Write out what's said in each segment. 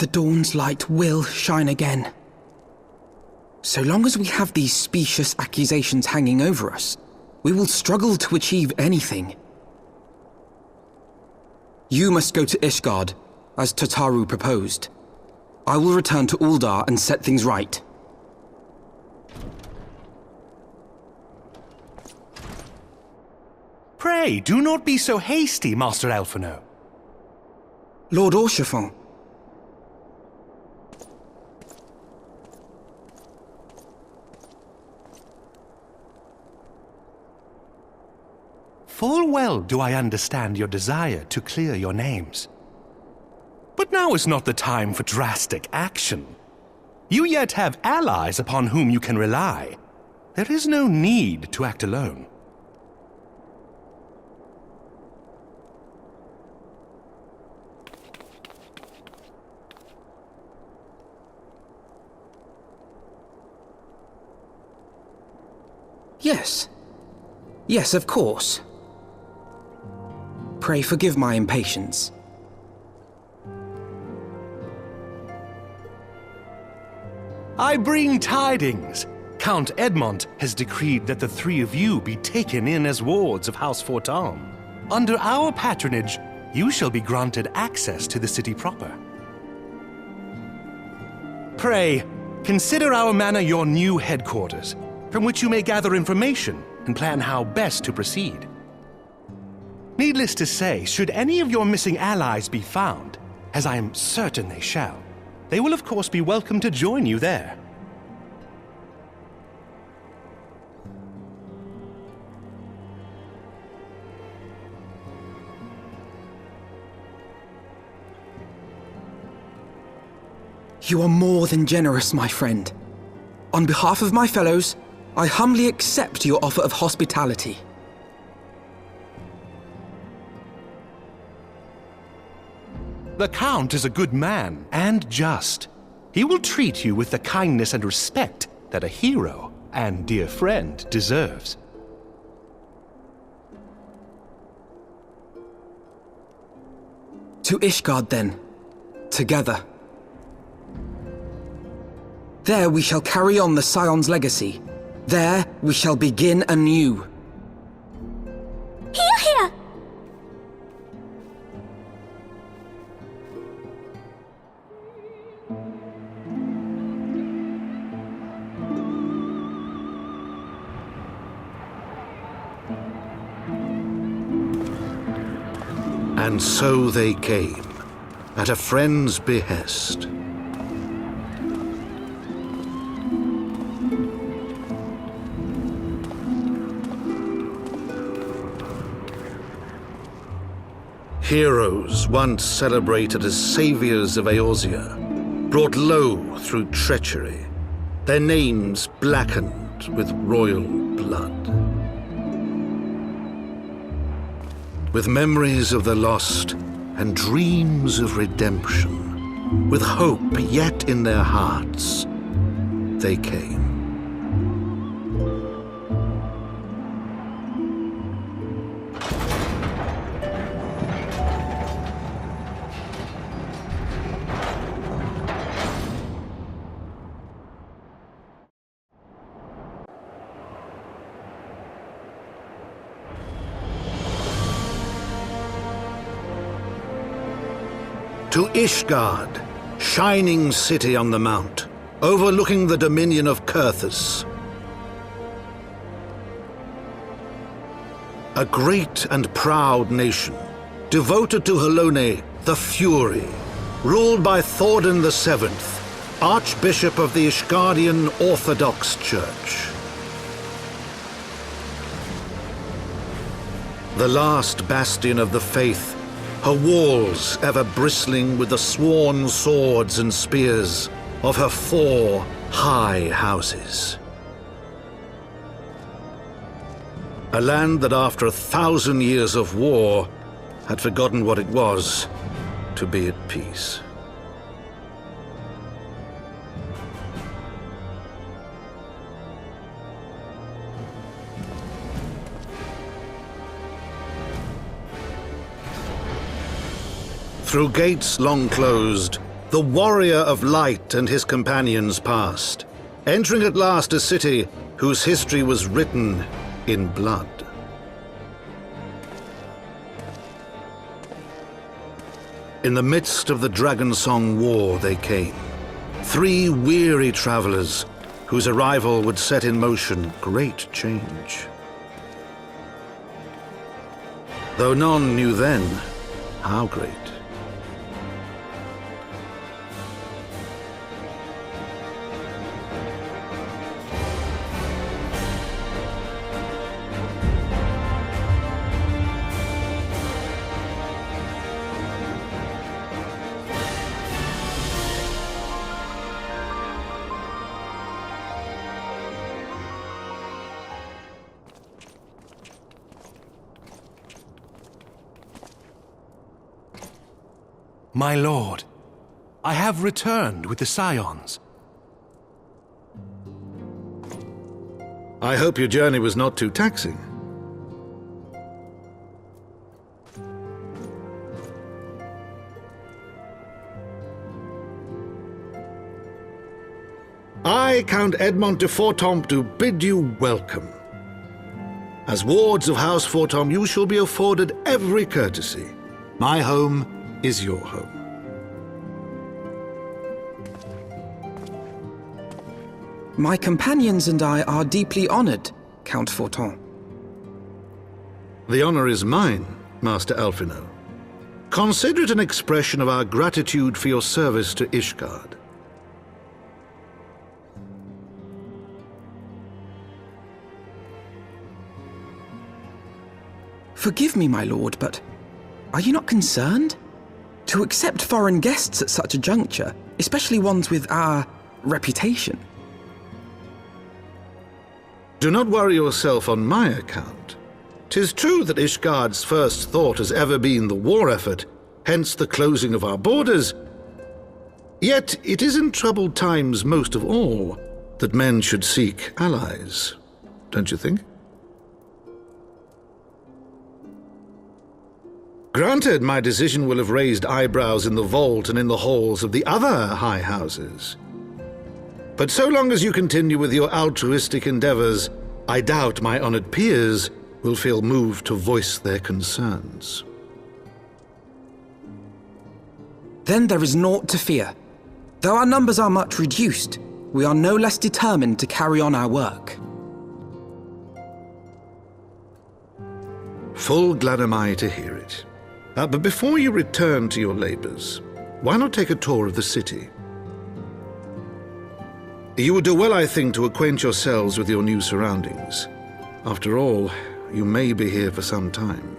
The dawn's light will shine again. So long as we have these specious accusations hanging over us, we will struggle to achieve anything. You must go to Ishgard, as Tataru proposed. I will return to Uldar and set things right. Pray, do not be so hasty, Master Alphino. Lord Orchefon. Full well do I understand your desire to clear your names. But now is not the time for drastic action. You yet have allies upon whom you can rely. There is no need to act alone. Yes. Yes, of course. Pray forgive my impatience. I bring tidings. Count Edmond has decreed that the three of you be taken in as wards of House Fortam. Under our patronage, you shall be granted access to the city proper. Pray, consider our manor your new headquarters, from which you may gather information and plan how best to proceed. Needless to say, should any of your missing allies be found, as I am certain they shall, they will of course be welcome to join you there. You are more than generous, my friend. On behalf of my fellows, I humbly accept your offer of hospitality. The Count is a good man and just. He will treat you with the kindness and respect that a hero and dear friend deserves. To Ishgard, then. Together. There we shall carry on the Scion's legacy. There we shall begin anew. Hear, hear! And so they came, at a friend's behest. Heroes once celebrated as saviors of Eorzea, brought low through treachery, their names blackened with royal blood. With memories of the lost and dreams of redemption, with hope yet in their hearts, they came. To Ishgard, shining city on the mount, overlooking the dominion of Kurthus. A great and proud nation, devoted to Halone, the Fury, ruled by Thordan VII, Archbishop of the Ishgardian Orthodox Church. the last bastion of the faith, her walls ever bristling with the sworn swords and spears of her 4 high houses. A land that after 1,000 years of war had forgotten what it was to be at peace. Through gates long closed, the warrior of light and his companions passed, entering at last a city whose history was written in blood. In the midst of the Dragonsong War they came, 3 weary travelers whose arrival would set in motion great change. Though none knew then how great. My lord, I have returned with the Scions. I hope your journey was not too taxing. I, Count Edmond de Fortomp, do bid you welcome. As wards of House Fortomp, you shall be afforded every courtesy. My home is your home. My companions and I are deeply honored, Count Fortomp. The honor is mine, Master Alphino. Consider it an expression of our gratitude for your service to Ishgard. Forgive me, my lord, but are you not concerned? To accept foreign guests at such a juncture, especially ones with our reputation. Do not worry yourself on my account. 'Tis true that Ishgard's first thought has ever been the war effort, hence the closing of our borders. Yet it is in troubled times most of all that men should seek allies, don't you think? Granted, my decision will have raised eyebrows in the vault and in the halls of the other high houses. But so long as you continue with your altruistic endeavors, I doubt my honored peers will feel moved to voice their concerns. Then there is naught to fear. Though our numbers are much reduced, we are no less determined to carry on our work. Full glad am I to hear it. But before you return to your labors, why not take a tour of the city? You would do well, I think, to acquaint yourselves with your new surroundings. After all, you may be here for some time.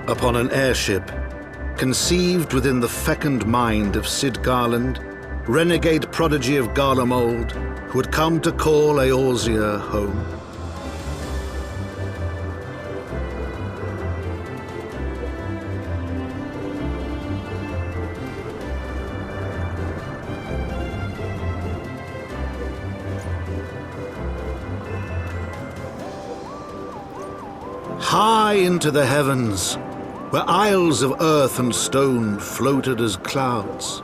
Upon an airship, conceived within the fecund mind of Cid Garland, renegade prodigy of Garlemald, who had come to call Eorzea home. High into the heavens, where isles of earth and stone floated as clouds,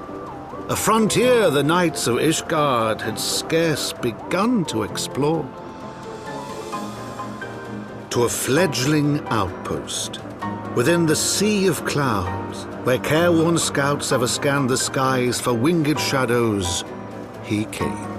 a frontier the knights of Ishgard had scarce begun to explore. To a fledgling outpost, within the sea of clouds, where careworn scouts ever scanned the skies for winged shadows, he came.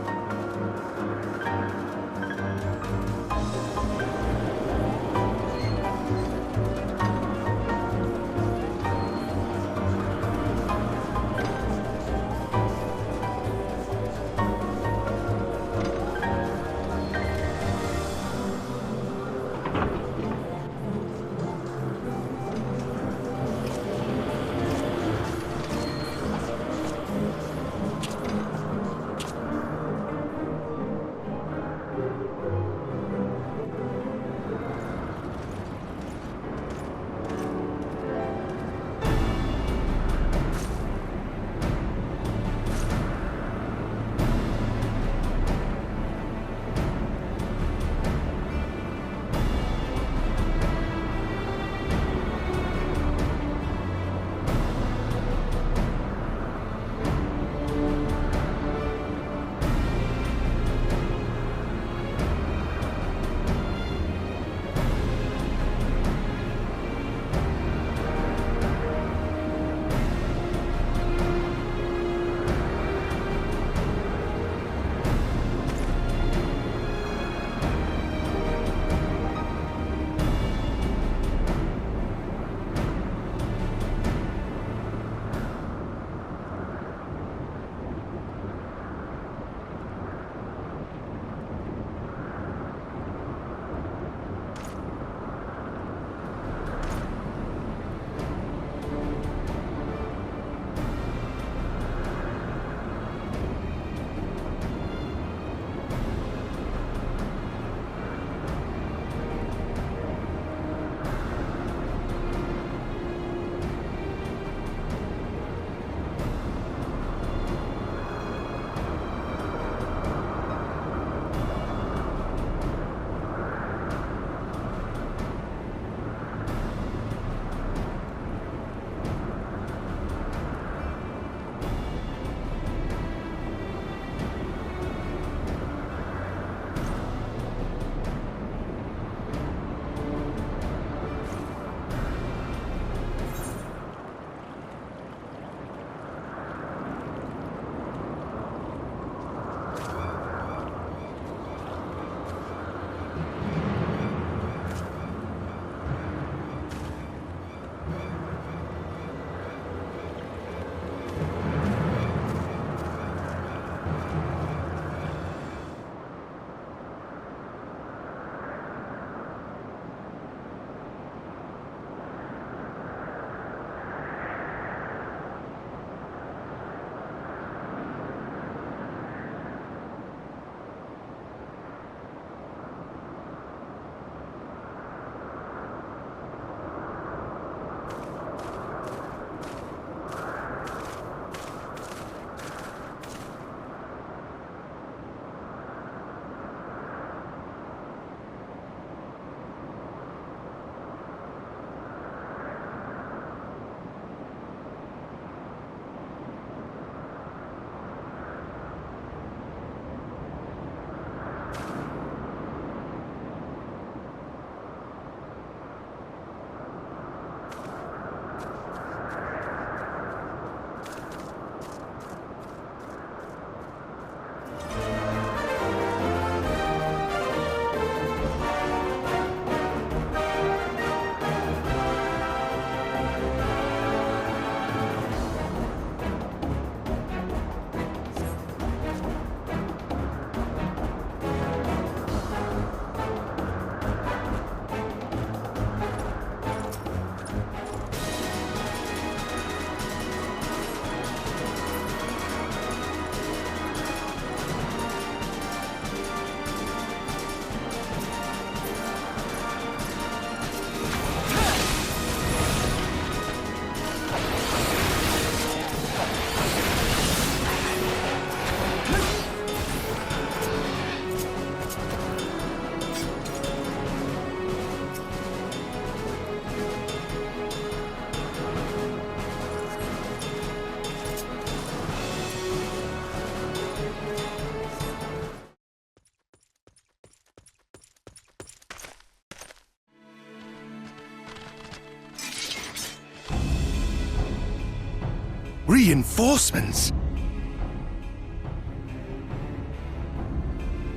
Reinforcements?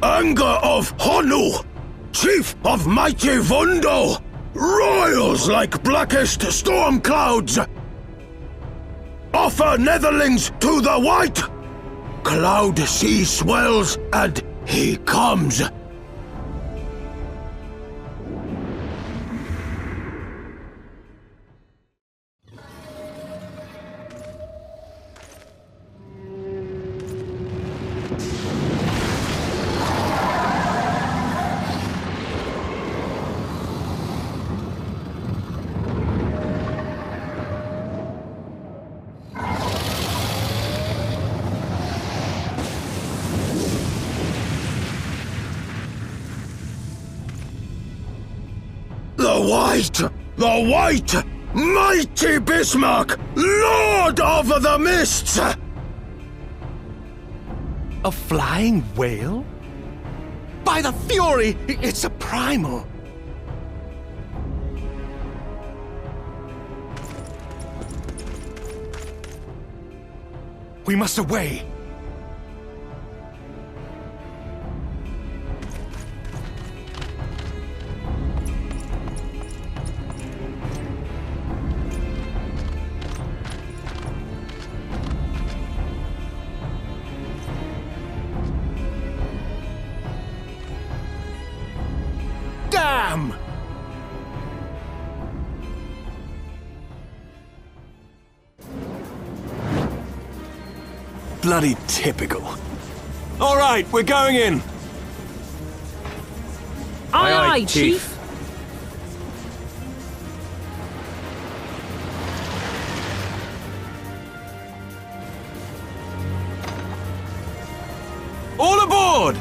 Anger of Honu, chief of mighty Vondo, roils like blackest storm clouds. Offer netherlings to the white. Cloud sea swells, and he comes. The White! Mighty Bismarck! Lord of the Mists! A flying whale? By the Fury, it's a primal! We must away! Damn! Bloody typical. All right, we're going in. Aye, aye, Chief. All aboard!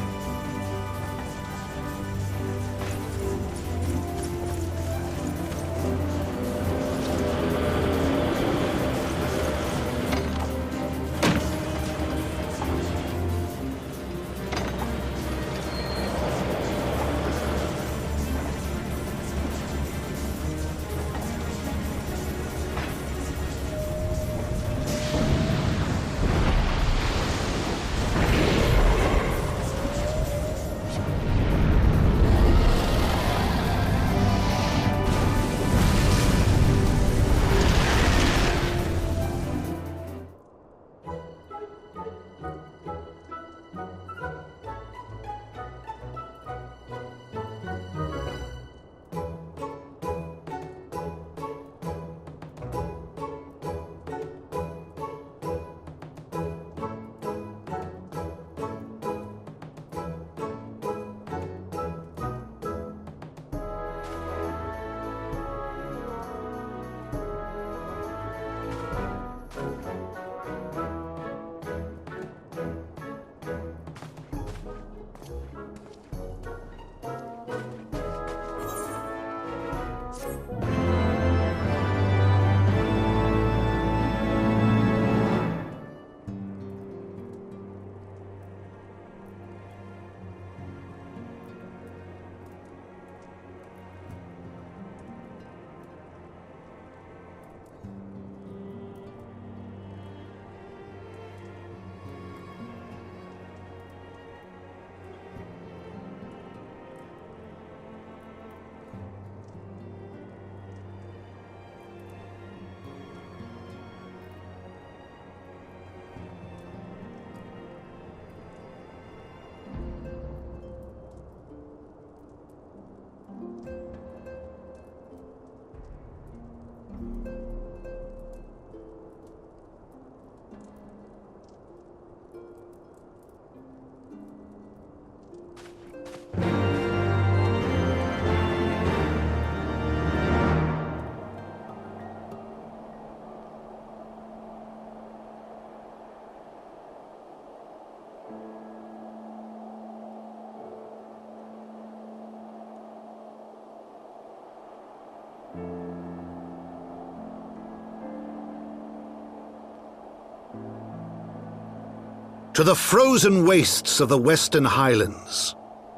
To the frozen wastes of the Western Highlands,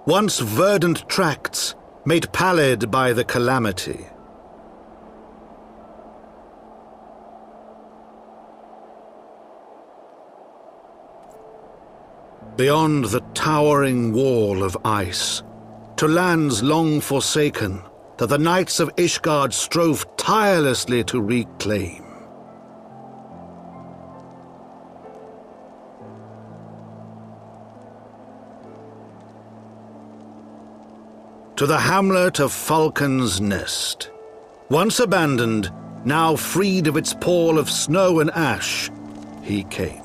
once verdant tracts made pallid by the calamity. beyond the towering wall of ice, to lands long forsaken that the Knights of Ishgard strove tirelessly to reclaim. To the hamlet of Falcon's Nest. Once abandoned, now freed of its pall of snow and ash, he came.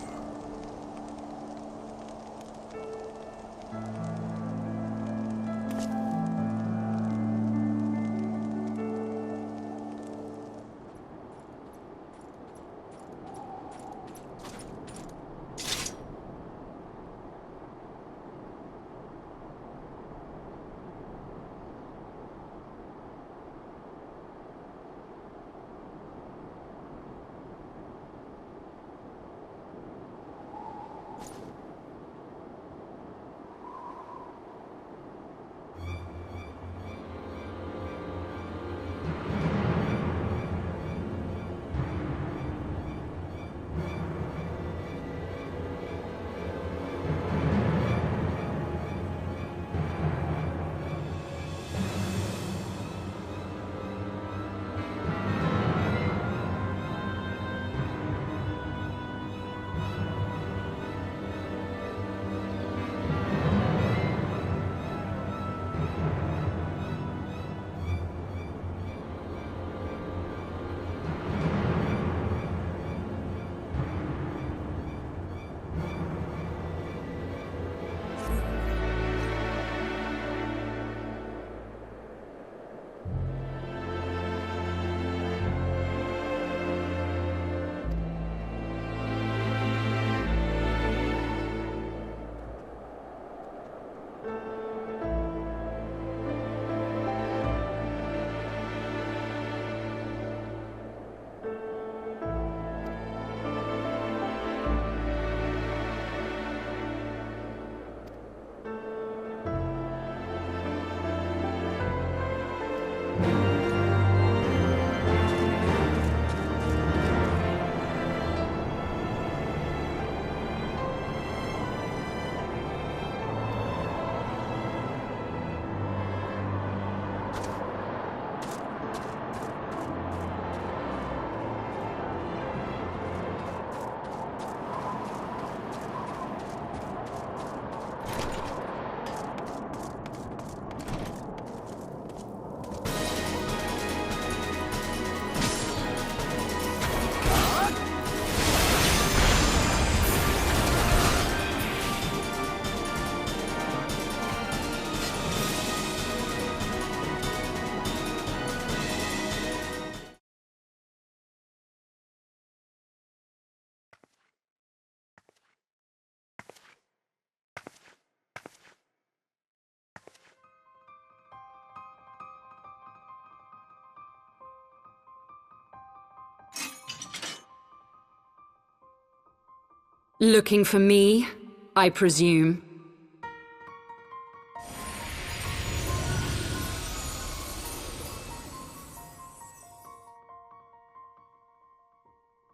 Looking for me, I presume.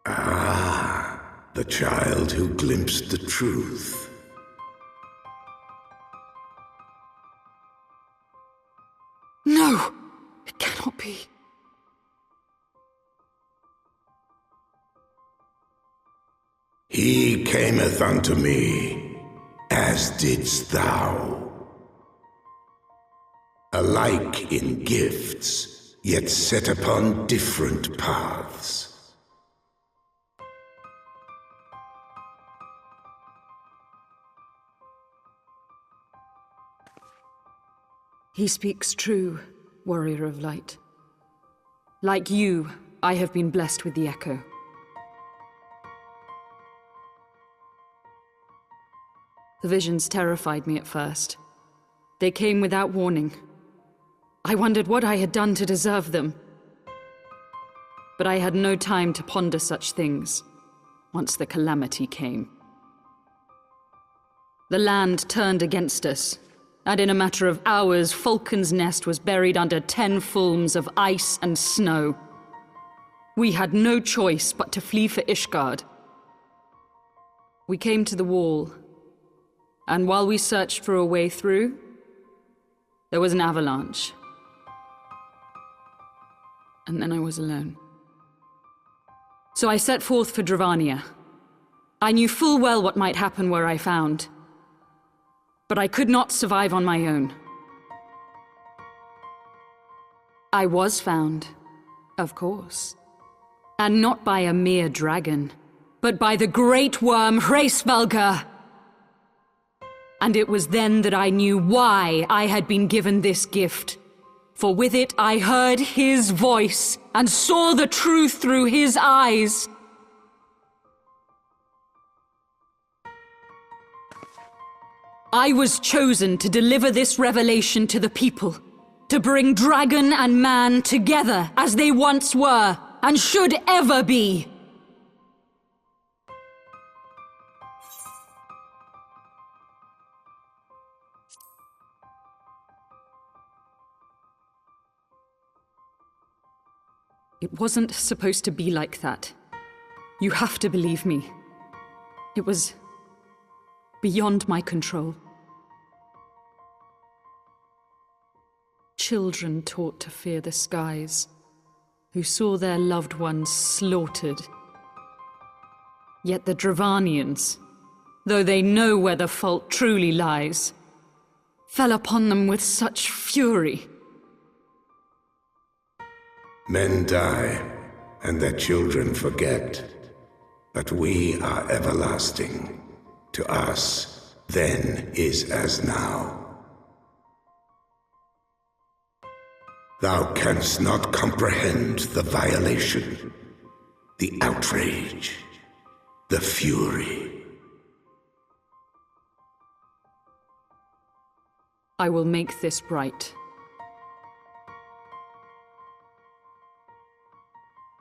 The child who glimpsed the truth. No! It cannot be. He cameth unto me, as didst thou. Alike in gifts, yet set upon different paths. He speaks true, Warrior of Light. Like you, I have been blessed with the Echo. The visions terrified me at first. They came without warning. I wondered what I had done to deserve them. But I had no time to ponder such things, once the calamity came. The land turned against us, and in a matter of hours, Falcon's Nest was buried under 10 fulms of ice and snow. We had no choice but to flee for Ishgard. We came to the wall, And while we searched for a way through, there was an avalanche. And then I was alone. So I set forth for Dravania. I knew full well what might happen were I found. But I could not survive on my own. I was found, of course. And not by a mere dragon, but by the great worm Hraesvelgr. And it was then that I knew why I had been given this gift. For with it I heard his voice and saw the truth through his eyes. I was chosen to deliver this revelation to the people, to bring dragon and man together as they once were and should ever be. It wasn't supposed to be like that. You have to believe me. It was beyond my control. Children taught to fear the skies, who saw their loved ones slaughtered. Yet the Dravanians, though they know where the fault truly lies, fell upon them with such fury. Men die, and their children forget. But we are everlasting. To us, then is as now. Thou canst not comprehend the violation, the outrage, the fury. I will make this right.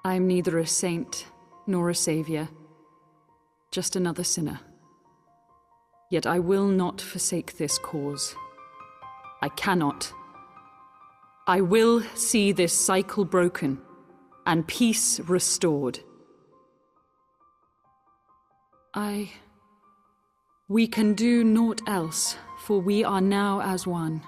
I am neither a saint nor a savior, just another sinner. Yet I will not forsake this cause. I cannot. I will see this cycle broken and peace restored. We can do naught else, for we are now as one.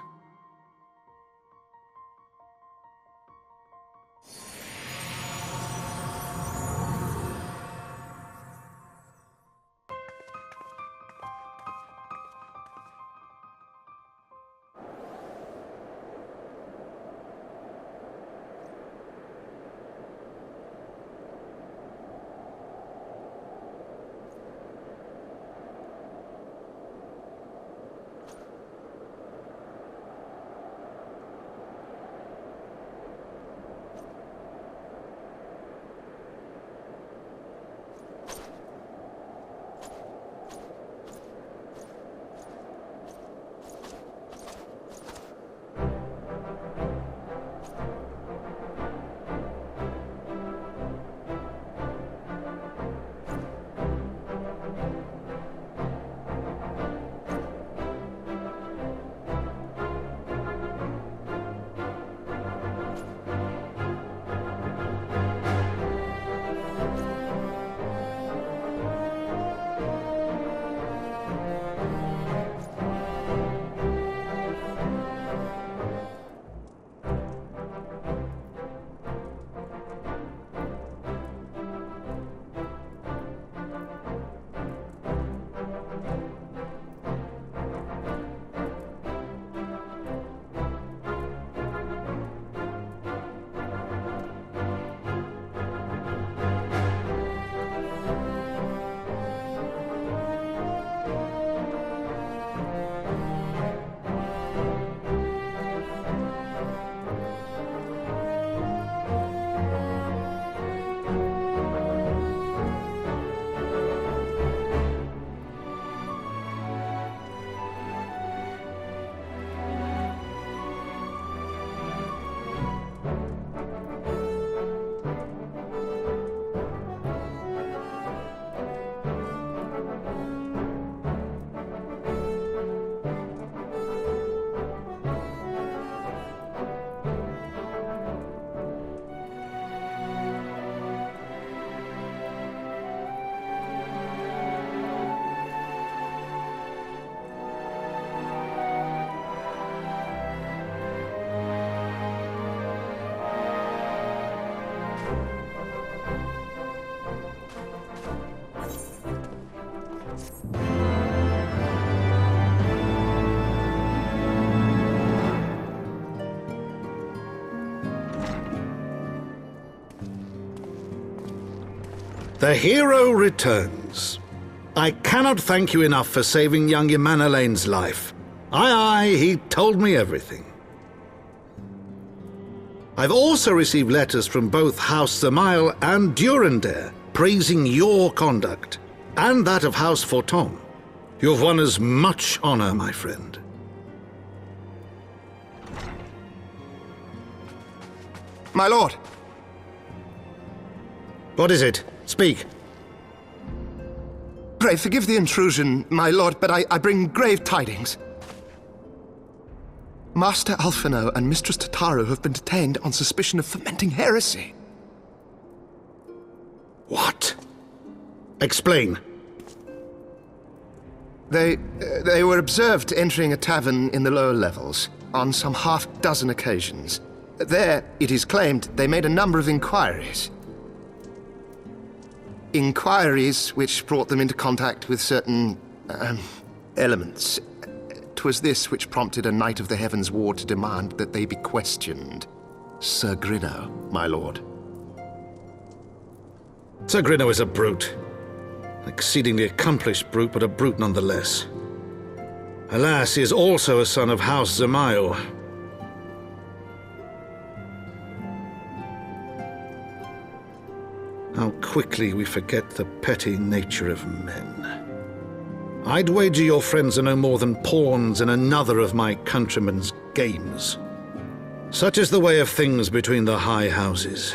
The hero returns. I cannot thank you enough for saving young Emmanellain's life. Aye, he told me everything. I've also received letters from both House Zemail and Durandare praising your conduct, and that of House Forton. You've won us much honor, my friend. My lord! What is it? Speak. Pray forgive the intrusion, my lord, but I bring grave tidings. Master Alphino and Mistress Tataru have been detained on suspicion of fomenting heresy. What? Explain. They were observed entering a tavern in the lower levels on some half-dozen occasions. There, it is claimed, they made a number of inquiries. Inquiries which brought them into contact with certain, elements. 'Twas this which prompted a Knight of the Heavensward to demand that they be questioned. Sir Grinno, my lord. Sir Grinno is a brute. An exceedingly accomplished brute, but a brute nonetheless. Alas, he is also a son of House Zemail. How quickly we forget the petty nature of men. I'd wager your friends are no more than pawns in another of my countrymen's games. Such is the way of things between the high houses.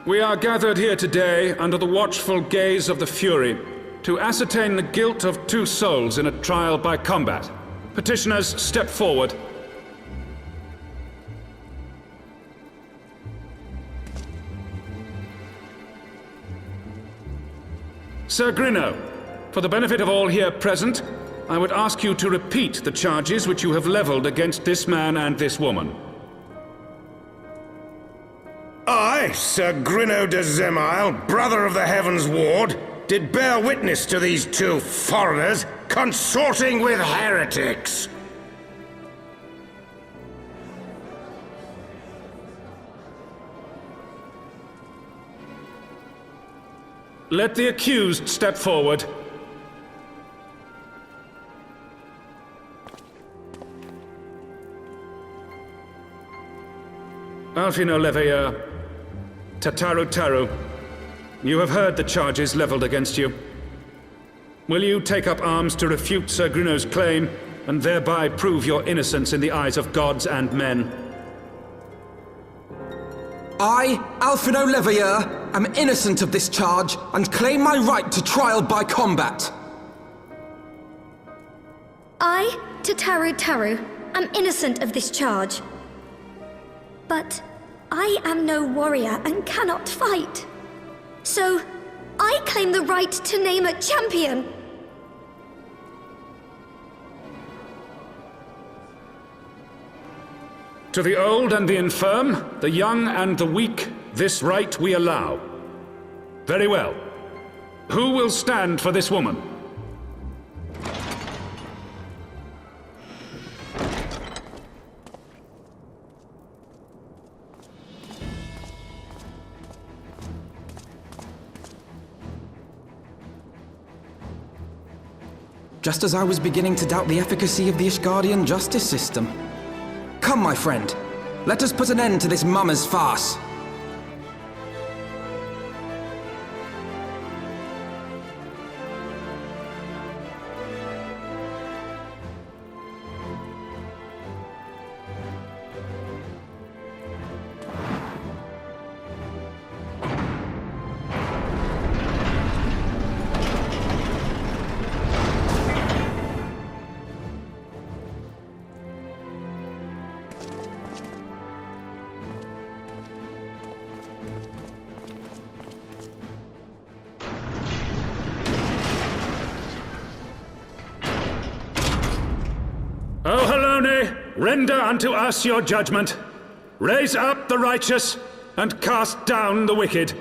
We are gathered here today under the watchful gaze of the Fury to ascertain the guilt of 2 souls in a trial by combat. Petitioners, step forward. Sir Grinno, for the benefit of all here present, I would ask you to repeat the charges which you have leveled against this man and this woman. I, Sir Grinno de Zemail, brother of the Heavensward, did bear witness to these 2 foreigners consorting with heretics. Let the accused step forward. Alfino Leveilleur, Tataru Taru, you have heard the charges leveled against you. Will you take up arms to refute Sir Grino's claim, and thereby prove your innocence in the eyes of gods and men? I, Alfino Leveilleur, am innocent of this charge and claim my right to trial by combat. I, Tataru Taru, am innocent of this charge. But I am no warrior and cannot fight. So, I claim the right to name a champion. To the old and the infirm, the young and the weak, this right we allow. Very well. Who will stand for this woman? Just as I was beginning to doubt the efficacy of the Ishgardian justice system. Come, my friend. Let us put an end to this mummer's farce. O Halone, render unto us your judgment. Raise up the righteous, and cast down the wicked.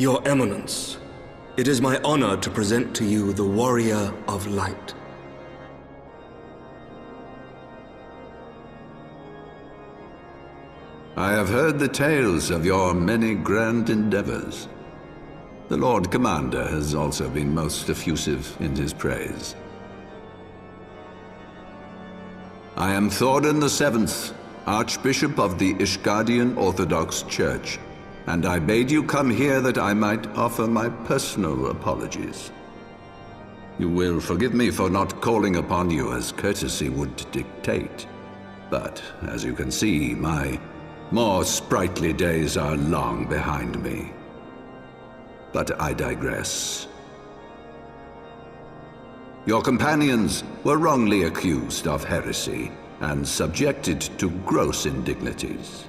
Your Eminence, it is my honor to present to you the Warrior of Light. I have heard the tales of your many grand endeavors. The Lord Commander has also been most effusive in his praise. I am Thordan VII, Archbishop of the Ishgardian Orthodox Church, and I bade you come here that I might offer my personal apologies. You will forgive me for not calling upon you as courtesy would dictate, but as you can see, my more sprightly days are long behind me. But I digress. Your companions were wrongly accused of heresy and subjected to gross indignities.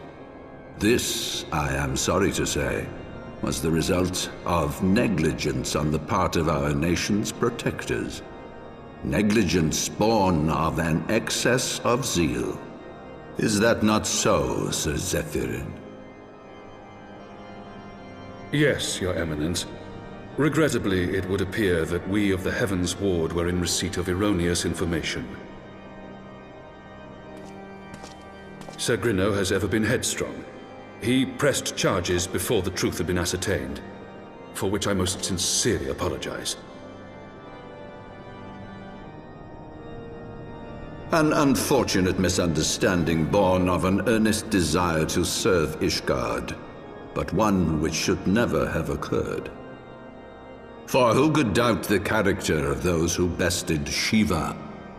This, I am sorry to say, was the result of negligence on the part of our nation's protectors. Negligence born of an excess of zeal. Is that not so, Sir Zephyrin? Yes, Your Eminence. Regrettably, it would appear that we of the Heavensward were in receipt of erroneous information. Sir Grinno has ever been headstrong. He pressed charges before the truth had been ascertained, for which I most sincerely apologize. An unfortunate misunderstanding born of an earnest desire to serve Ishgard, but one which should never have occurred. For who could doubt the character of those who bested Shiva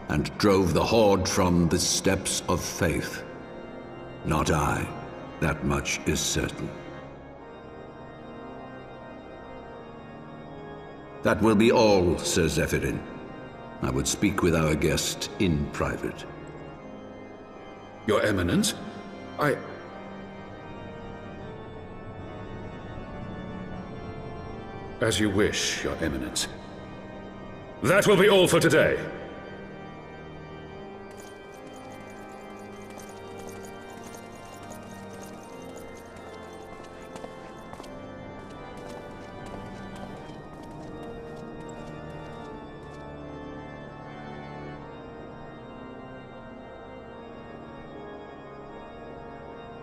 and drove the Horde from the steps of faith? Not I. That much is certain. That will be all, Sir Zephyrin. I would speak with our guest in private. Your Eminence, As you wish, Your Eminence. That will be all for today.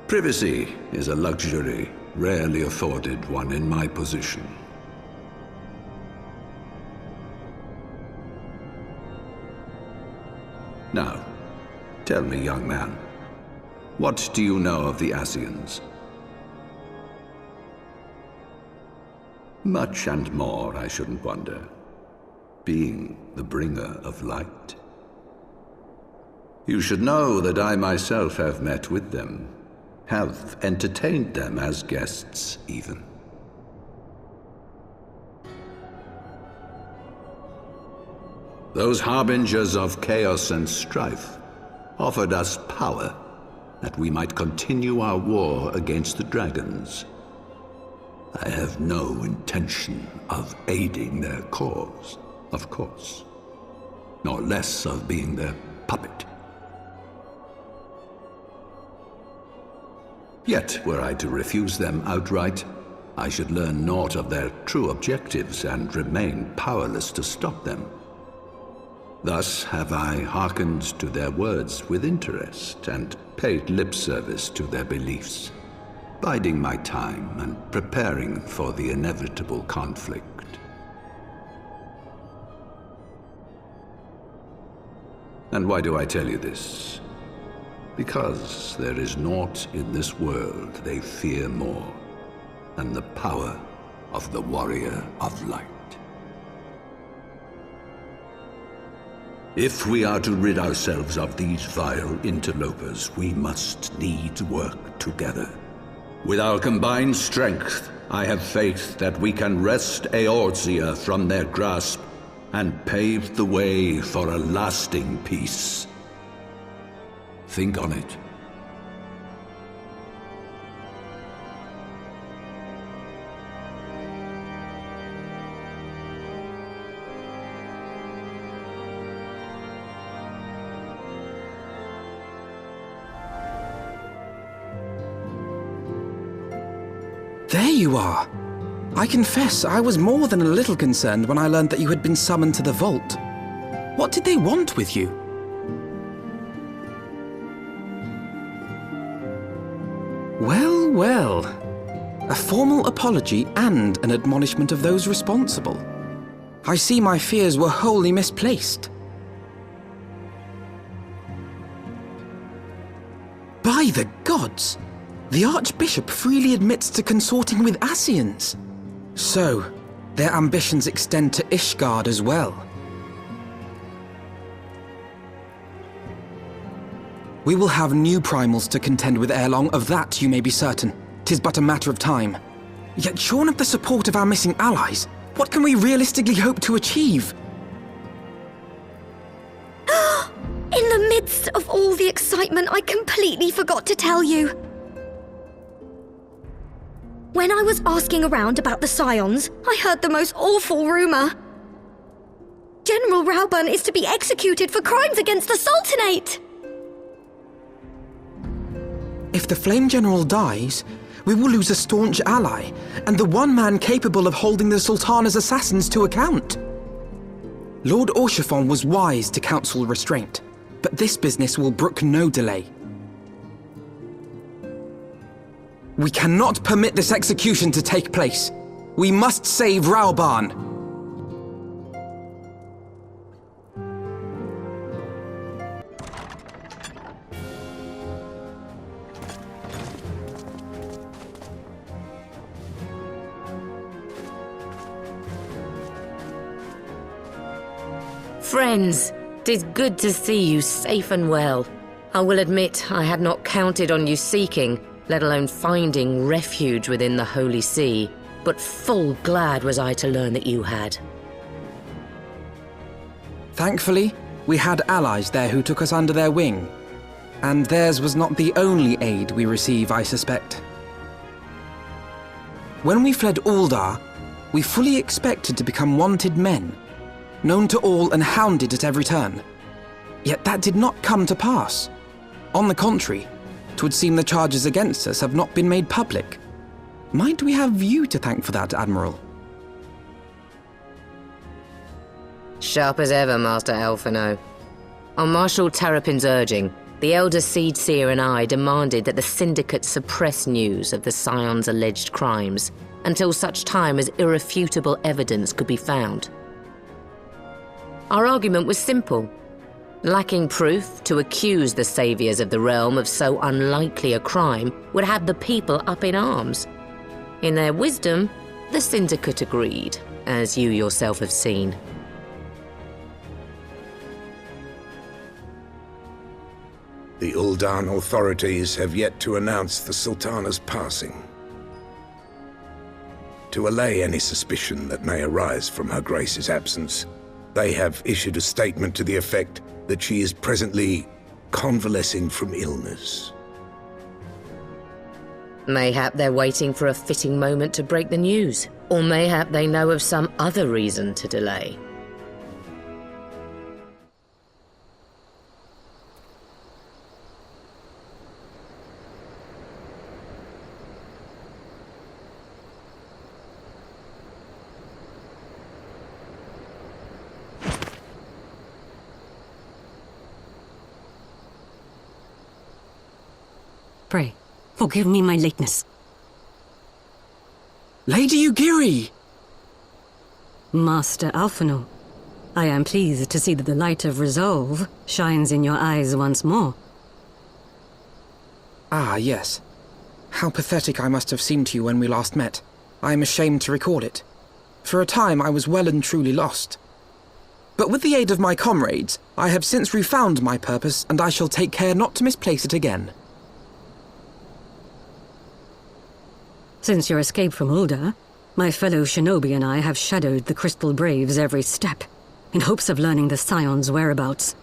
Privacy is a luxury rarely afforded one in my position. Now, tell me, young man, what do you know of the Ascians? Much and more, I shouldn't wonder, being the bringer of light. You should know that I myself have met with them, have entertained them as guests, even. Those harbingers of chaos and strife offered us power that we might continue our war against the dragons. I have no intention of aiding their cause, of course, nor less of being their puppet. Yet, were I to refuse them outright, I should learn naught of their true objectives and remain powerless to stop them. Thus have I hearkened to their words with interest and paid lip service to their beliefs, biding my time and preparing for the inevitable conflict. And why do I tell you this? Because there is naught in this world they fear more than the power of the Warrior of Light. If we are to rid ourselves of these vile interlopers, we must needs work together. With our combined strength, I have faith that we can wrest Eorzea from their grasp and pave the way for a lasting peace. Think on it. There you are! I confess I was more than a little concerned when I learned that you had been summoned to the vault. What did they want with you? Well, well. A formal apology and an admonishment of those responsible. I see my fears were wholly misplaced. By the gods! The Archbishop freely admits to consorting with Ascians. So, their ambitions extend to Ishgard as well. We will have new primals to contend with ere long, of that you may be certain. 'Tis but a matter of time. Yet shorn of the support of our missing allies, what can we realistically hope to achieve? In the midst of all the excitement, I completely forgot to tell you. When I was asking around about the Scions, I heard the most awful rumor. General Raubahn is to be executed for crimes against the Sultanate! If the Flame General dies, we will lose a staunch ally, and the one man capable of holding the Sultana's assassins to account. Lord Orchiphon was wise to counsel restraint, but this business will brook no delay. We cannot permit this execution to take place. We must save Raubahn. Friends, 'tis good to see you safe and well. I will admit I had not counted on you seeking, let alone finding refuge within the Holy See, but full glad was I to learn that you had. Thankfully, we had allies there who took us under their wing. And theirs was not the only aid we receive, I suspect. When we fled Uldar, we fully expected to become wanted men, known to all and hounded at every turn. Yet that did not come to pass. On the contrary, 'twould seem the charges against us have not been made public. Might we have you to thank for that, Admiral? Sharp as ever, Master Alphino. On Marshal Terrapin's urging, the Elder Seed Seer and I demanded that the Syndicate suppress news of the Scion's alleged crimes until such time as irrefutable evidence could be found. Our argument was simple. Lacking proof, to accuse the saviors of the realm of so unlikely a crime would have the people up in arms. In their wisdom, the Syndicate agreed, as you yourself have seen. The Uldan authorities have yet to announce the Sultana's passing. To allay any suspicion that may arise from Her Grace's absence, they have issued a statement to the effect that she is presently convalescing from illness. Mayhap they're waiting for a fitting moment to break the news, or mayhap they know of some other reason to delay. Pray, forgive me my lateness. Lady Ugiri! Master Alphino, I am pleased to see that the light of resolve shines in your eyes once more. Ah, yes. How pathetic I must have seemed to you when we last met. I am ashamed to recall it. For a time I was well and truly lost. But with the aid of my comrades, I have since refound my purpose, and I shall take care not to misplace it again. Since your escape from Uldar, my fellow shinobi and I have shadowed the Crystal Braves every step, in hopes of learning the Scion's whereabouts.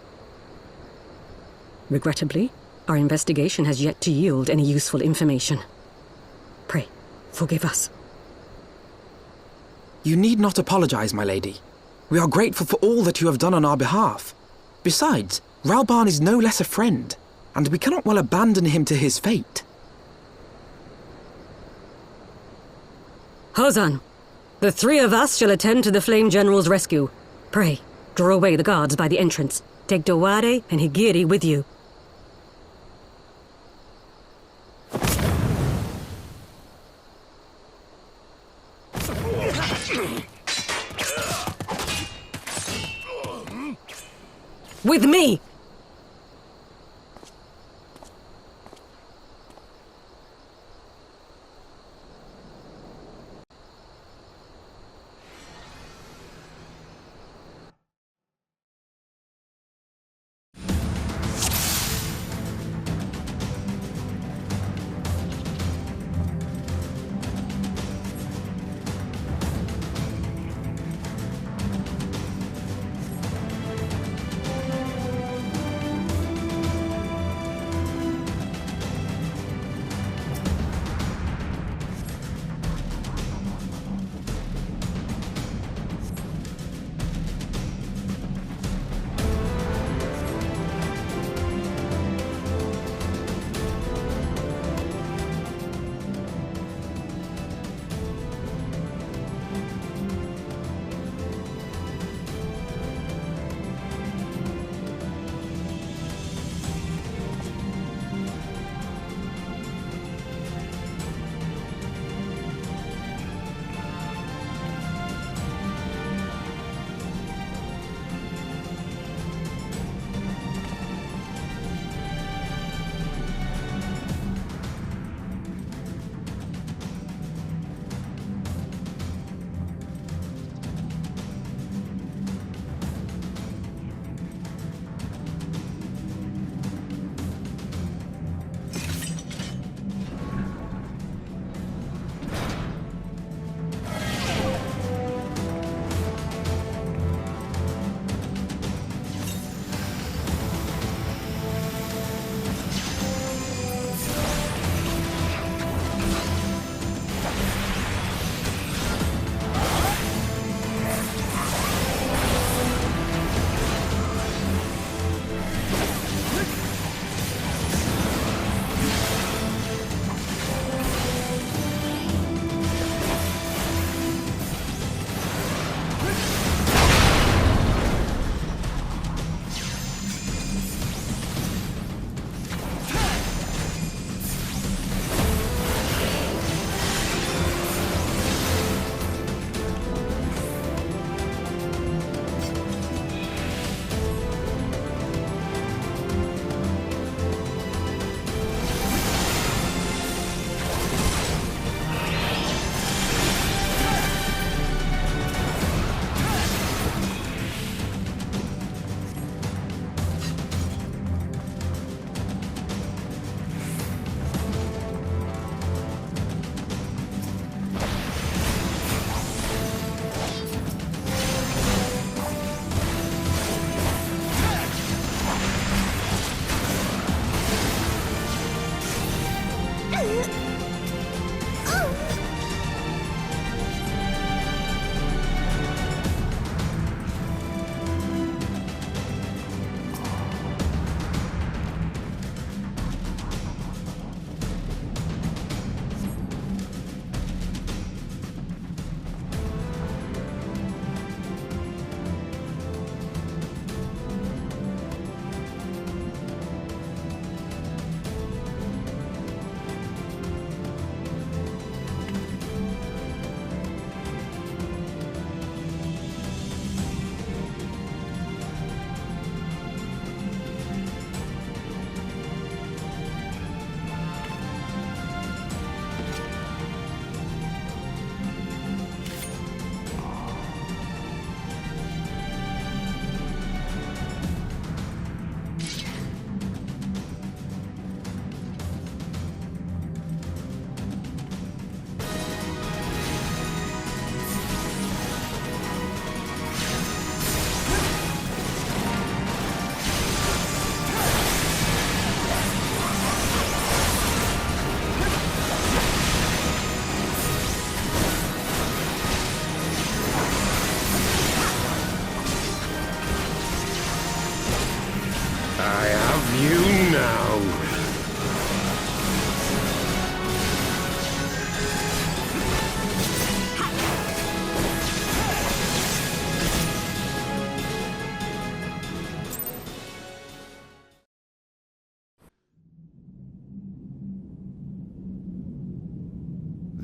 Regrettably, our investigation has yet to yield any useful information. Pray, forgive us. You need not apologize, my lady. We are grateful for all that you have done on our behalf. Besides, Raubahn is no less a friend, and we cannot well abandon him to his fate. Hozan, The three of us shall attend to the Flame General's rescue. Pray, draw away the guards by the entrance. Take Dawade and Higiri with you. With me!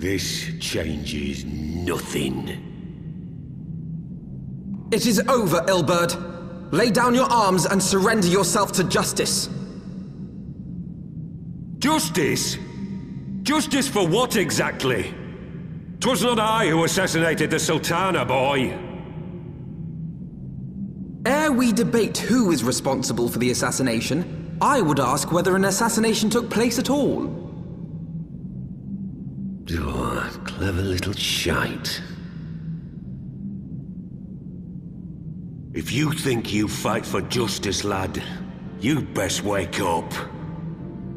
This changes nothing. It is over, Ilberd. Lay down your arms and surrender yourself to justice. Justice? Justice for what exactly? 'Twas not I who assassinated the Sultana, boy. Ere we debate who is responsible for the assassination, I would ask whether an assassination took place at all. Oh, clever little shite. If you think you fight for justice, lad, you'd best wake up.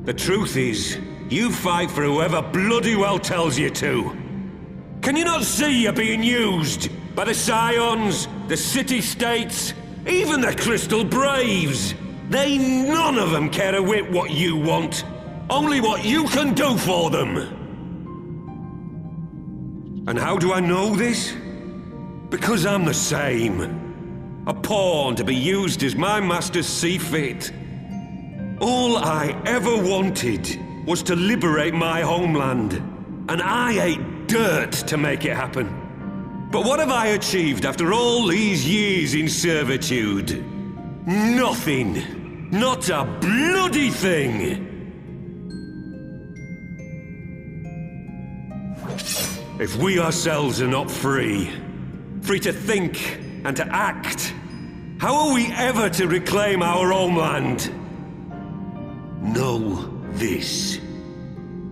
The truth is, you fight for whoever bloody well tells you to. Can you not see you're being used by the Scions, the City-States, even the Crystal Braves? They none of them care a whit what you want, only what you can do for them. And how do I know this? Because I'm the same. A pawn to be used as my masters see fit. All I ever wanted was to liberate my homeland, and I ate dirt to make it happen. But what have I achieved after all these years in servitude? Nothing. Not a bloody thing. If we ourselves are not free to think and to act, how are we ever to reclaim our homeland? Know this.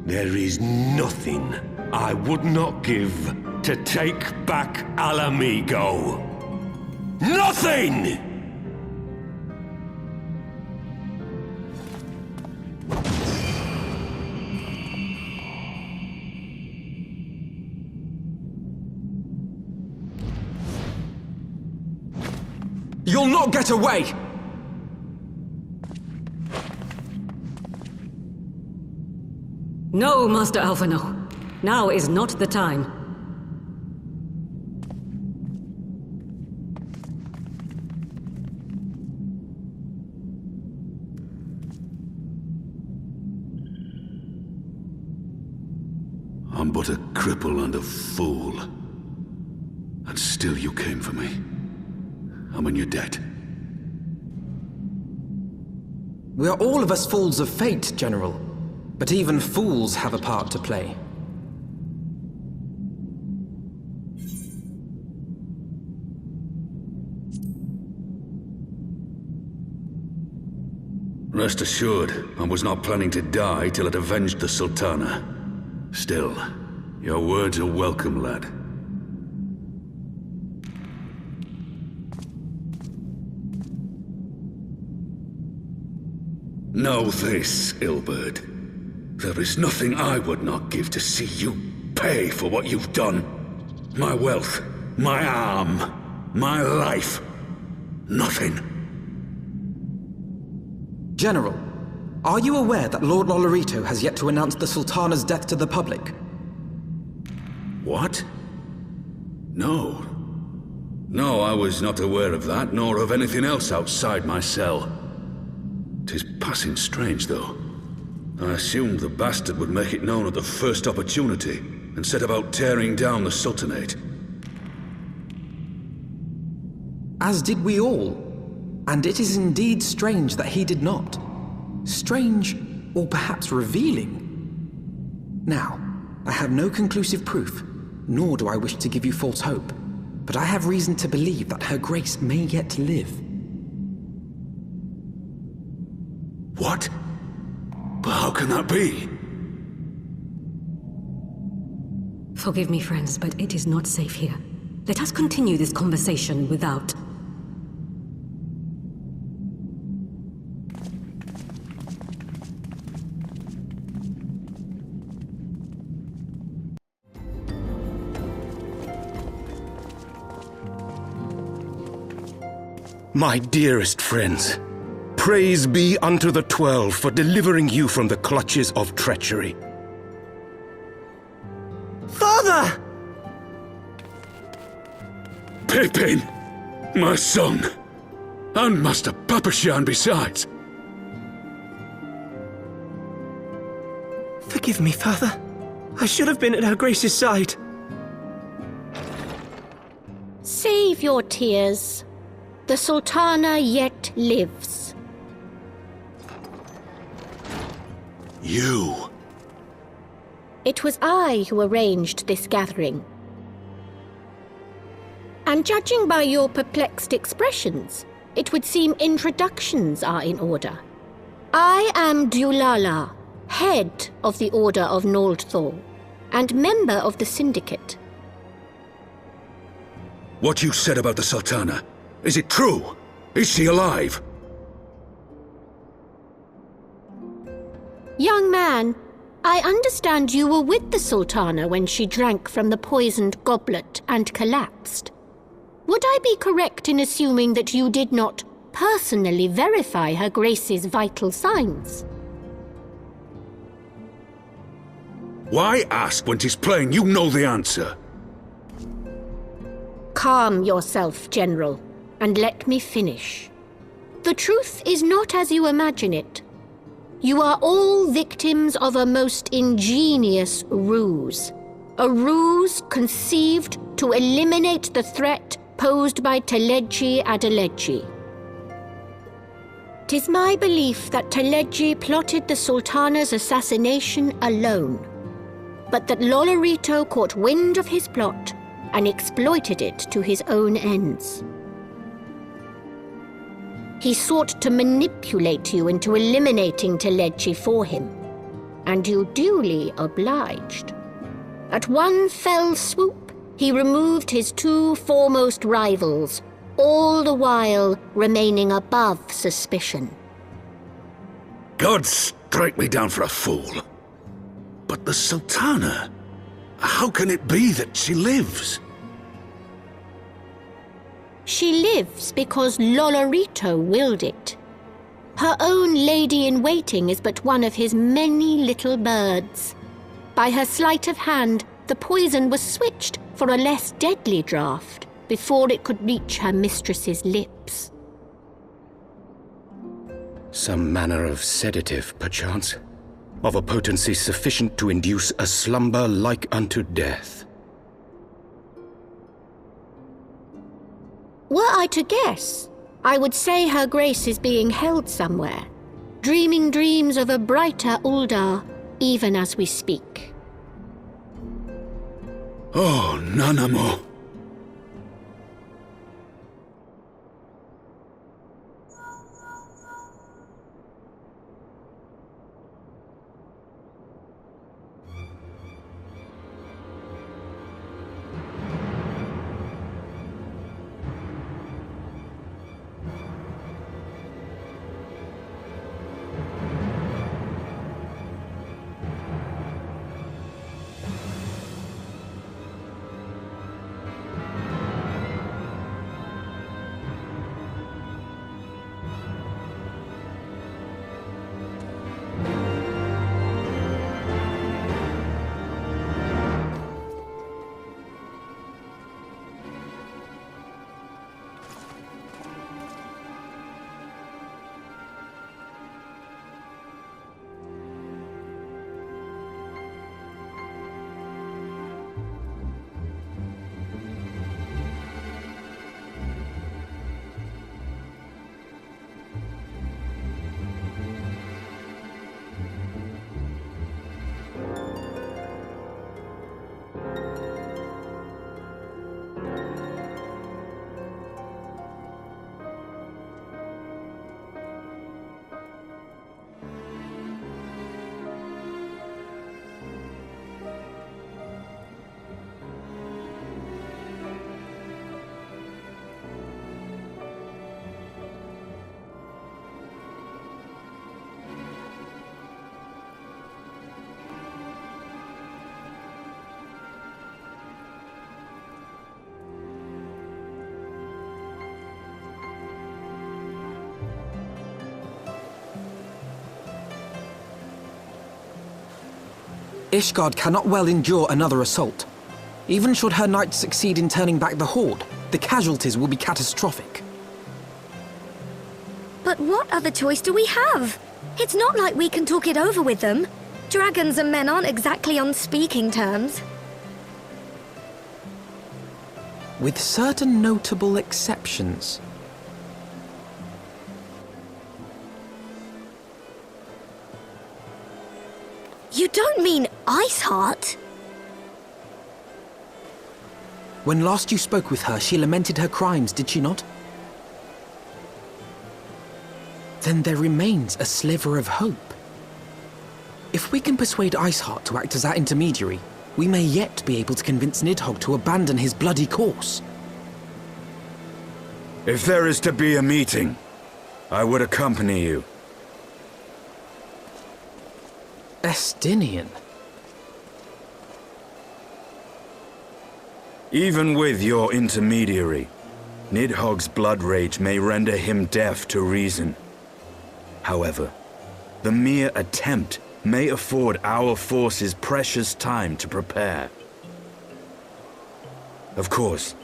There is nothing I would not give to take back Alamigo. Nothing! You'll not get away! No, Master Alphino. Now is not the time. I'm but a cripple and a fool. And still you came for me. I'm in your debt. We are all of us fools of fate, General. But even fools have a part to play. Rest assured, I was not planning to die till I'd avenged the Sultana. Still, your words are welcome, lad. Know this, Ilberd. There is nothing I would not give to see you pay for what you've done. My wealth, my arm, my life. Nothing. General, are you aware that Lord Lolorito has yet to announce the Sultana's death to the public? What? No. No, I was not aware of that, nor of anything else outside my cell. 'Tis passing strange, though. I assumed the bastard would make it known at the first opportunity, and set about tearing down the Sultanate. As did we all. And it is indeed strange that he did not. Strange, or perhaps revealing. Now, I have no conclusive proof, nor do I wish to give you false hope, but I have reason to believe that Her Grace may yet live. What? But how can that be? Forgive me, friends, but it is not safe here. Let us continue this conversation without... My dearest friends, praise be unto the 12 for delivering you from the clutches of treachery. Father! Pippin! My son! And Master Papashan besides! Forgive me, Father. I should have been at Her Grace's side. Save your tears. The Sultana yet lives. You. It was I who arranged this gathering. And judging by your perplexed expressions, it would seem introductions are in order. I am Lla, head of the Order of Noldthor, and member of the Syndicate. What you said about the Sultana, is it true? Is she alive? Young man, I understand you were with the Sultana when she drank from the poisoned goblet and collapsed. Would I be correct in assuming that you did not personally verify Her Grace's vital signs? Why ask when 'tis plain you know the answer? Calm yourself, General, and let me finish. The truth is not as you imagine it. You are all victims of a most ingenious ruse. A ruse conceived to eliminate the threat posed by Teleji Adeleji. 'Tis my belief that Teleji plotted the Sultana's assassination alone, but that Lolorito caught wind of his plot and exploited it to his own ends. He sought to manipulate you into eliminating Teleji for him, and you duly obliged. At one fell swoop, he removed his two foremost rivals, all the while remaining above suspicion. God strike me down for a fool. But the Sultana, how can it be that she lives? She lives because Lolorito willed it. Her own lady-in-waiting is but one of his many little birds. By her sleight of hand, the poison was switched for a less deadly draught before it could reach her mistress's lips. Some manner of sedative, perchance, of a potency sufficient to induce a slumber like unto death. Were I to guess, I would say Her Grace is being held somewhere, dreaming dreams of a brighter Uldar, even as we speak. Oh, Nanamo. Ishgard cannot well endure another assault. Even should her knights succeed in turning back the Horde, the casualties will be catastrophic. But what other choice do we have? It's not like we can talk it over with them. Dragons and men aren't exactly on speaking terms. With certain notable exceptions. You don't mean Iceheart? When last you spoke with her, she lamented her crimes, did she not? Then there remains a sliver of hope. If we can persuade Iceheart to act as our intermediary, we may yet be able to convince Nidhogg to abandon his bloody course. If there is to be a meeting, I would accompany you. Estinian. Even with your intermediary, Nidhogg's blood rage may render him deaf to reason. However, the mere attempt may afford our forces precious time to prepare. Of course,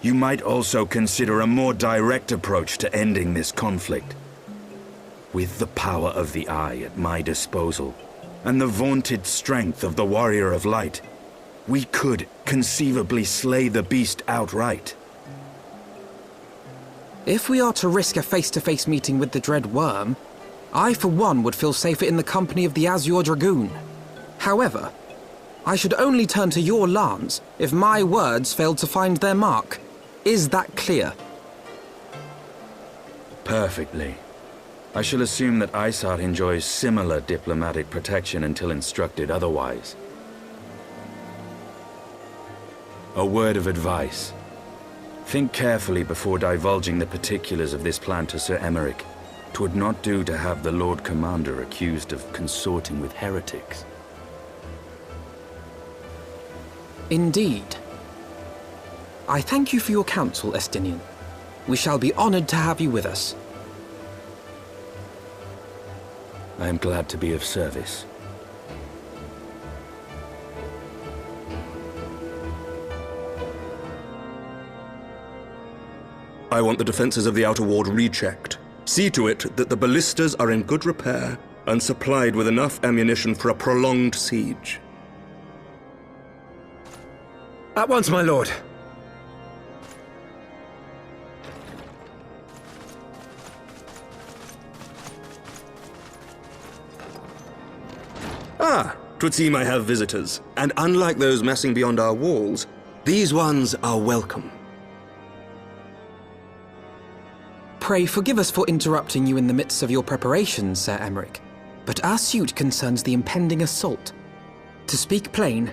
you might also consider a more direct approach to ending this conflict. With the power of the Eye at my disposal, and the vaunted strength of the Warrior of Light, we could conceivably slay the beast outright. If we are to risk a face-to-face meeting with the Dread Worm, I for one would feel safer in the company of the Azure Dragoon. However, I should only turn to your lance if my words failed to find their mark. Is that clear? Perfectly. I shall assume that Iceheart enjoys similar diplomatic protection until instructed otherwise. A word of advice. Think carefully before divulging the particulars of this plan to Sir Emeric. 'Twould not do to have the Lord Commander accused of consorting with heretics. Indeed. I thank you for your counsel, Estinian. We shall be honored to have you with us. I am glad to be of service. I want the defenses of the Outer Ward rechecked. See to it that the ballistas are in good repair and supplied with enough ammunition for a prolonged siege. At once, my lord. Ah, 'twould seem I have visitors, and unlike those messing beyond our walls, these ones are welcome. Pray forgive us for interrupting you in the midst of your preparations, Sir Emeric, but our suit concerns the impending assault. To speak plain,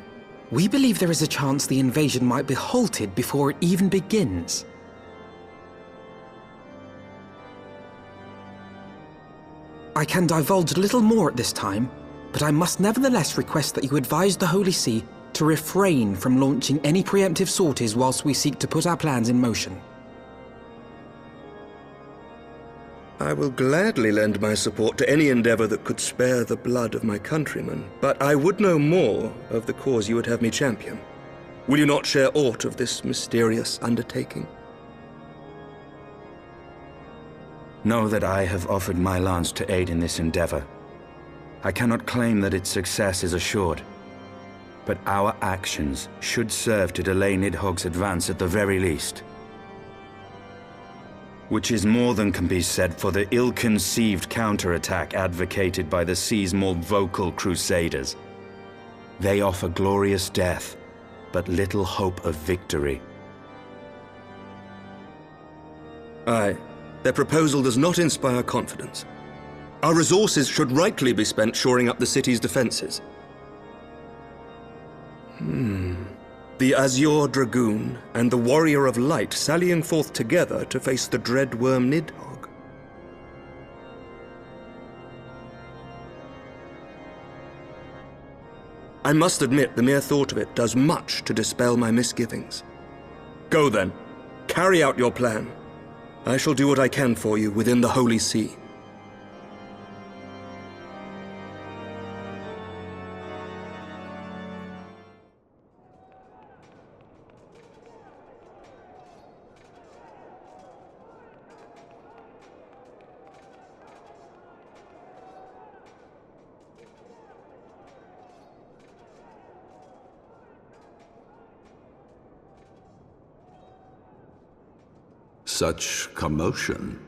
we believe there is a chance the invasion might be halted before it even begins. I can divulge little more at this time, but I must nevertheless request that you advise the Holy See to refrain from launching any preemptive sorties whilst we seek to put our plans in motion. I will gladly lend my support to any endeavor that could spare the blood of my countrymen, but I would know more of the cause you would have me champion. Will you not share aught of this mysterious undertaking? Know that I have offered my lance to aid in this endeavor. I cannot claim that its success is assured, but our actions should serve to delay Nidhogg's advance at the very least. Which is more than can be said for the ill-conceived counterattack advocated by the sea's more vocal crusaders. They offer glorious death, but little hope of victory. Aye, their proposal does not inspire confidence. Our resources should rightly be spent shoring up the city's defenses. The Azure Dragoon and the Warrior of Light sallying forth together to face the dread worm Nidhogg. I must admit the mere thought of it does much to dispel my misgivings. Go then, carry out your plan. I shall do what I can for you within the Holy See. Such commotion.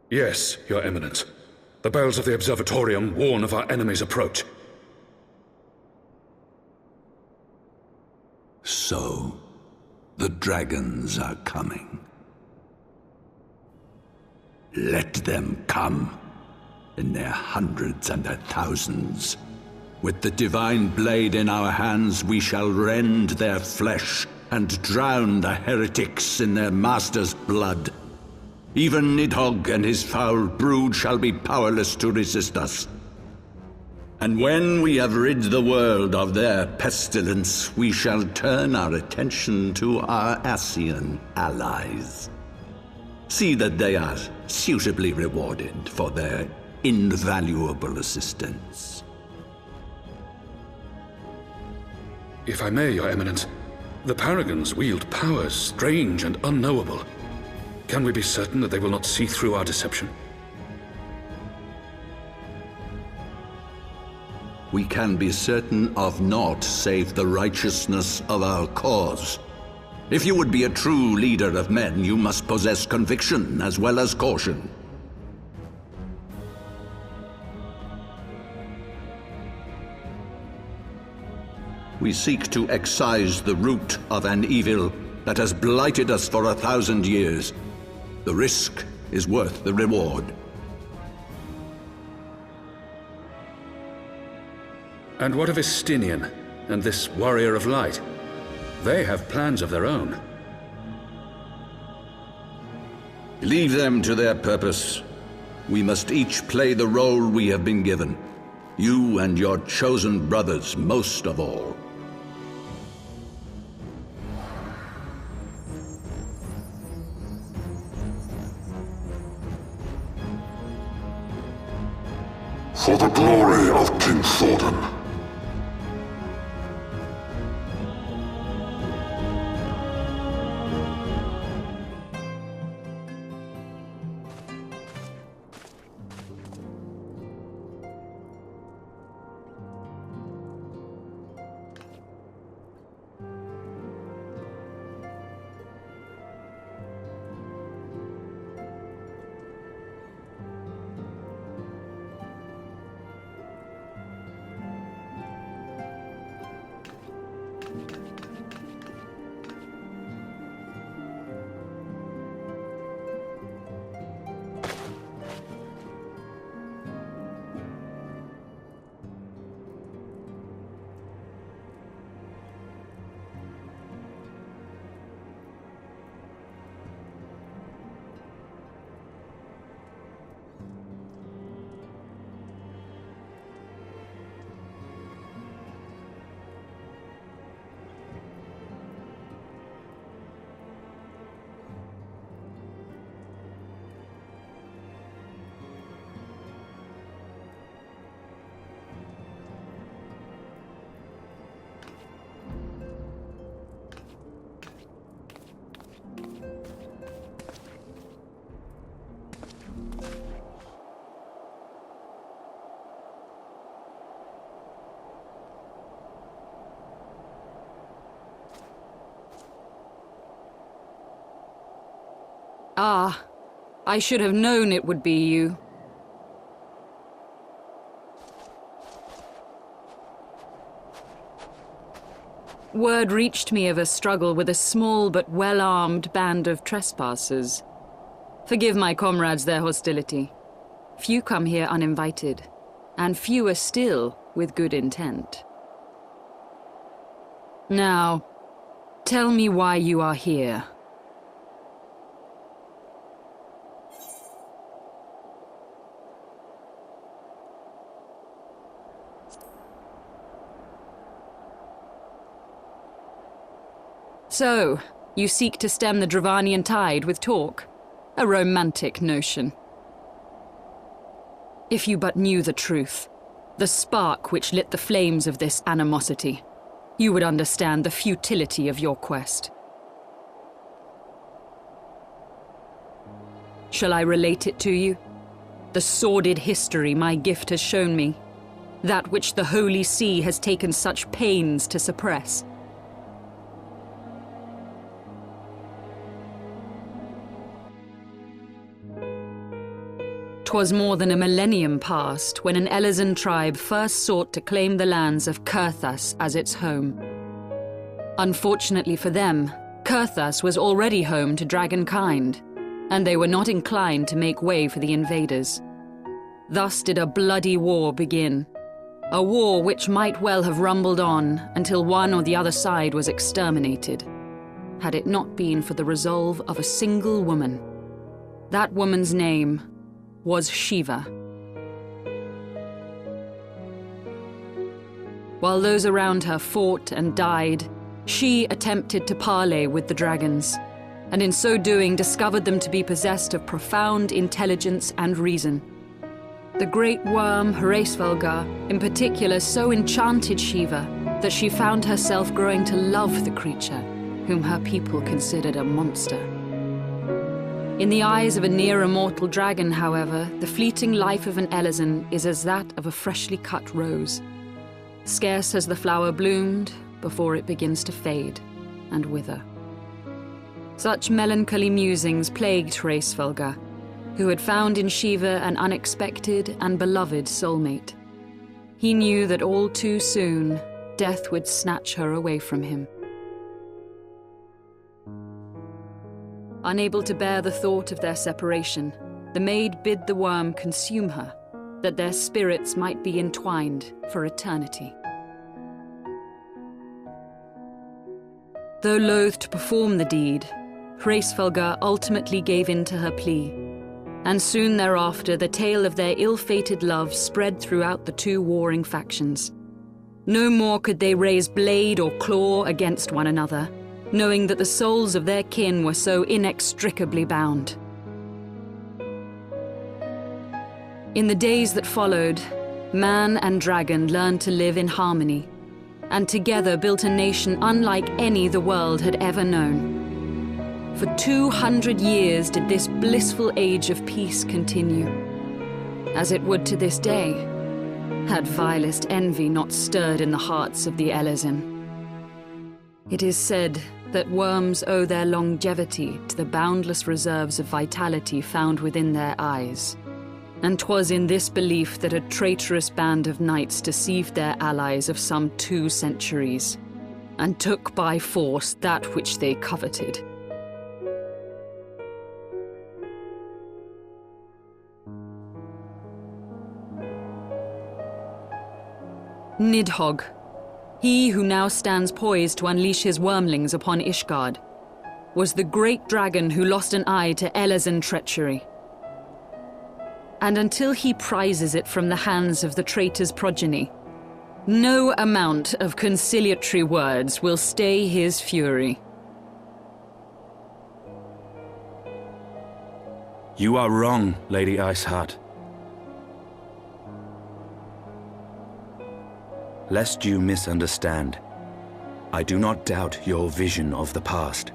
Yes, Your Eminence. The bells of the Observatorium warn of our enemy's approach. So, the dragons are coming. Let them come, in their hundreds and their thousands. With the divine blade in our hands, we shall rend their flesh and drown the heretics in their master's blood. Even Nidhogg and his foul brood shall be powerless to resist us. And when we have rid the world of their pestilence, we shall turn our attention to our Ascian allies. See that they are suitably rewarded for their invaluable assistance. If I may, Your Eminence, the Paragons wield powers strange and unknowable. Can we be certain that they will not see through our deception? We can be certain of naught save the righteousness of our cause. If you would be a true leader of men, you must possess conviction as well as caution. We seek to excise the root of an evil that has blighted us for 1,000 years. The risk is worth the reward. And what of Estinian and this Warrior of Light? They have plans of their own. Leave them to their purpose. We must each play the role we have been given. You and your chosen brothers most of all. For the glory of King Thordan. Ah, I should have known it would be you. Word reached me of a struggle with a small but well-armed band of trespassers. Forgive my comrades their hostility. Few come here uninvited, and fewer still with good intent. Now, tell me why you are here. So, you seek to stem the Dravanian tide with talk? A romantic notion. If you but knew the truth, the spark which lit the flames of this animosity, you would understand the futility of your quest. Shall I relate it to you? The sordid history my gift has shown me, that which the Holy See has taken such pains to suppress. 'Twas more than a millennium past when an Elezen tribe first sought to claim the lands of Kurthas as its home. Unfortunately for them, Kurthas was already home to dragonkind, and they were not inclined to make way for the invaders. Thus did a bloody war begin, a war which might well have rumbled on until one or the other side was exterminated, had it not been for the resolve of a single woman. That woman's name was Shiva. While those around her fought and died, she attempted to parley with the dragons, and in so doing discovered them to be possessed of profound intelligence and reason. The great worm Heavensward in particular so enchanted Shiva that she found herself growing to love the creature, whom her people considered a monster. In the eyes of a near-immortal dragon, however, the fleeting life of an Elezen is as that of a freshly cut rose. Scarce has the flower bloomed before it begins to fade and wither. Such melancholy musings plagued Heavensward, who had found in Shiva an unexpected and beloved soulmate. He knew that all too soon, death would snatch her away from him. Unable to bear the thought of their separation, the maid bid the worm consume her, that their spirits might be entwined for eternity. Though loath to perform the deed, Heavensward ultimately gave in to her plea, and soon thereafter the tale of their ill-fated love spread throughout the two warring factions. No more could they raise blade or claw against one another, knowing that the souls of their kin were so inextricably bound. In the days that followed, man and dragon learned to live in harmony, and together built a nation unlike any the world had ever known. For 200 years did this blissful age of peace continue, as it would to this day, had vilest envy not stirred in the hearts of the Elezen. It is said that worms owe their longevity to the boundless reserves of vitality found within their eyes. And 'twas in this belief that a traitorous band of knights deceived their allies of some 2 centuries, and took by force that which they coveted. Nidhogg, he who now stands poised to unleash his wormlings upon Ishgard, was the great dragon who lost an eye to Elezen treachery. And until he prizes it from the hands of the traitor's progeny, no amount of conciliatory words will stay his fury. You are wrong, Lady Iceheart. Lest you misunderstand, I do not doubt your vision of the past.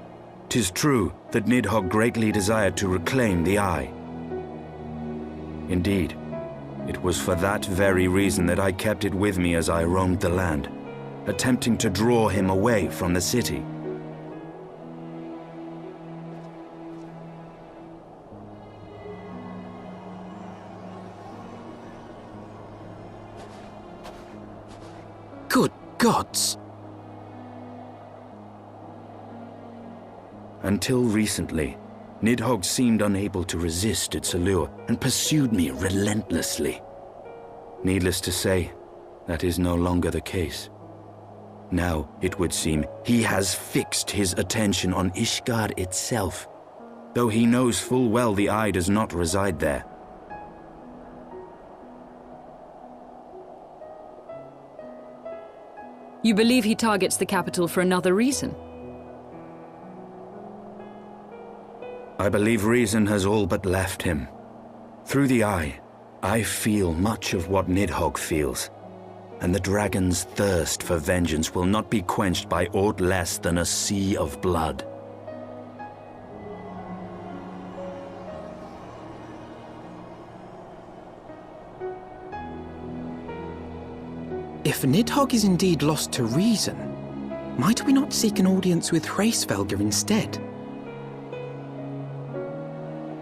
'Tis true that Nidhogg greatly desired to reclaim the Eye. Indeed, it was for that very reason that I kept it with me as I roamed the land, attempting to draw him away from the city. Good gods! Until recently, Nidhogg seemed unable to resist its allure and pursued me relentlessly. Needless to say, that is no longer the case. Now, it would seem, he has fixed his attention on Ishgard itself, though he knows full well the Eye does not reside there. You believe he targets the capital for another reason? I believe reason has all but left him. Through the Eye, I feel much of what Nidhogg feels, and the dragon's thirst for vengeance will not be quenched by aught less than a sea of blood. If Nidhogg is indeed lost to reason, might we not seek an audience with Heavensward instead?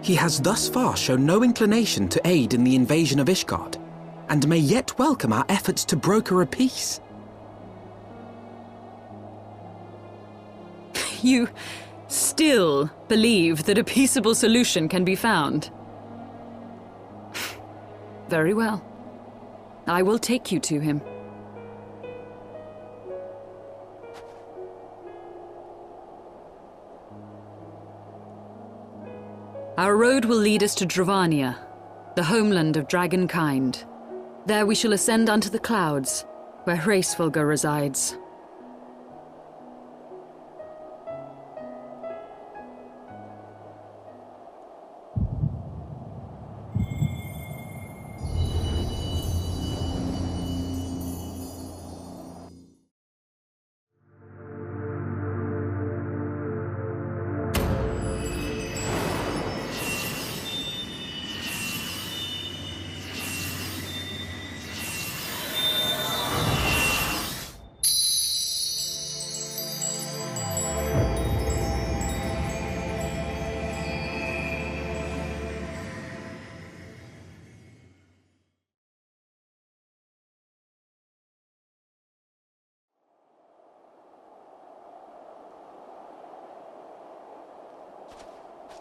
He has thus far shown no inclination to aid in the invasion of Ishgard, and may yet welcome our efforts to broker a peace. You still believe that a peaceable solution can be found? Very well. I will take you to him. Our road will lead us to Dravania, the homeland of dragonkind. There we shall ascend unto the clouds, where Hraesvelga resides.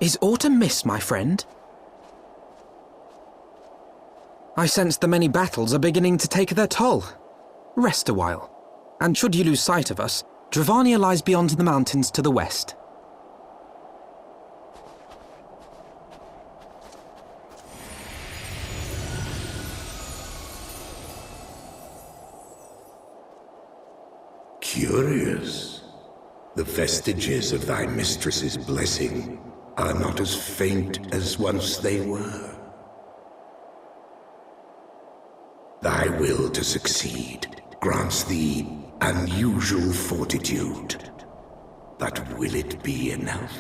Is aught amiss, my friend? I sense the many battles are beginning to take their toll. Rest a while, and should you lose sight of us, Dravania lies beyond the mountains to the west. Curious. The vestiges of thy mistress's blessing are not as faint as once they were. Thy will to succeed grants thee unusual fortitude. But will it be enough?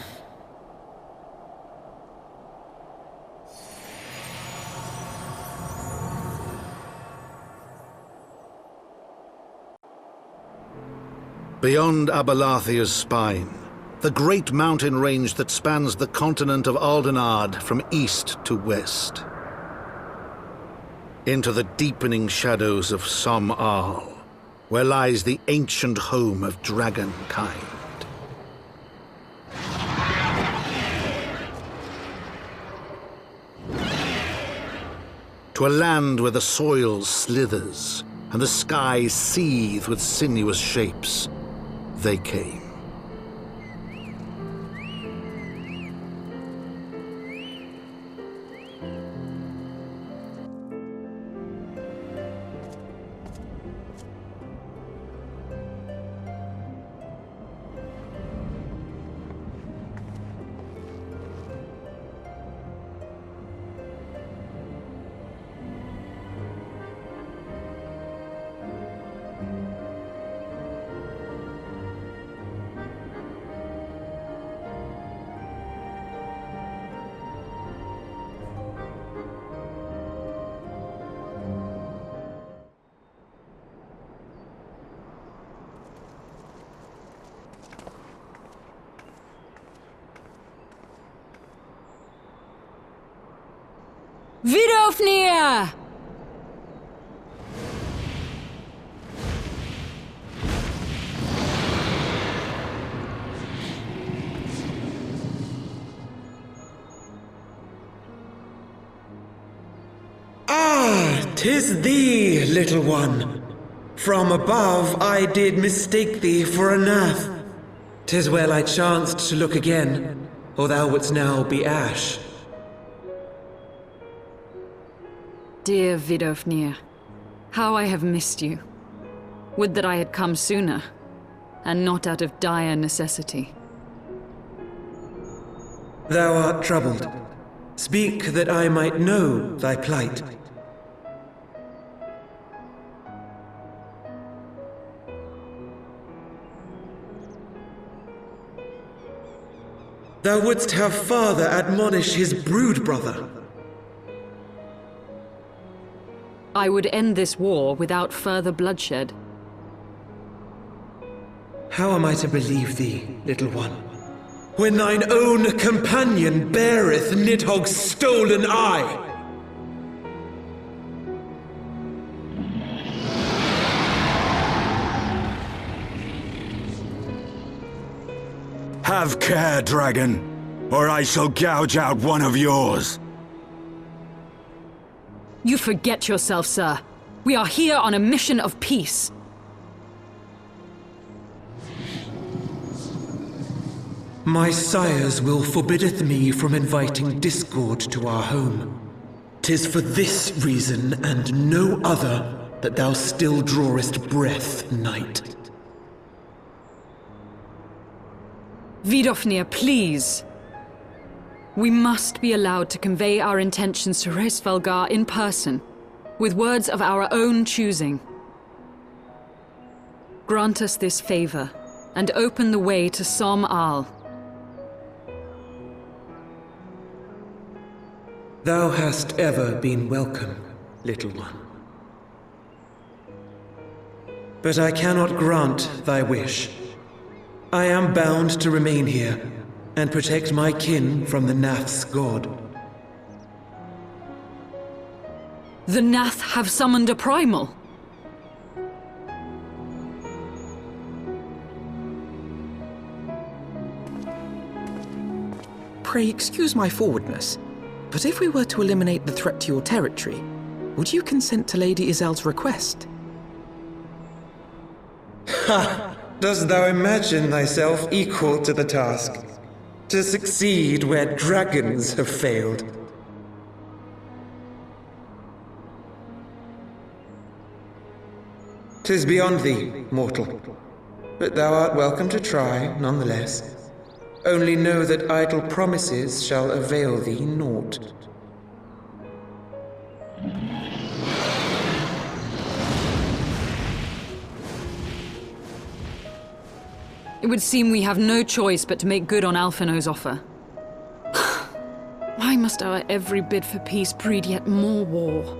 Beyond Abalathia's spine, the great mountain range that spans the continent of Aldenard from east to west. Into the deepening shadows of Som-Al, where lies the ancient home of dragonkind. To a land where the soil slithers and the skies seethe with sinuous shapes, they came. Vidofnir! Ah, 'tis thee, little one. From above I did mistake thee for a Gnath. 'Tis well I chanced to look again, or thou wouldst now be ash. Dear Vidofnir, how I have missed you. Would that I had come sooner, and not out of dire necessity. Thou art troubled. Speak that I might know thy plight. Thou wouldst have father admonish his brood brother. I would end this war without further bloodshed. How am I to believe thee, little one? when thine own companion beareth Nidhogg's stolen eye? Have care, dragon, or I shall gouge out one of yours. You forget yourself, sir. We are here on a mission of peace. My sires will forbiddeth me from inviting discord to our home. 'Tis for this reason and no other that thou still drawest breath, knight. Vidofnir, please. We must be allowed to convey our intentions to Hraesvelgar in person, with words of our own choosing. Grant us this favor, and open the way to Som Al. Thou hast ever been welcome, little one. But I cannot grant thy wish. I am bound to remain here, and protect my kin from the Gnath's god. The Gnath have summoned a primal. Pray excuse my forwardness, but if we were to eliminate the threat to your territory, would you consent to Lady Izel's request? Ha! Dost thou imagine thyself equal to the task? To succeed where dragons have failed? 'Tis beyond thee, mortal. But thou art welcome to try, nonetheless. Only know that idle promises shall avail thee naught. It would seem we have no choice but to make good on Alphino's offer. Why must our every bid for peace breed yet more war?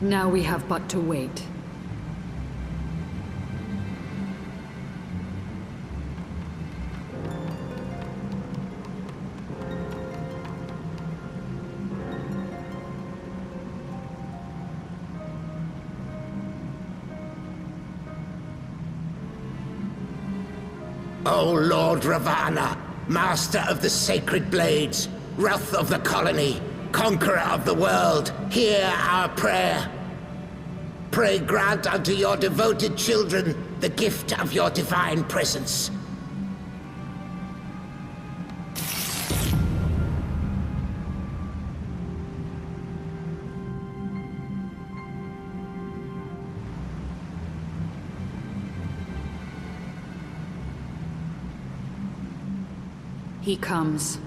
Now we have but to wait. O Lord Ravana, Master of the Sacred Blades, Wrath of the Colony, Conqueror of the world, hear our prayer. Pray grant unto your devoted children the gift of your divine presence. He comes.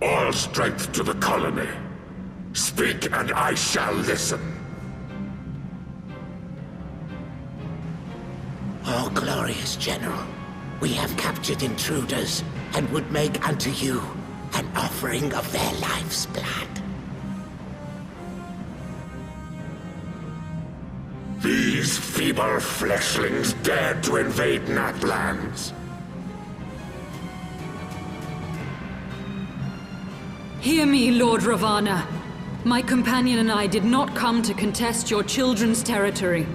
All strength to the colony. Speak and I shall listen. Oh, glorious General, we have captured intruders and would make unto you an offering of their life's blood. These feeble fleshlings dared to invade Gnath lands. Hear me, Lord Ravana. My companion and I did not come to contest your children's territory.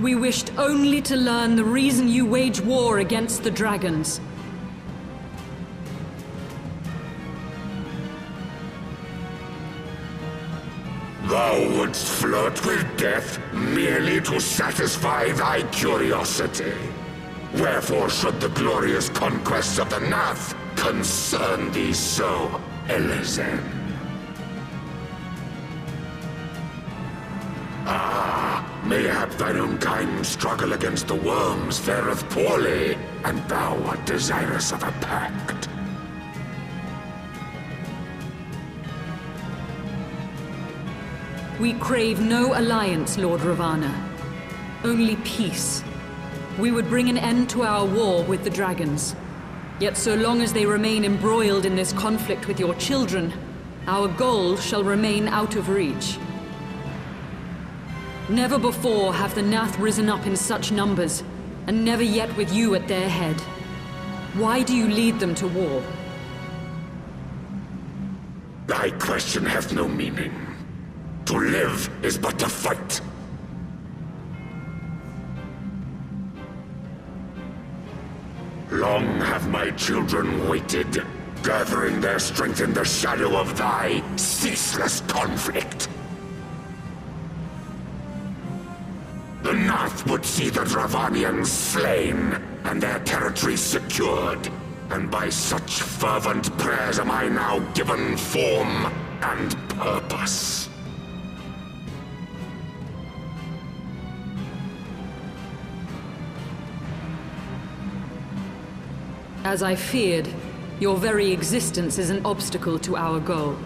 We wished only to learn the reason you wage war against the dragons. Thou wouldst flirt with death merely to satisfy thy curiosity. Wherefore should the glorious conquests of the Gnath concern thee so, Elezen? Mayhap thine own kind struggle against the worms fareth poorly, and thou art desirous of a pact. We crave no alliance, Lord Ravana. Only peace. We would bring an end to our war with the dragons. Yet so long as they remain embroiled in this conflict with your children, our goal shall remain out of reach. Never before have the Gnath risen up in such numbers, and never yet with you at their head. Why do you lead them to war? Thy question hath no meaning. To live is but to fight. Long have my children waited, gathering their strength in the shadow of thy ceaseless conflict. The Gnath would see the Dravanians slain, and their territory secured. And by such fervent prayers am I now given form and purpose. As I feared, your very existence is an obstacle to our goal.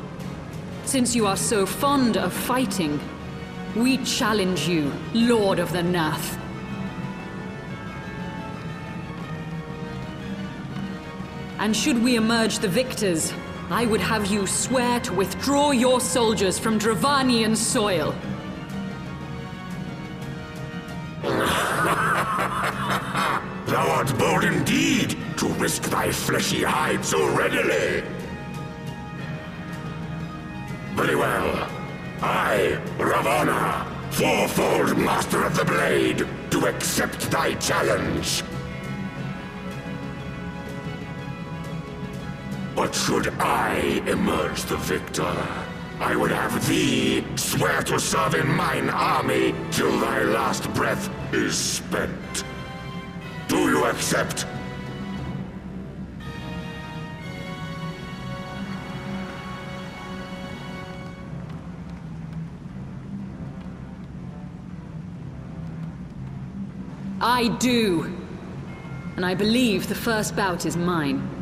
Since you are so fond of fighting, we challenge you, Lord of the Gnath. And should we emerge the victors, I would have you swear to withdraw your soldiers from Dravanian soil. Thou art bold indeed to risk thy fleshy hide so readily. Very well. I, Ravana, fourfold Master of the Blade, do accept thy challenge. But should I emerge the victor, I would have thee swear to serve in mine army till thy last breath is spent. Do you accept? I do. And I believe the first bout is mine.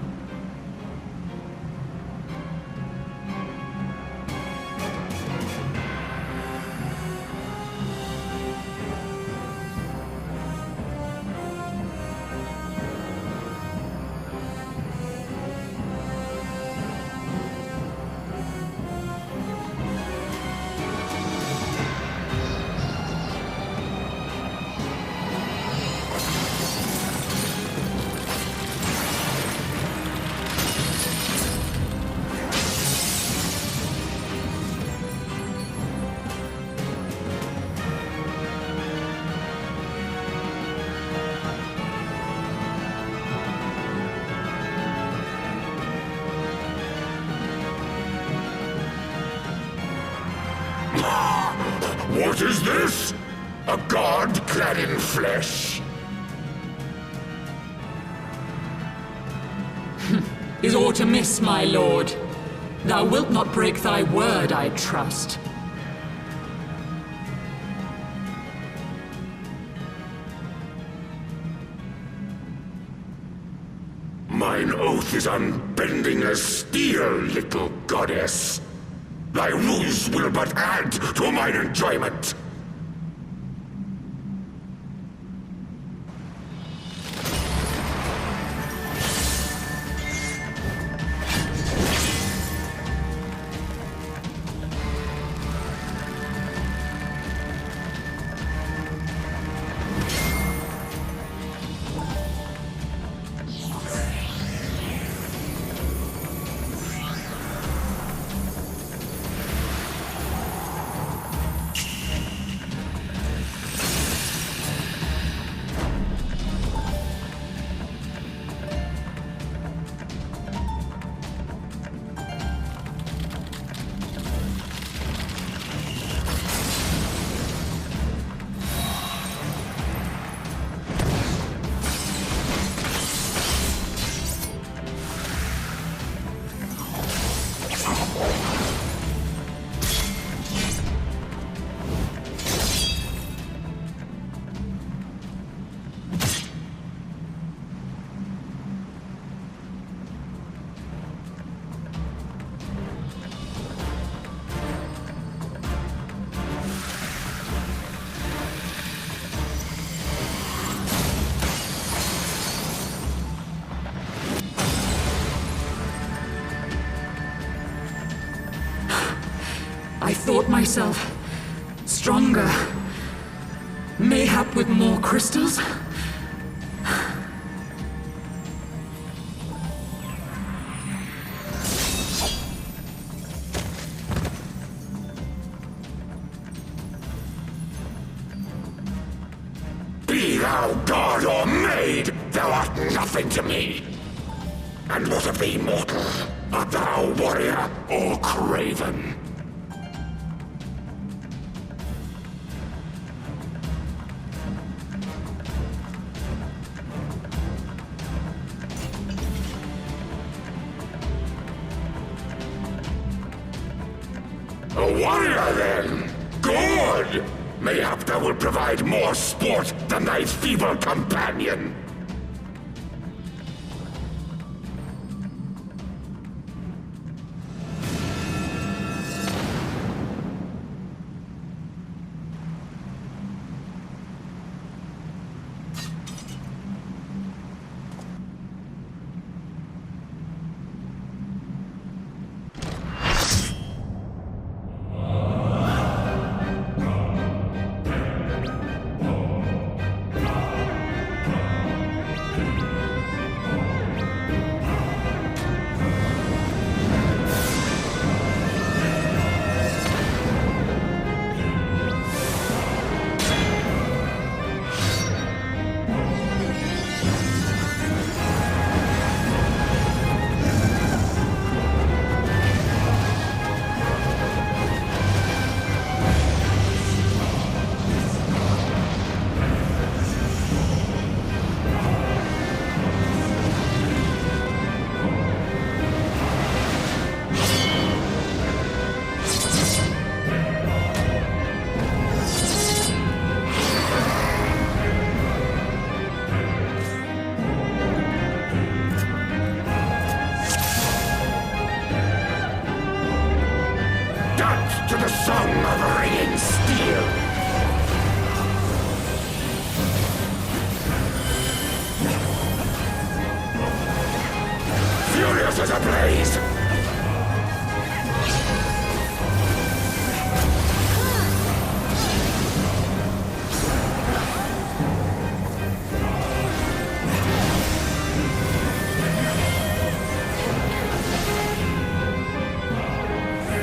What is this? A god clad in flesh? Is aught amiss, my lord? Thou wilt not break thy word, I trust. Mine oath is unbending as steel, little goddess. Thy ruse will but add to mine enjoyment. I thought myself stronger. Mayhap with more crystals? Be thou god or maid, thou art nothing to me. And what of thee, mortal? Art thou warrior or craven? A warrior, then? Good! Mayhap thou will provide more sport than thy feeble companion. of ringing steel! Furious as a blaze!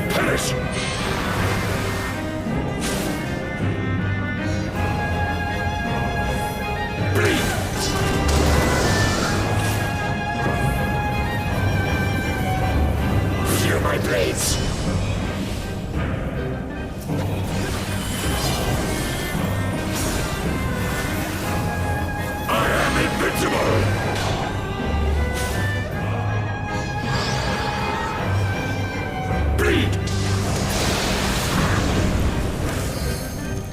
Perish! Bleed! Feel my blades! I am invincible! Bleed!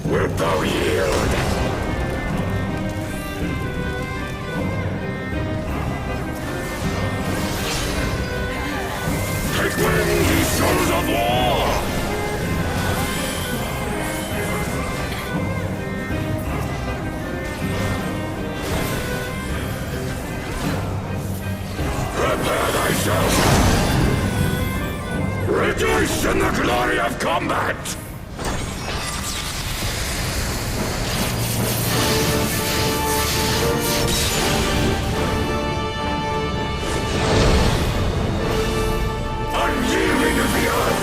Wilt thou yield? Take wing, ye souls of war! Prepare thyself! Rejoice in the glory of combat! Unyielding of the earth!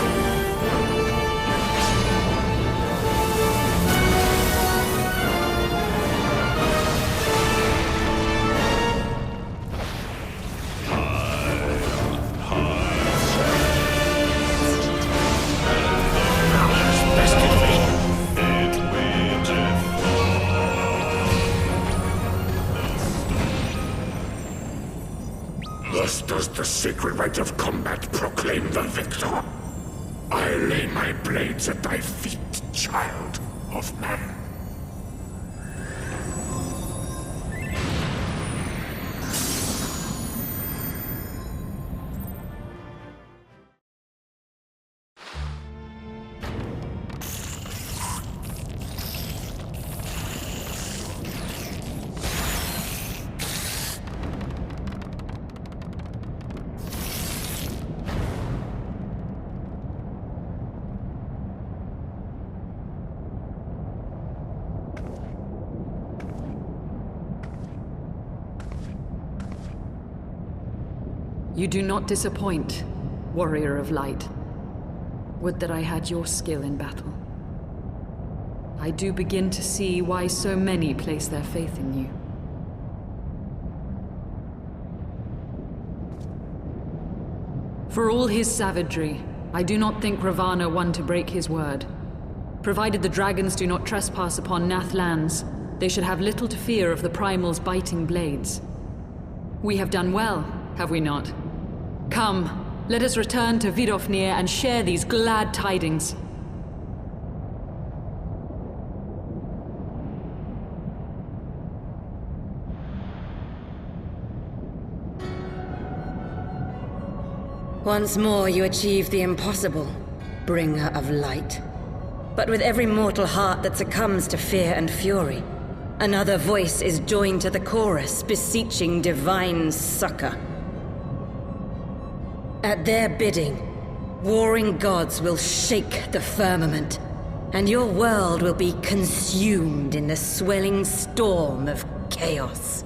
Thus does the sacred rite of combat proclaim the victor. I lay my blades at thy feet, child of man. You do not disappoint, warrior of light. Would that I had your skill in battle. I do begin to see why so many place their faith in you. For all his savagery, I do not think Ravana one to break his word. Provided the dragons do not trespass upon Gnath lands, they should have little to fear of the Primal's biting blades. We have done well, have we not? Come, let us return to Vidofnir and share these glad tidings. Once more you achieve the impossible, bringer of light. But with every mortal heart that succumbs to fear and fury, another voice is joined to the chorus, beseeching divine succor. At their bidding, warring gods will shake the firmament, and your world will be consumed in the swelling storm of chaos.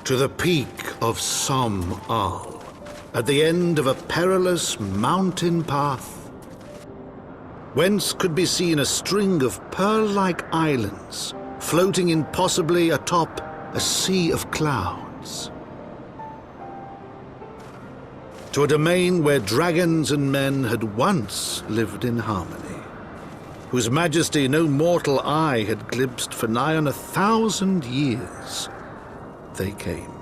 to the peak of Som Al, at the end of a perilous mountain path, whence could be seen a string of pearl-like islands floating impossibly atop a sea of clouds. To a domain where dragons and men had once lived in harmony, whose majesty no mortal eye had glimpsed for nigh on 1,000 years, they came.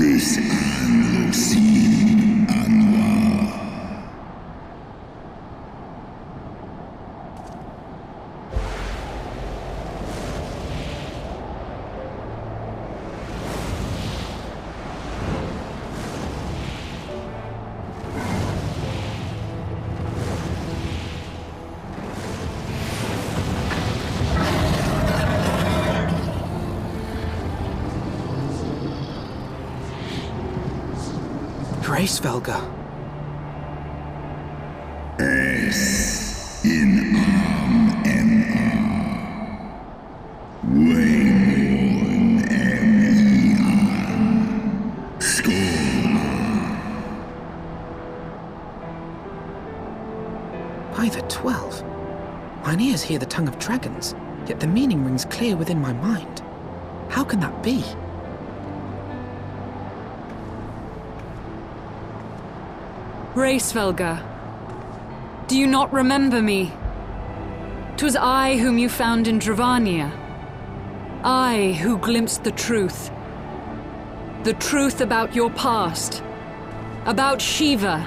This and Lucine Anwar. Svelga. S in MR. Wayborn MER. Skolma. By the 12. Mine ears hear the tongue of dragons, yet the meaning rings clear within my mind. How can that be? Svelga, do you not remember me? 'Twas I whom you found in Dravania. I who glimpsed the truth. The truth about your past. About Shiva.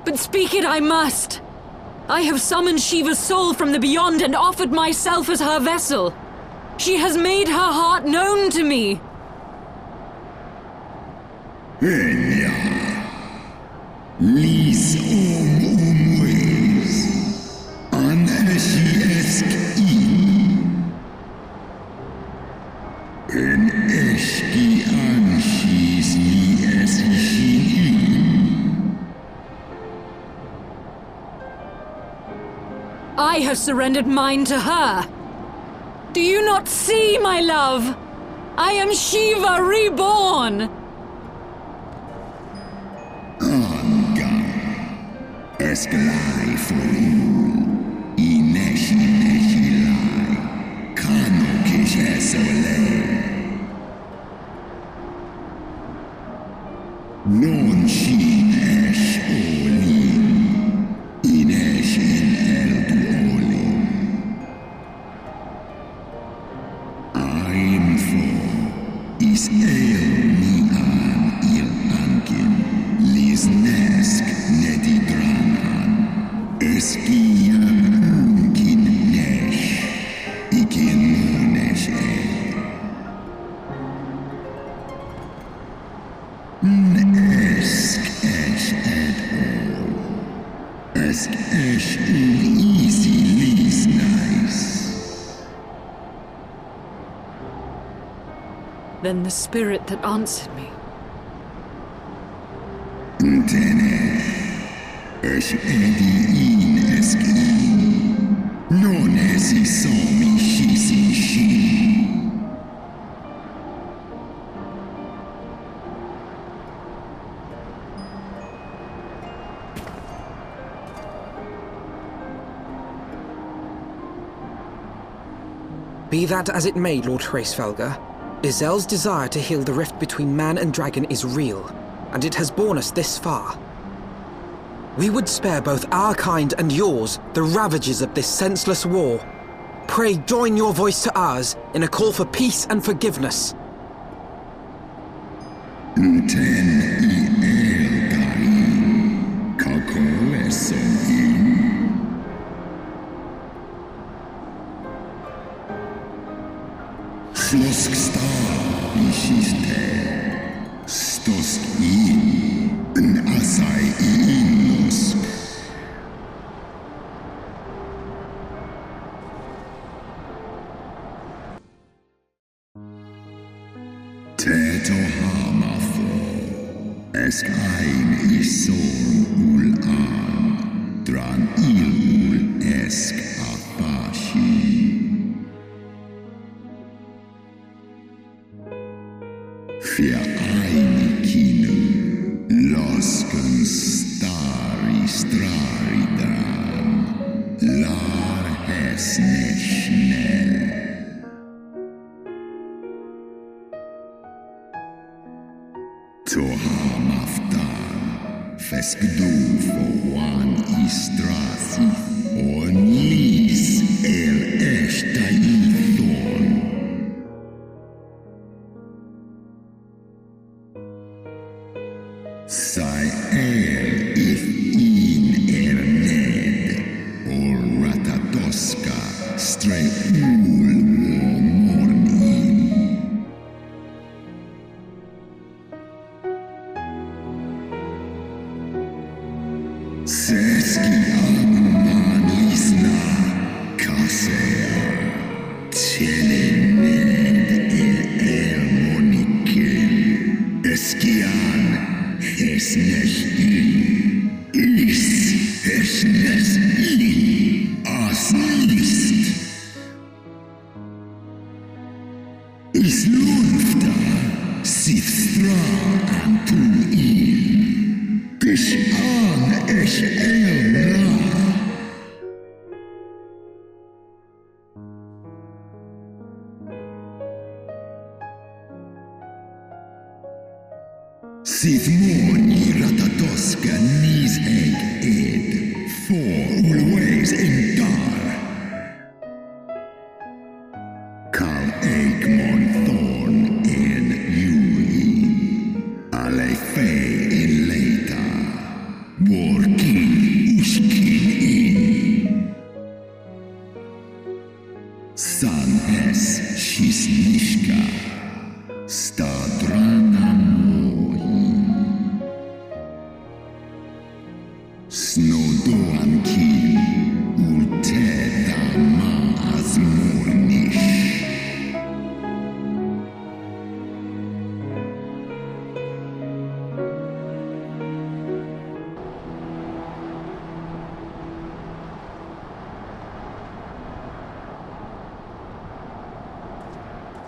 But speak it I must! I have summoned Shiva's soul from the beyond and offered myself as her vessel. She has made her heart known to me. Enya. Lis umwes. Anashiesk in. En eski anshis mi esishin. I have surrendered mine to her. Do you not see, my love? I am Shiva reborn. Angan. Esklai furu. Ineshi neshilai. Kano kishesole. Non shin esh olin. Inesh in eldu olin. I'm for is el mi an il ankin. Lisnesk nedigranan. Eskia unkin nesh. Ikin nesh Esk esh et all. Esk esh easy lis nice. Then the spirit that answered me. Tenesh. Esh edi in esk in. Non esi somi shisi shin. Be that as it may, Lord Svelga, Izel's desire to heal the rift between man and dragon is real, and it has borne us this far. We would spare both our kind and yours the ravages of this senseless war. Pray join your voice to ours in a call for peace and forgiveness. Slosk star ishiste. Stosk in. N asai in. Teto hamafo. Esk ein isorm ul an. Dran il ul esk apashi. Für eine Kino, losken starry strari dran, lar häsne schnell. To hamaftan, fesk du for one is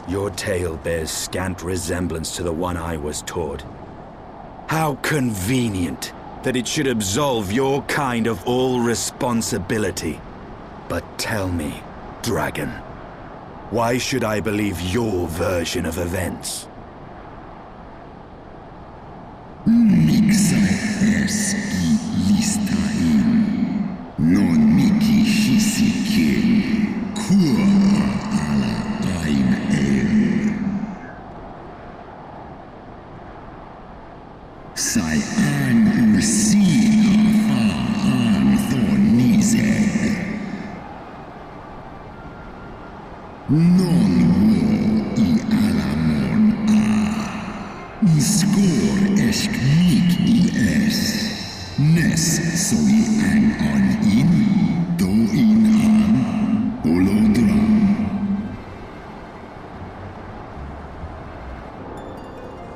Your tale bears scant resemblance to the one I was taught. How convenient that it should absolve your kind of all responsibility. But tell me, Dragon, why should I believe your version of events?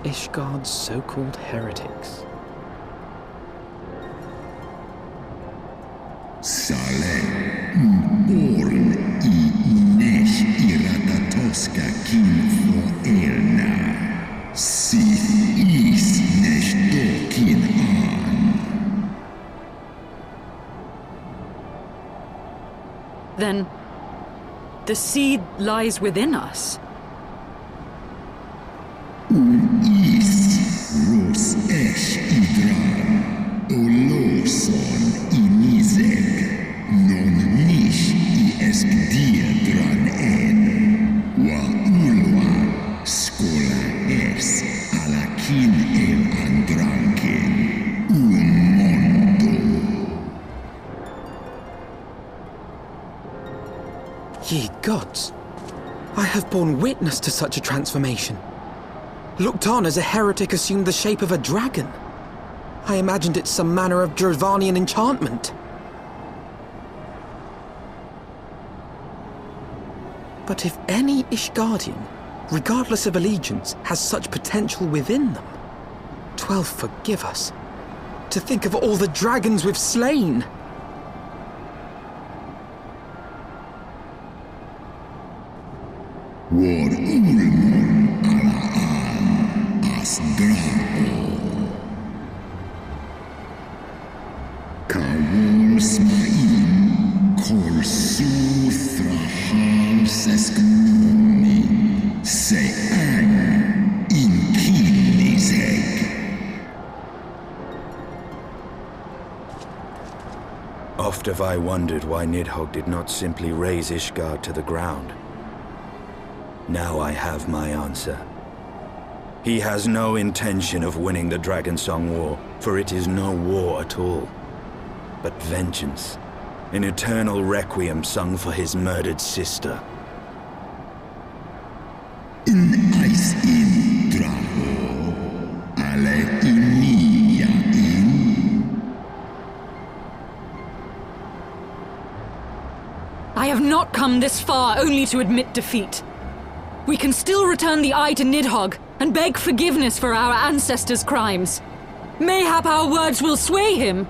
Ishgard's so-called heretics. Then, the seed lies within us. Ye gods, I have borne witness to such a transformation. Looked on as a heretic assumed the shape of a dragon. I imagined it some manner of Dravanian enchantment. But if any Ishgardian, regardless of allegiance, has such potential within them, 12 forgive us. To think of all the dragons we've slain! War ulmon alaan as drao. Kawol smaim kol su thrahals eskmoni se ang in kiniseg. Oft have I wondered why Nidhogg did not simply raze Ishgard to the ground. Now I have my answer. He has no intention of winning the Dragonsong War, for it is no war at all, but vengeance, an eternal requiem sung for his murdered sister. I have not come this far only to admit defeat. We can still return the eye to Nidhogg and beg forgiveness for our ancestors' crimes. Mayhap our words will sway him.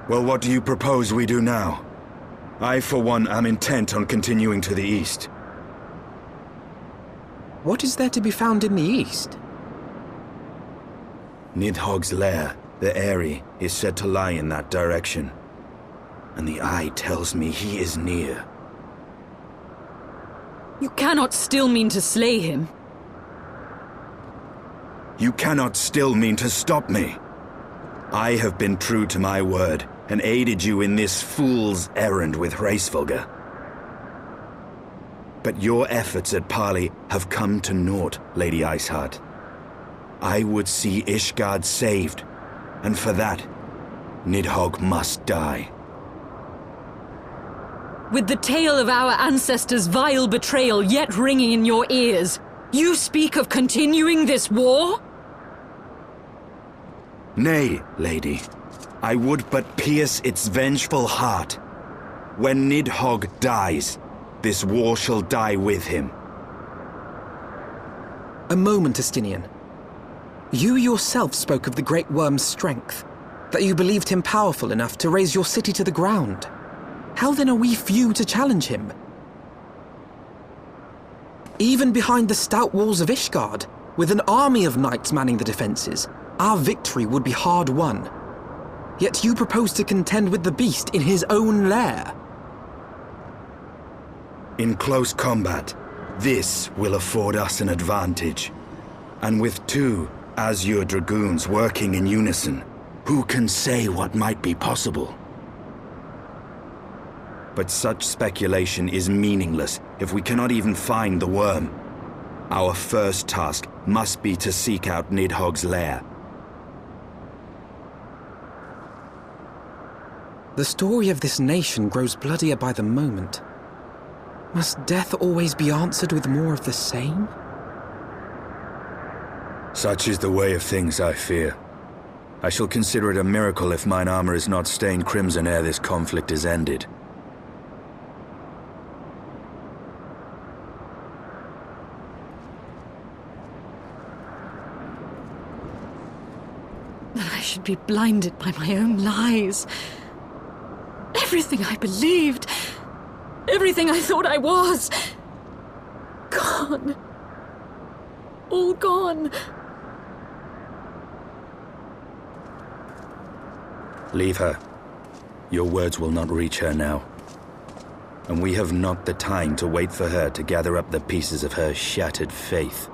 Well, what do you propose we do now? I, for one, am intent on continuing to the east. What is there to be found in the east? Nidhogg's lair, the Eyrie, is said to lie in that direction. And the eye tells me he is near. You cannot still mean to slay him. You cannot still mean to stop me. I have been true to my word, and aided you in this fool's errand with Hraesvelgr. But your efforts at parley have come to naught, Lady Iceheart. I would see Ishgard saved, and for that, Nidhogg must die. With the tale of our ancestors' vile betrayal yet ringing in your ears, you speak of continuing this war? Nay, lady. I would but pierce its vengeful heart. When Nidhogg dies, this war shall die with him. A moment, Estinian. You yourself spoke of the Great Worm's strength, that you believed him powerful enough to raise your city to the ground. How then are we few to challenge him? Even behind the stout walls of Ishgard, with an army of knights manning the defenses, our victory would be hard won. Yet you propose to contend with the beast in his own lair. In close combat, this will afford us an advantage. And with two Azure Dragoons working in unison, who can say what might be possible? But such speculation is meaningless if we cannot even find the worm. Our first task must be to seek out Nidhogg's lair. The story of this nation grows bloodier by the moment. Must death always be answered with more of the same? Such is the way of things, I fear. I shall consider it a miracle if mine armor is not stained crimson ere this conflict is ended. That I should be blinded by my own lies. Everything I believed, everything I thought I was, gone. all gone. Leave her. Your words will not reach her now. And we have not the time to wait for her to gather up the pieces of her shattered faith.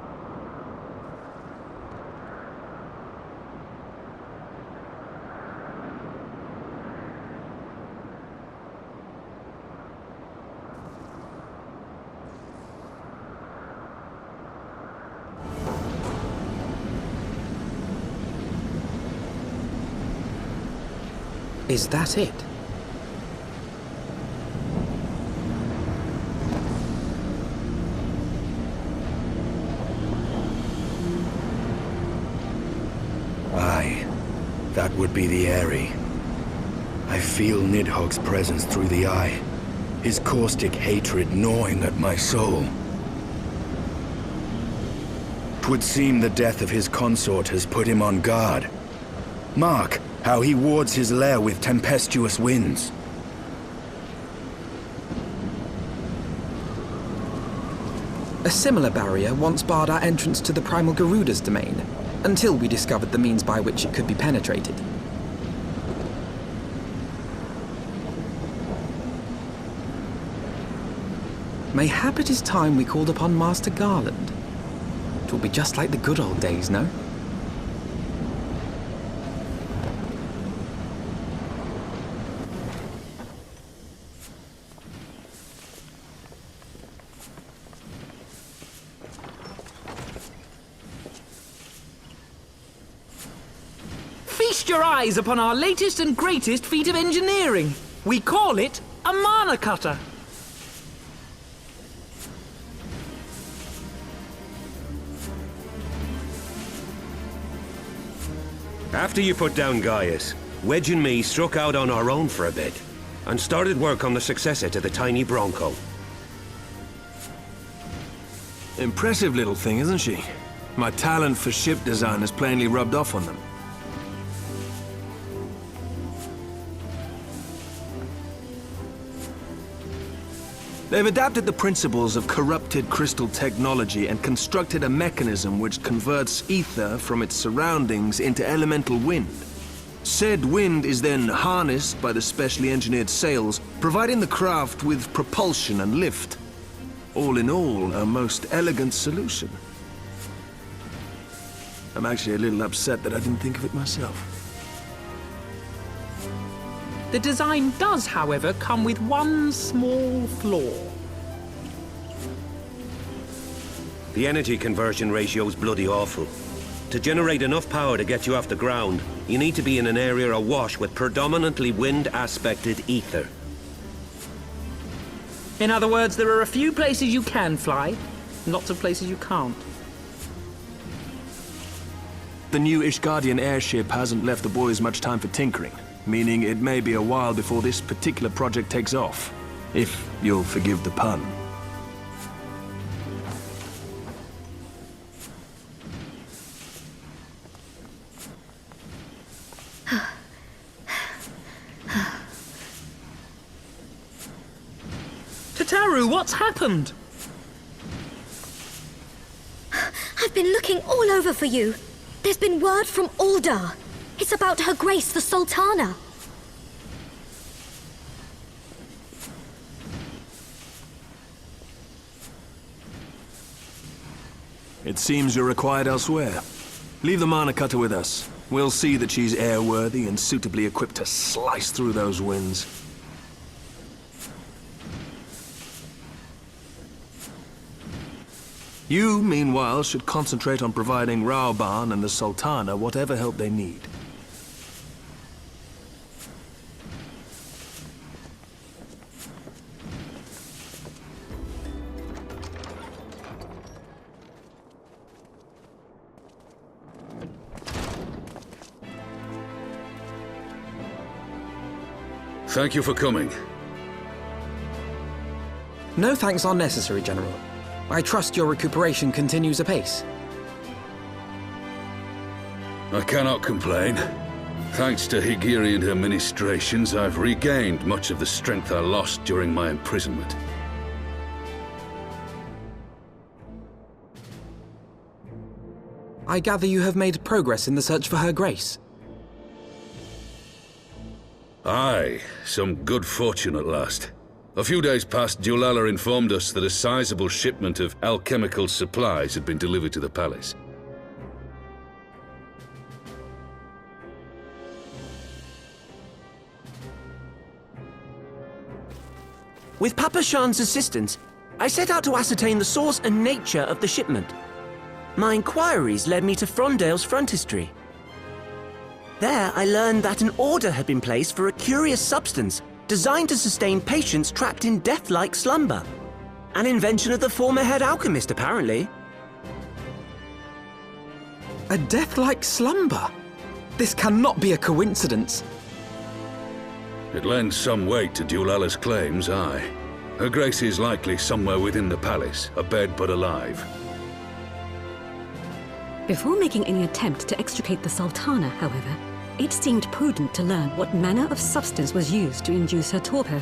Is that it? Aye, that would be the Eyrie. I feel Nidhogg's presence through the eye, his caustic hatred gnawing at my soul. 'Twould seem the death of his consort has put him on guard. Mark how he wards his lair with tempestuous winds. A similar barrier once barred our entrance to the Primal Garuda's domain, until we discovered the means by which it could be penetrated. Mayhap it is time we called upon Master Garland. It will be just like the good old days, no? Feast your eyes upon our latest and greatest feat of engineering. We call it a mana cutter. After you put down Gaius, Wedge and me struck out on our own for a bit, and started work on the successor to the tiny Bronco. Impressive little thing, isn't she? My talent for ship design has plainly rubbed off on them. They've adapted the principles of corrupted crystal technology and constructed a mechanism which converts ether from its surroundings into elemental wind. Said wind is then harnessed by the specially engineered sails, providing the craft with propulsion and lift. All in all, a most elegant solution. I'm actually a little upset that I didn't think of it myself. The design does, however, come with one small flaw. The energy conversion ratio's bloody awful. To generate enough power to get you off the ground, you need to be in an area awash with predominantly wind-aspected ether. In other words, there are a few places you can fly, lots of places you can't. The new Ishgardian airship hasn't left the boys much time for tinkering, meaning it may be a while before this particular project takes off, if you'll forgive the pun. Tataru, what's happened? I've been looking all over for you. There's been word from Ul'dah. It's about Her Grace, the Sultana. It seems you're required elsewhere. Leave the mana cutter with us. We'll see that she's airworthy and suitably equipped to slice through those winds. You, meanwhile, should concentrate on providing Raubahn and the Sultana whatever help they need. Thank you for coming. No thanks are necessary, General. I trust your recuperation continues apace. I cannot complain. Thanks to Higiri and her ministrations, I've regained much of the strength I lost during my imprisonment. I gather you have made progress in the search for Her Grace. Aye, some good fortune at last. A few days past, Lla Lla informed us that a sizable shipment of alchemical supplies had been delivered to the palace. With Papa Shan's assistance, I set out to ascertain the source and nature of the shipment. My inquiries led me to Frondale's frontistery. There, I learned that an order had been placed for a curious substance designed to sustain patients trapped in death-like slumber. An invention of the former head alchemist, apparently. A death-like slumber? This cannot be a coincidence. It lends some weight to Lla La's claims, aye. Her Grace is likely somewhere within the palace, abed but alive. Before making any attempt to extricate the Sultana, however, it seemed prudent to learn what manner of substance was used to induce her torpor.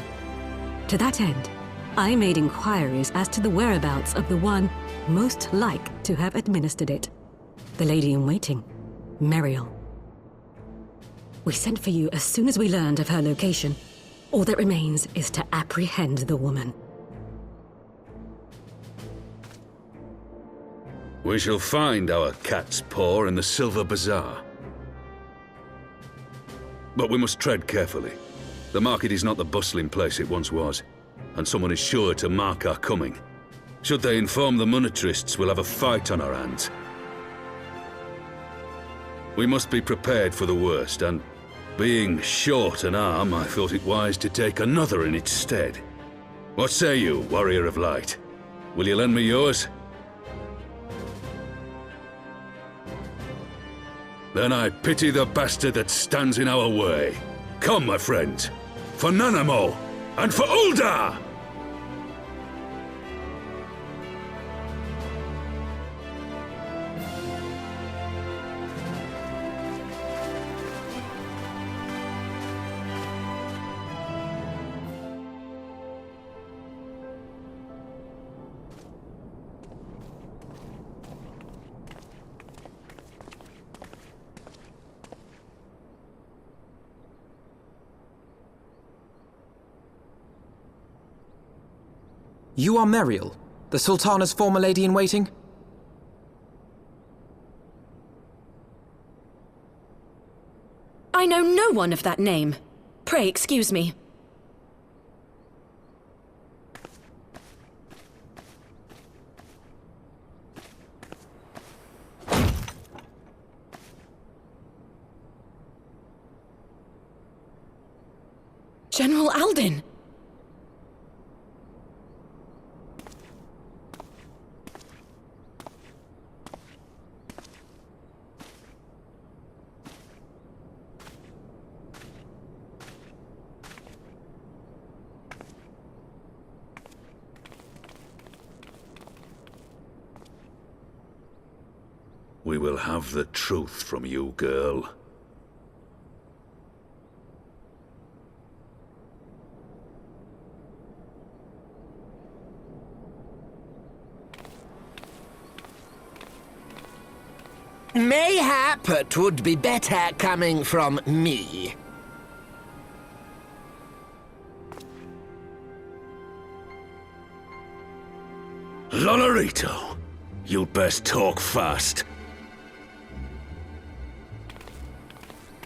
To that end, I made inquiries as to the whereabouts of the one most like to have administered it. The lady-in-waiting, Meriel. We sent for you as soon as we learned of her location. All that remains is to apprehend the woman. We shall find our cat's paw in the Silver Bazaar. But we must tread carefully. The market is not the bustling place it once was, and someone is sure to mark our coming. Should they inform the monetarists, we'll have a fight on our hands. We must be prepared for the worst, and being short an arm, I thought it wise to take another in its stead. What say you, Warrior of Light? Will you lend me yours? Then I pity the bastard that stands in our way. Come, my friends, for Nanamo and for Ul'dah! You are Meriel, the Sultana's former lady-in-waiting? I know no one of that name. Pray excuse me. General Alden! We will have the truth from you, girl. Mayhap it would be better coming from me. Lolorito, you'd best talk fast.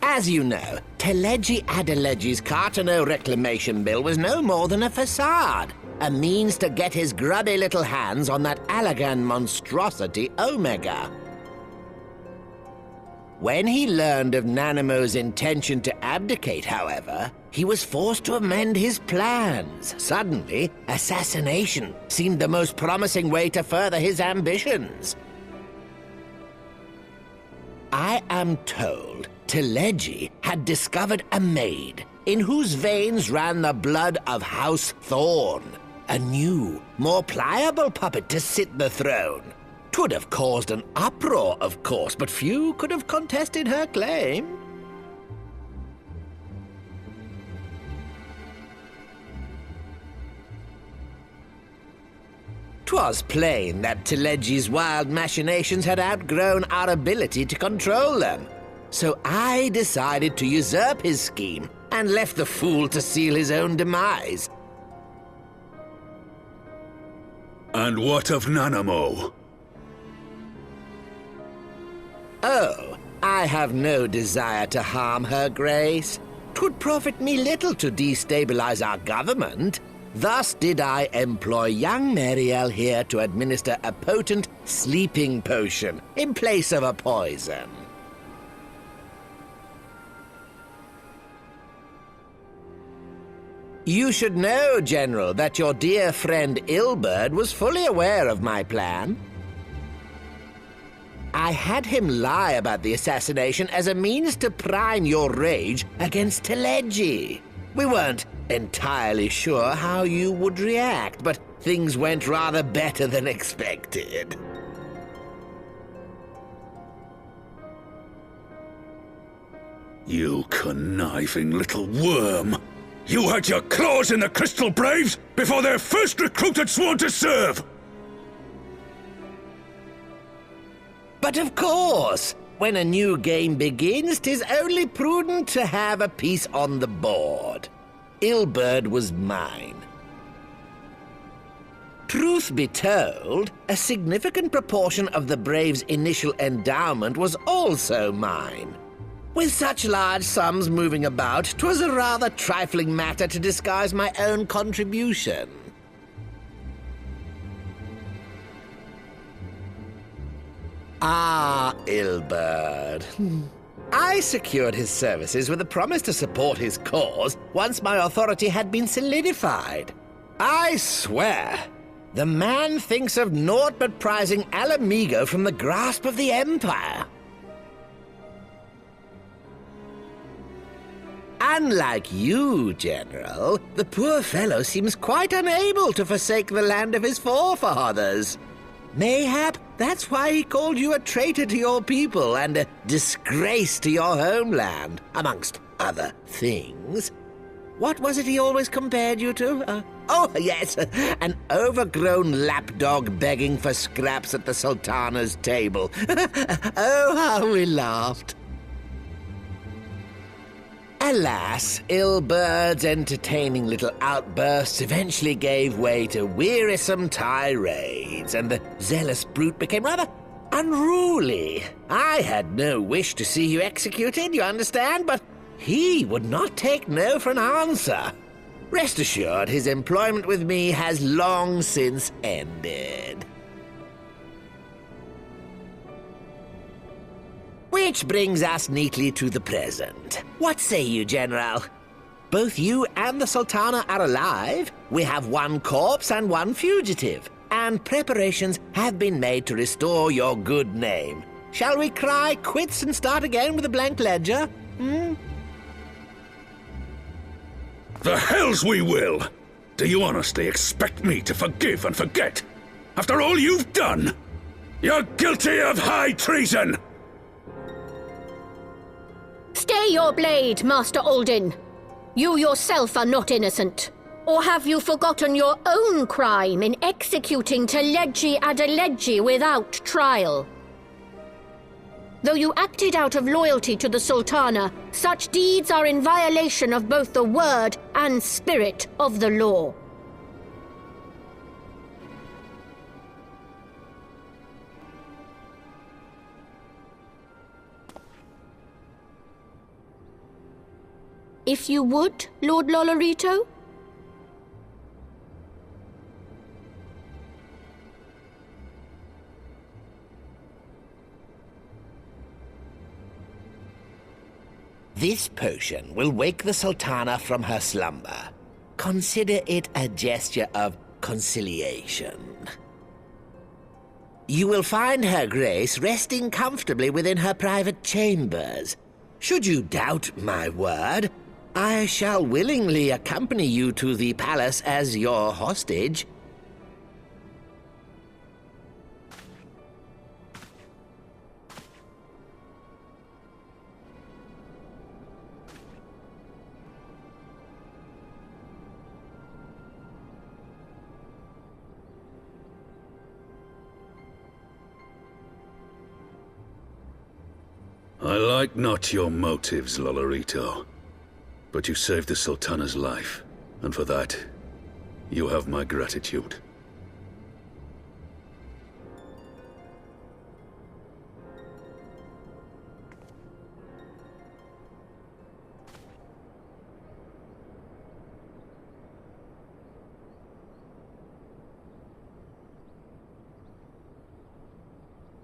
As you know, Teleji Adeleji's Cartano reclamation bill was no more than a facade, a means to get his grubby little hands on that Allagan monstrosity Omega. When he learned of Nanamo's intention to abdicate, however, he was forced to amend his plans. Suddenly, assassination seemed the most promising way to further his ambitions. I am told Teleji had discovered a maid in whose veins ran the blood of House Thorn, a new, more pliable puppet to sit the throne. 'Twould have caused an uproar, of course, but few could have contested her claim. 'Twas plain that Telegi's wild machinations had outgrown our ability to control them. So I decided to usurp his scheme and left the fool to seal his own demise. And what of Nanamo? Oh, I have no desire to harm her grace. 'Twould profit me little to destabilize our government. Thus did I employ young Mariel here to administer a potent sleeping potion in place of a poison. You should know, General, that your dear friend Ilberd was fully aware of my plan. I had him lie about the assassination as a means to prime your rage against Telegi. We weren't entirely sure how you would react, but things went rather better than expected. You conniving little worm! You had your claws in the Crystal Braves before their first recruit had sworn to serve! But of course, when a new game begins, 'tis only prudent to have a piece on the board. Ilberd was mine. Truth be told, a significant proportion of the Braves' initial endowment was also mine. With such large sums moving about, 'twas a rather trifling matter to disguise my own contribution. Ah, Ilberd. I secured his services with a promise to support his cause once my authority had been solidified. I swear, the man thinks of naught but prizing Alamigo from the grasp of the Empire. Unlike you, General, the poor fellow seems quite unable to forsake the land of his forefathers. Mayhap that's why he called you a traitor to your people and a disgrace to your homeland, amongst other things. What was it he always compared you to? Oh, yes, an overgrown lapdog begging for scraps at the Sultana's table. Oh, how we laughed. Alas, Ilberd's entertaining little outbursts eventually gave way to wearisome tirades, and the zealous brute became rather unruly. I had no wish to see you executed, you understand, but he would not take no for an answer. Rest assured, his employment with me has long since ended. Which brings us neatly to the present. What say you, General? Both you and the Sultana are alive. We have one corpse and one fugitive, and preparations have been made to restore your good name. Shall we cry quits and start again with a blank ledger? The hells we will! Do you honestly expect me to forgive and forget? After all you've done? You're guilty of high treason! Stay your blade, Master Alden. You yourself are not innocent. Or have you forgotten your own crime in executing Telegi Adelegi without trial? Though you acted out of loyalty to the Sultana, such deeds are in violation of both the word and spirit of the law. If you would, Lord Lolorito? This potion will wake the Sultana from her slumber. Consider it a gesture of conciliation. You will find Her Grace resting comfortably within her private chambers. Should you doubt my word, I shall willingly accompany you to the palace as your hostage. I like not your motives, Lolorito. But you saved the Sultana's life, and for that, you have my gratitude.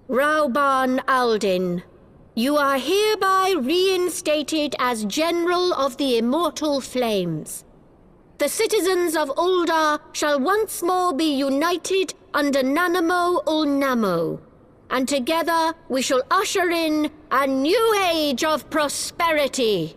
Raubahn Aldin, you are hereby reinstated as General of the Immortal Flames. The citizens of Ul'dah shall once more be united under Nanamo Ul'Namo, and together we shall usher in a new age of prosperity.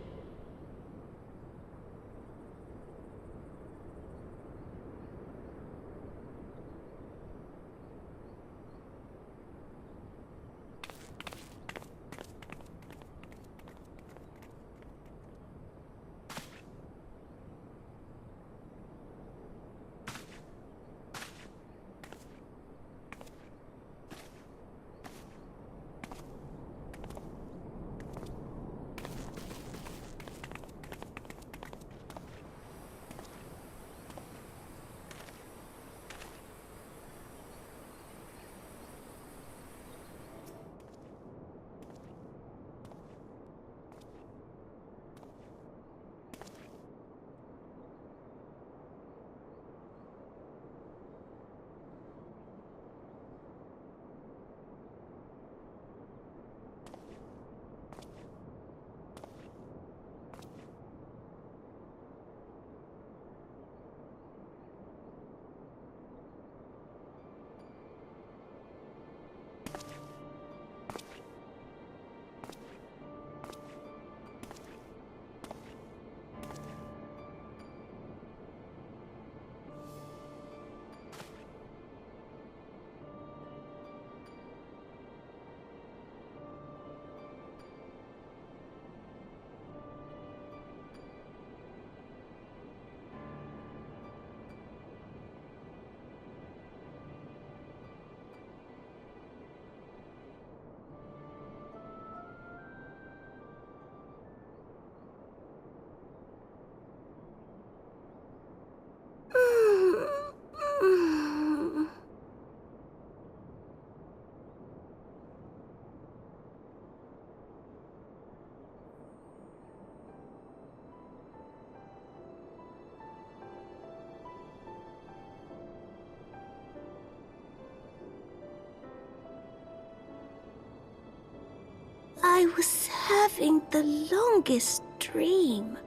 I was having the longest dream.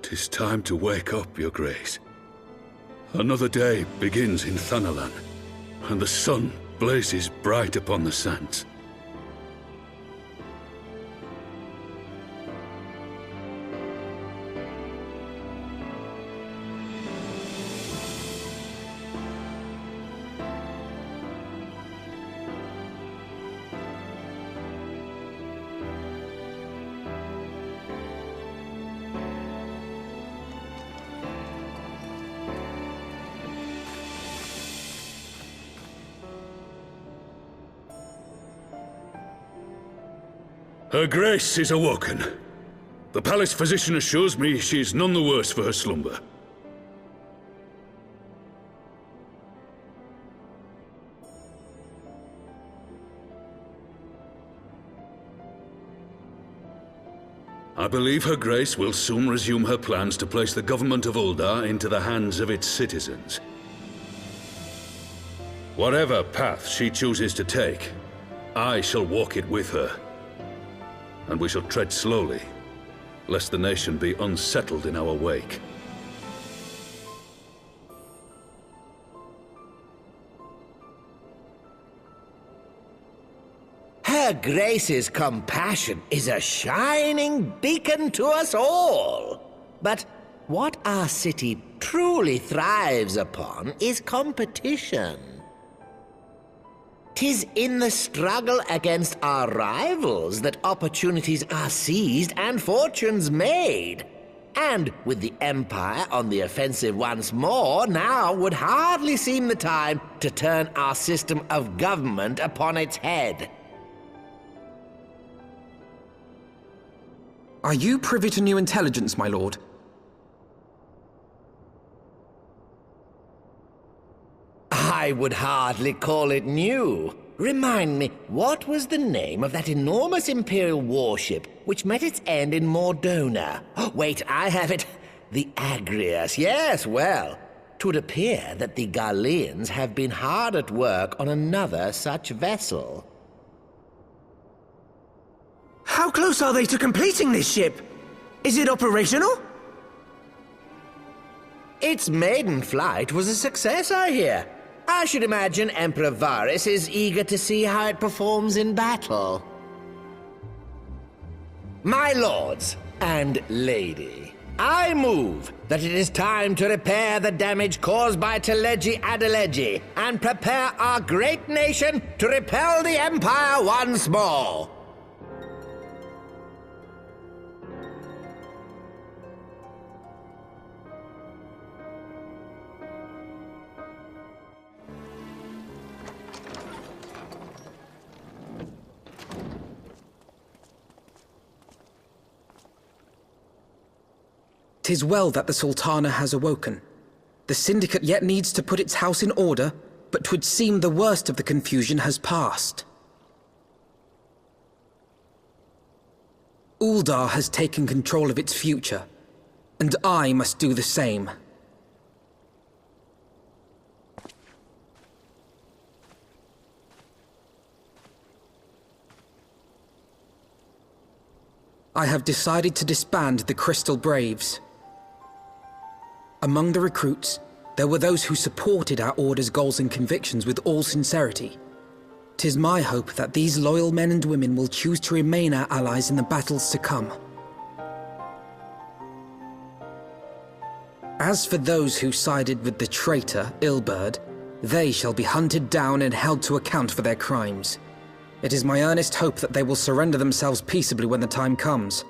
"'Tis time to wake up, Your Grace. Another day begins in Thanalan, and the sun blazes bright upon the sands. Her Grace is awoken. The palace physician assures me she is none the worse for her slumber. I believe Her Grace will soon resume her plans to place the government of Ul'dah into the hands of its citizens. Whatever path she chooses to take, I shall walk it with her. And we shall tread slowly, lest the nation be unsettled in our wake. Her Grace's compassion is a shining beacon to us all. But what our city truly thrives upon is competition. 'Tis in the struggle against our rivals that opportunities are seized and fortunes made. And with the Empire on the offensive once more, now would hardly seem the time to turn our system of government upon its head. Are you privy to new intelligence, my lord? I would hardly call it new. Remind me, what was the name of that enormous Imperial warship which met its end in Mordona? Oh, wait, I have it. The Agrias, yes, well. 'Twould appear that the Garleans have been hard at work on another such vessel. How close are they to completing this ship? Is it operational? Its maiden flight was a success, I hear. I should imagine Emperor Varys is eager to see how it performs in battle. My lords and lady, I move that it is time to repair the damage caused by Teledji Adeledji and prepare our great nation to repel the Empire once more. "'Tis well that the Sultana has awoken. The Syndicate yet needs to put its house in order, but 'twould seem the worst of the confusion has passed. Uldar has taken control of its future, and I must do the same. I have decided to disband the Crystal Braves. Among the recruits, there were those who supported our Order's goals and convictions with all sincerity. 'Tis my hope that these loyal men and women will choose to remain our allies in the battles to come. As for those who sided with the traitor, Ilberd, they shall be hunted down and held to account for their crimes. It is my earnest hope that they will surrender themselves peaceably when the time comes,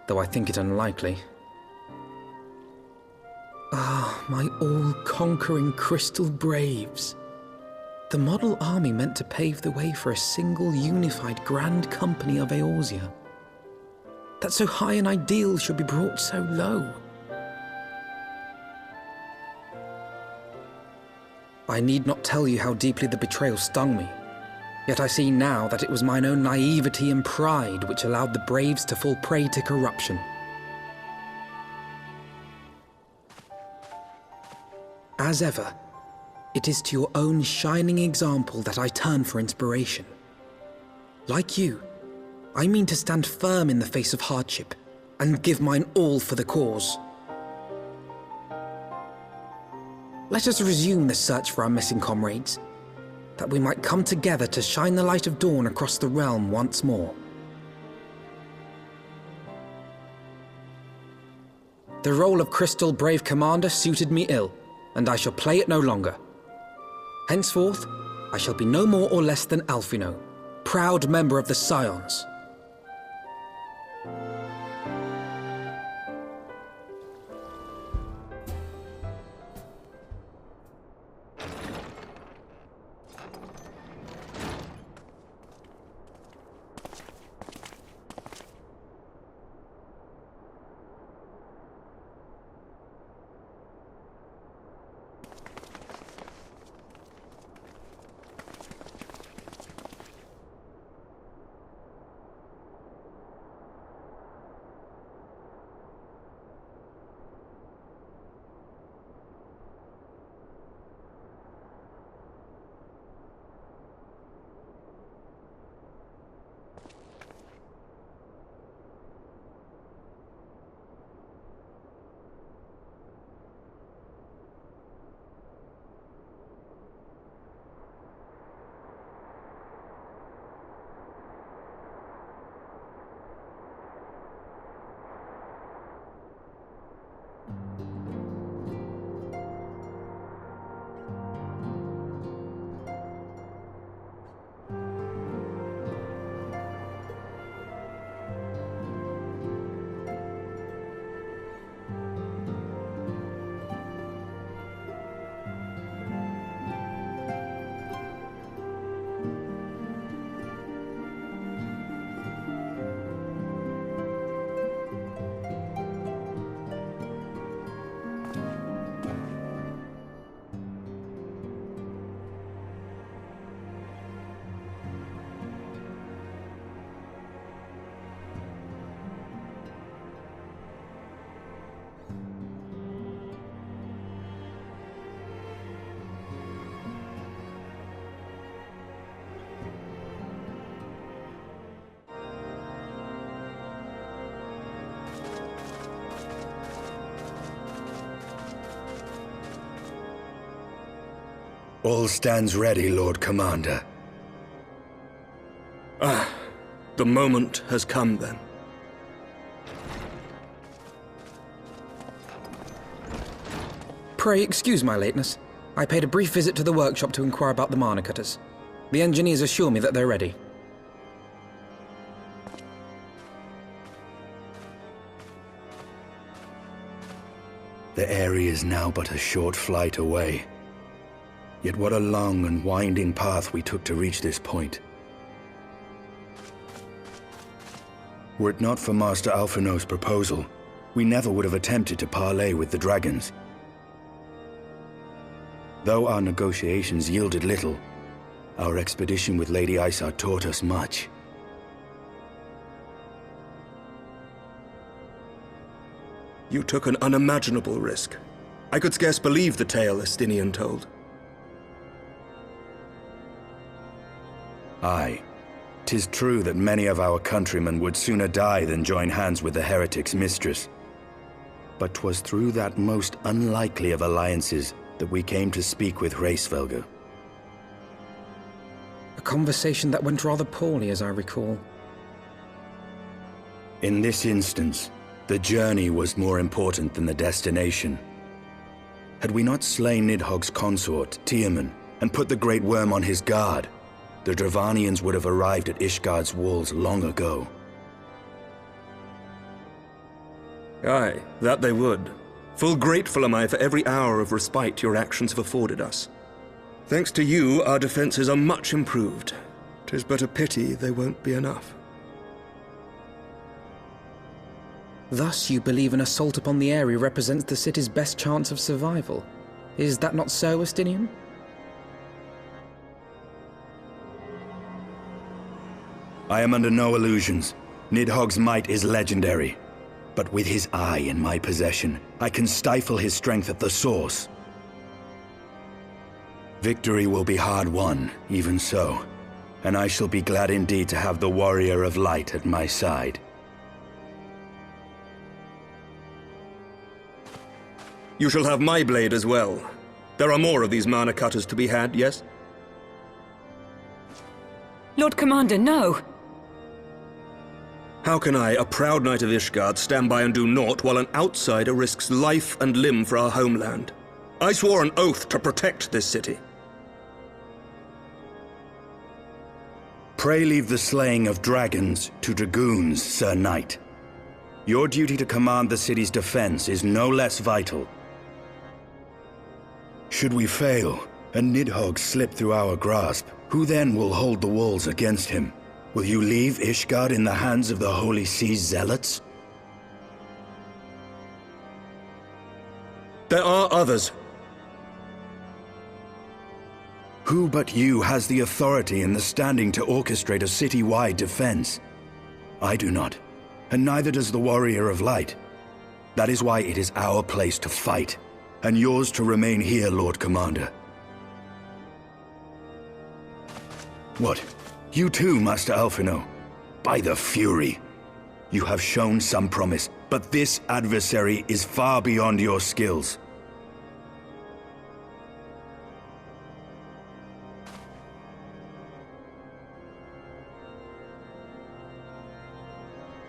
though I think it unlikely. Ah, my all-conquering Crystal Braves. The model army meant to pave the way for a single unified grand company of Eorzea. That so high an ideal should be brought so low. I need not tell you how deeply the betrayal stung me. Yet I see now that it was mine own naivety and pride which allowed the Braves to fall prey to corruption. As ever, it is to your own shining example that I turn for inspiration. Like you, I mean to stand firm in the face of hardship and give mine all for the cause. Let us resume the search for our missing comrades, that we might come together to shine the light of dawn across the realm once more. The role of Crystal Brave Commander suited me ill, and I shall play it no longer. Henceforth, I shall be no more or less than Alphino, proud member of the Scions. All stands ready, Lord Commander. Ah, the moment has come then. Pray excuse my lateness. I paid a brief visit to the workshop to inquire about the mana cutters. The engineers assure me that they're ready. The area is now but a short flight away. Yet what a long and winding path we took to reach this point. Were it not for Master Alphino's proposal, we never would have attempted to parley with the dragons. Though our negotiations yielded little, our expedition with Lady Isar taught us much. You took an unimaginable risk. I could scarce believe the tale Estinian told. Aye. 'Tis true that many of our countrymen would sooner die than join hands with the heretic's mistress. But 'twas through that most unlikely of alliances that we came to speak with Hraesvelgr. A conversation that went rather poorly, as I recall. In this instance, the journey was more important than the destination. Had we not slain Nidhogg's consort, Tiaman, and put the Great Worm on his guard, the Dravanians would have arrived at Ishgard's walls long ago. Aye, that they would. Full grateful am I for every hour of respite your actions have afforded us. Thanks to you, our defenses are much improved. 'Tis but a pity they won't be enough. Thus you believe an assault upon the area represents the city's best chance of survival. Is that not so, Estinian? I am under no illusions. Nidhogg's might is legendary. But with his eye in my possession, I can stifle his strength at the source. Victory will be hard won, even so. And I shall be glad indeed to have the Warrior of Light at my side. You shall have my blade as well. There are more of these mana cutters to be had, yes? Lord Commander, no! How can I, a proud knight of Ishgard, stand by and do naught while an outsider risks life and limb for our homeland? I swore an oath to protect this city. Pray leave the slaying of dragons to dragoons, Sir Knight. Your duty to command the city's defense is no less vital. Should we fail, and Nidhogg slip through our grasp, who then will hold the walls against him? Will you leave Ishgard in the hands of the Holy Sea's zealots? There are others. Who but you has the authority and the standing to orchestrate a city-wide defense? I do not, and neither does the Warrior of Light. That is why it is our place to fight, and yours to remain here, Lord Commander. What? You too, Master Alphino? By the Fury! You have shown some promise, but this adversary is far beyond your skills.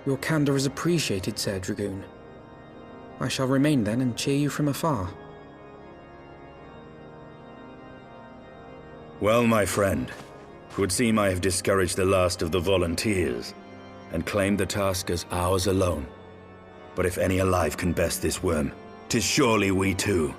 Your candor is appreciated, Sir Dragoon. I shall remain then and cheer you from afar. Well, my friend, 'twould seem I have discouraged the last of the volunteers, and claimed the task as ours alone. But if any alive can best this worm, 'tis surely we too.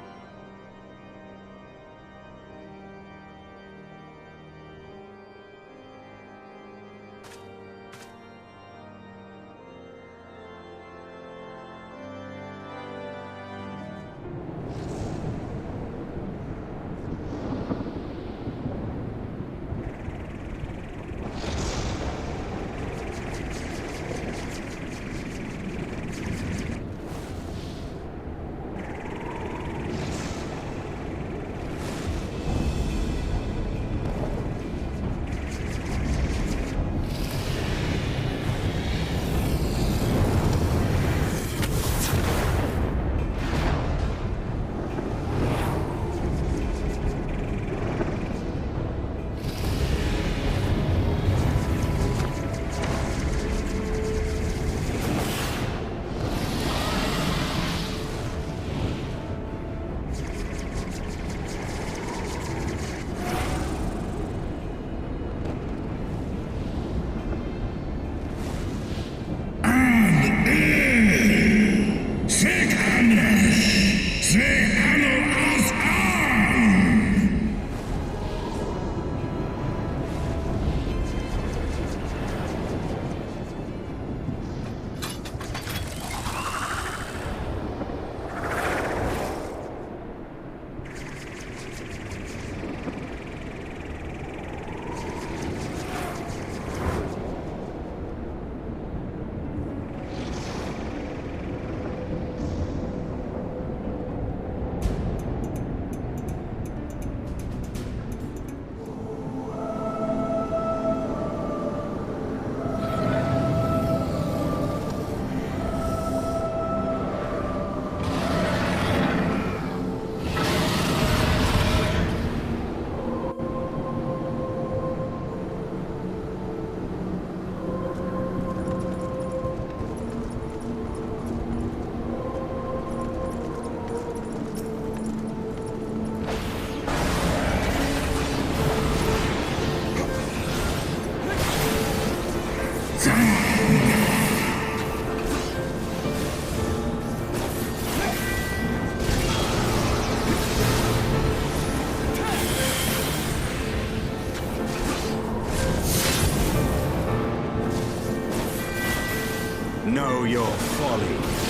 Know your folly.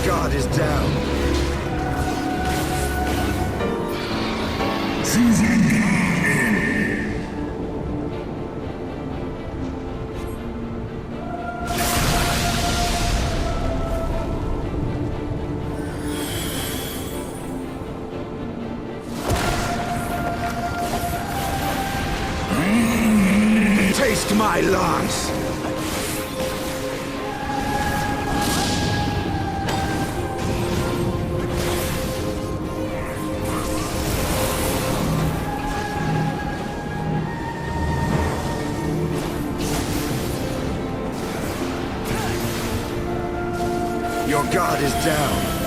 guard is down. Taste my lance! Your guard is down.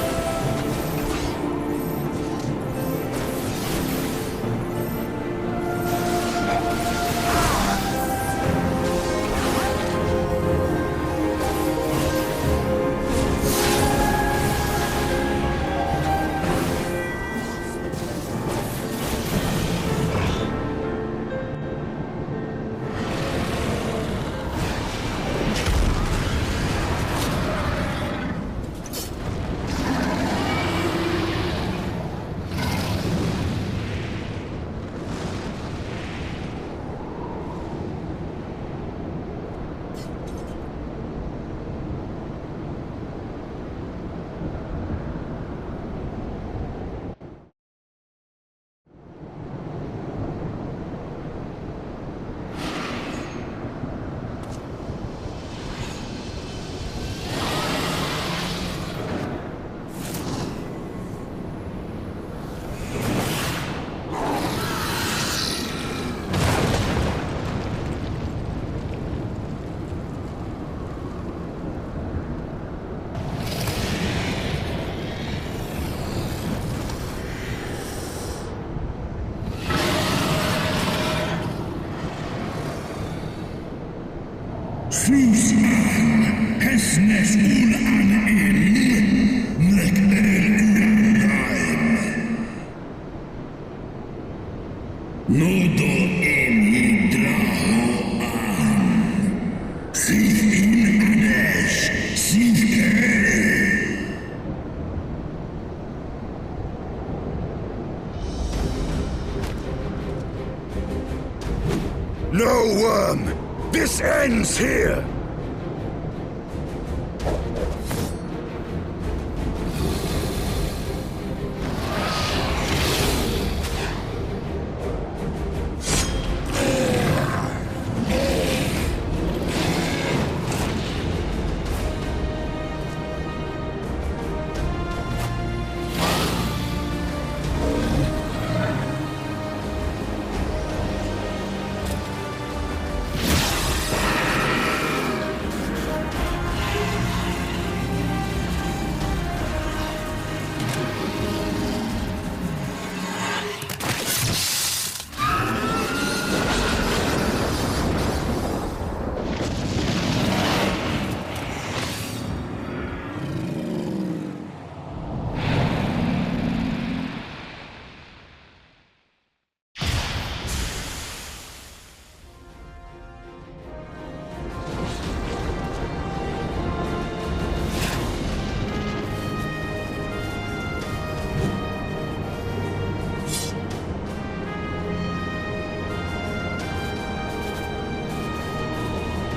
No worm! This ends here!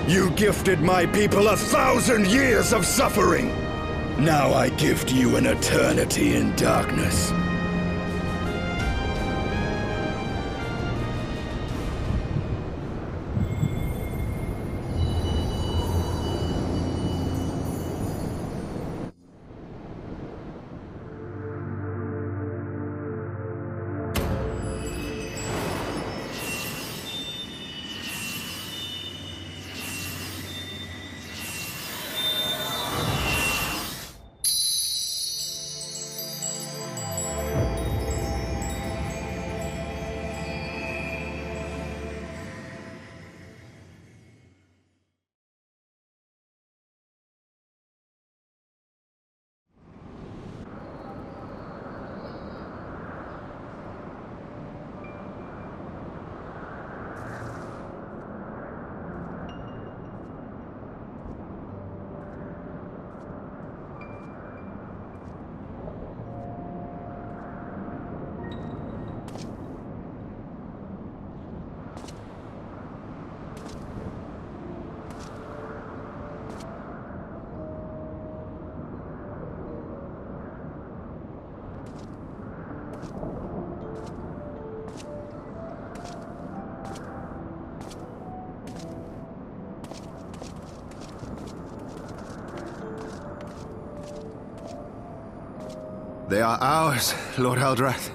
You gifted my people 1,000 years of suffering! Now I gift you an eternity in darkness. They are ours, Lord Eldrath.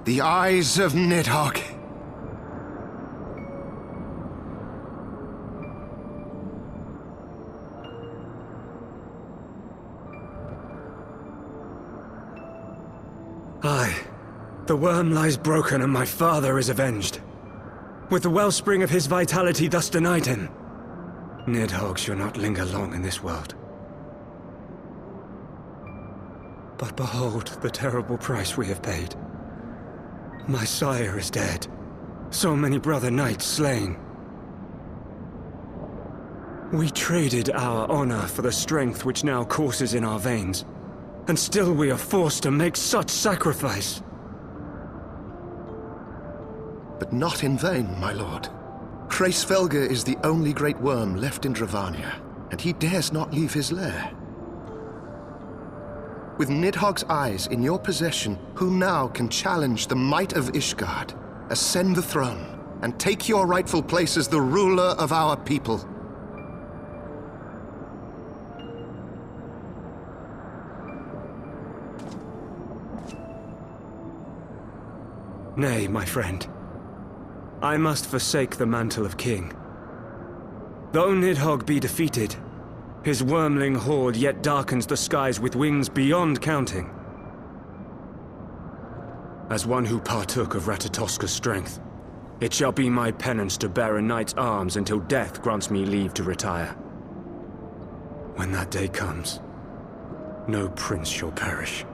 The eyes of Nidhogg. Aye. The worm lies broken and my father is avenged. With the wellspring of his vitality thus denied him, Nidhogg shall not linger long in this world. But behold the terrible price we have paid. My sire is dead. So many brother knights slain. We traded our honor for the strength which now courses in our veins. And still we are forced to make such sacrifice. But not in vain, my lord. Hraesvelgr is the only great worm left in Dravania, and he dares not leave his lair. With Nidhogg's eyes in your possession, who now can challenge the might of Ishgard, ascend the throne, and take your rightful place as the ruler of our people? Nay, my friend. I must forsake the mantle of king. Though Nidhogg be defeated, his wormling horde yet darkens the skies with wings beyond counting. As one who partook of Ratatoska's strength, it shall be my penance to bear a knight's arms until death grants me leave to retire. When that day comes, no prince shall perish,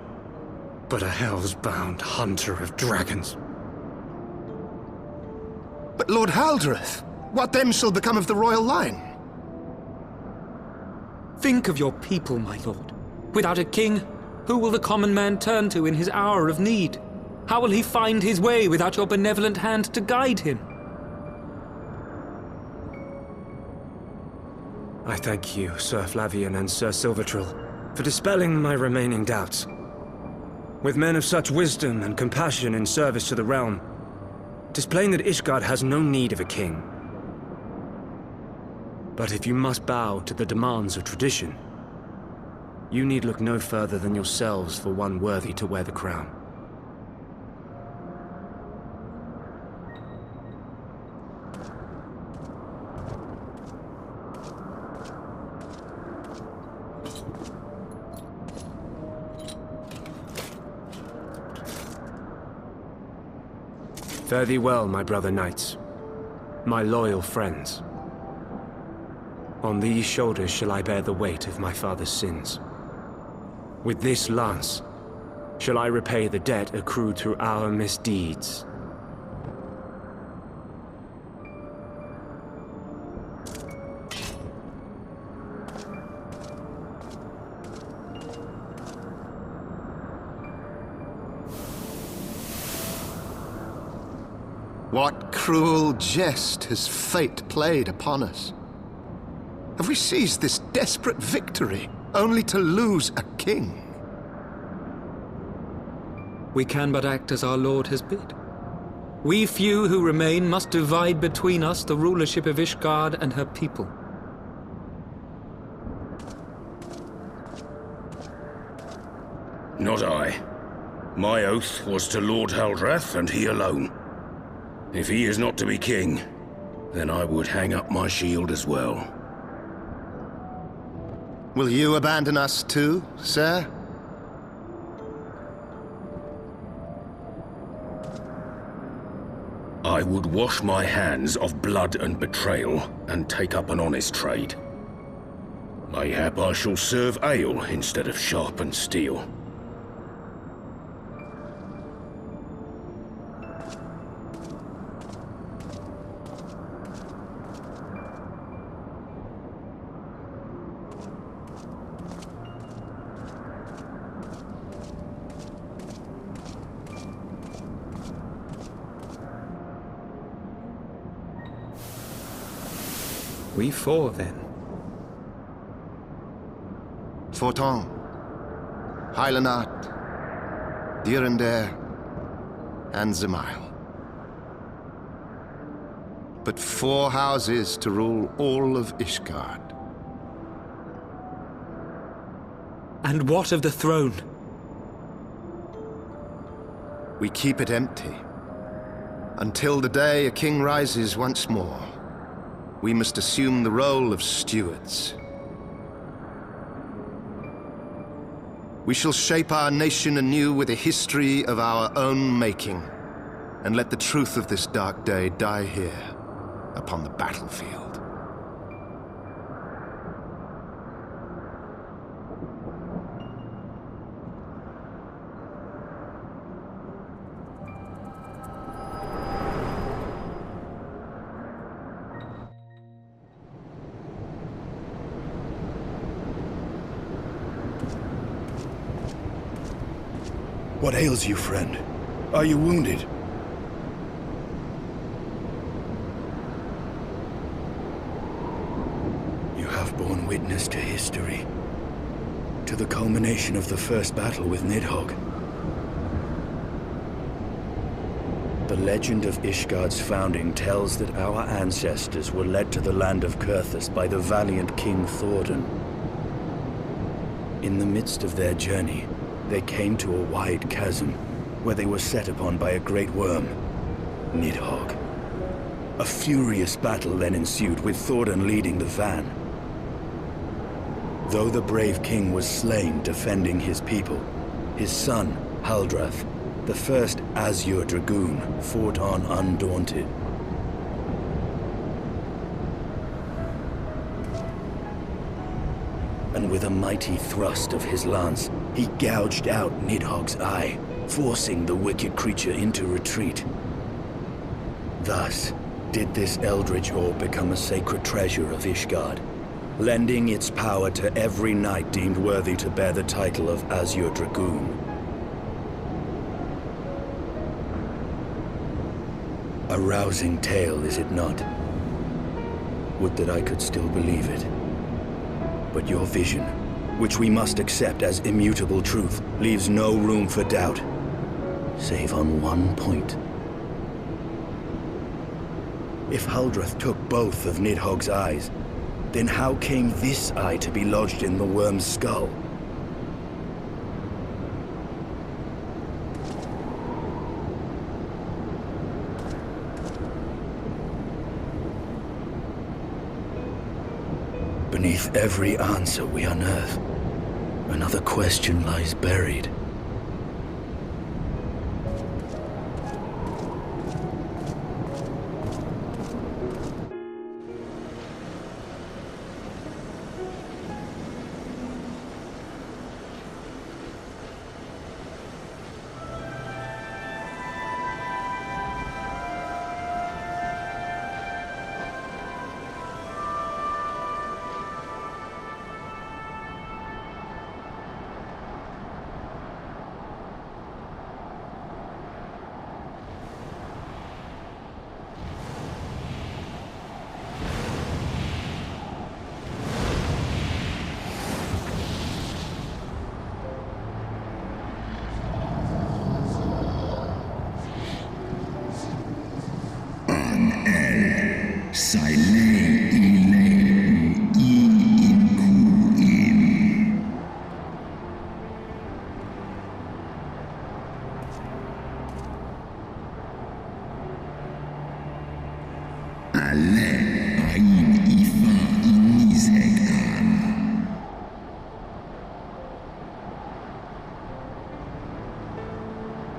but a hell's-bound hunter of dragons. But Lord Haldreth, what then shall become of the royal line? Think of your people, my lord. Without a king, who will the common man turn to in his hour of need? How will he find his way without your benevolent hand to guide him? I thank you, Sir Flavian and Sir Silvertrill, for dispelling my remaining doubts. With men of such wisdom and compassion in service to the realm, 'tis plain that Ishgard has no need of a king. But if you must bow to the demands of tradition, you need look no further than yourselves for one worthy to wear the crown. Fare thee well, my brother knights, my loyal friends. On these shoulders shall I bear the weight of my father's sins. With this lance shall I repay the debt accrued through our misdeeds. What cruel jest has fate played upon us? Have we seized this desperate victory only to lose a king. We can but act as our lord has bid. We few who remain must divide between us the rulership of Ishgard and her people. Not I. My oath was to Lord Haldrath and he alone. If he is not to be king, then I would hang up my shield as well. Will you abandon us too, sir? I would wash my hands of blood and betrayal and take up an honest trade. Mayhap I shall serve ale instead of sharpened steel. We four, then. Fortin, Heilenart, Dyrendare, and Zemail. But 4 houses to rule all of Ishgard. And what of the throne? We keep it empty. Until the day a king rises once more. We must assume the role of stewards. We shall shape our nation anew with a history of our own making, and let the truth of this dark day die here, upon the battlefield. What ails you, friend? Are you wounded? You have borne witness to history. To the culmination of the first battle with Nidhogg. The legend of Ishgard's founding tells that our ancestors were led to the land of Kurthus by the valiant King Thordan. In the midst of their journey, they came to a wide chasm, where they were set upon by a great worm, Nidhogg. A furious battle then ensued, with Thordan leading the van. Though the brave king was slain defending his people, his son, Haldrath, the first Azure Dragoon, fought on undaunted. And with a mighty thrust of his lance, he gouged out Nidhogg's eye, forcing the wicked creature into retreat. Thus, did this eldritch orb become a sacred treasure of Ishgard, lending its power to every knight deemed worthy to bear the title of Azure Dragoon. A rousing tale, is it not? Would that I could still believe it. But your vision, which we must accept as immutable truth, leaves no room for doubt, save on one point. If Haldrath took both of Nidhogg's eyes, then how came this eye to be lodged in the worm's skull? Beneath every answer we unearth, another question lies buried.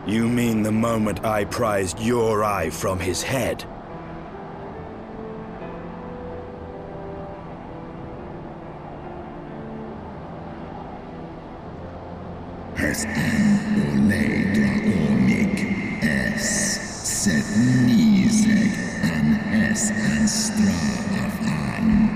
You mean the moment I prized your eye from his head? Es an ole draomik es set nizek an es an straf an.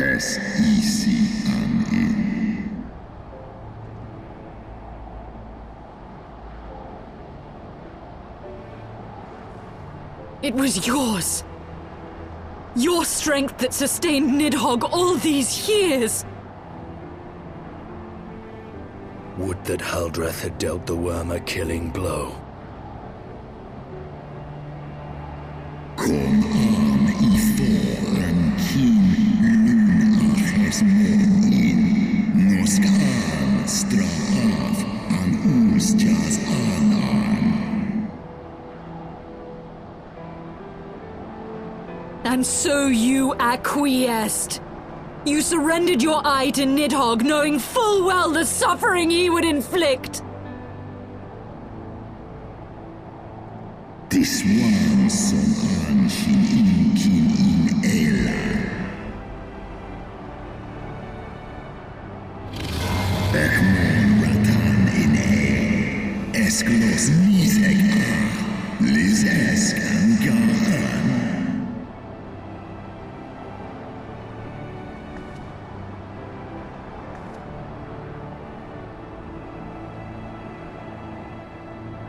Es easy an in. It was yours. Your strength that sustained Nidhogg all these years. Would that Haldreth had dealt the worm a killing blow. Kom an I fåren Kim Lunachers mån in. Nå ska han dra av an Ostjas anarm. And so you acquiesced. You surrendered your eye to Nidhogg, knowing full well the suffering he would inflict. This one som anshin inkin in Ella. Ekmon ratan in E. Esklos nisek A. Liz esk an gaan.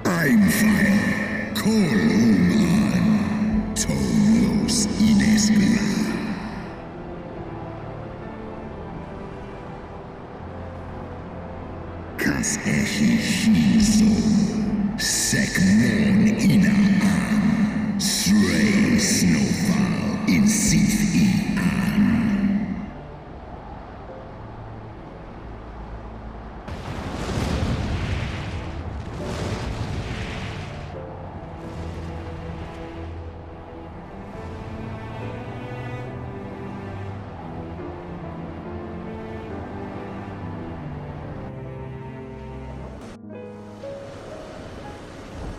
I'm fire. Call an. Tolos in Eskla. Kas eshi shiso. Sekmon ina an. Stray snowfall in sif I an.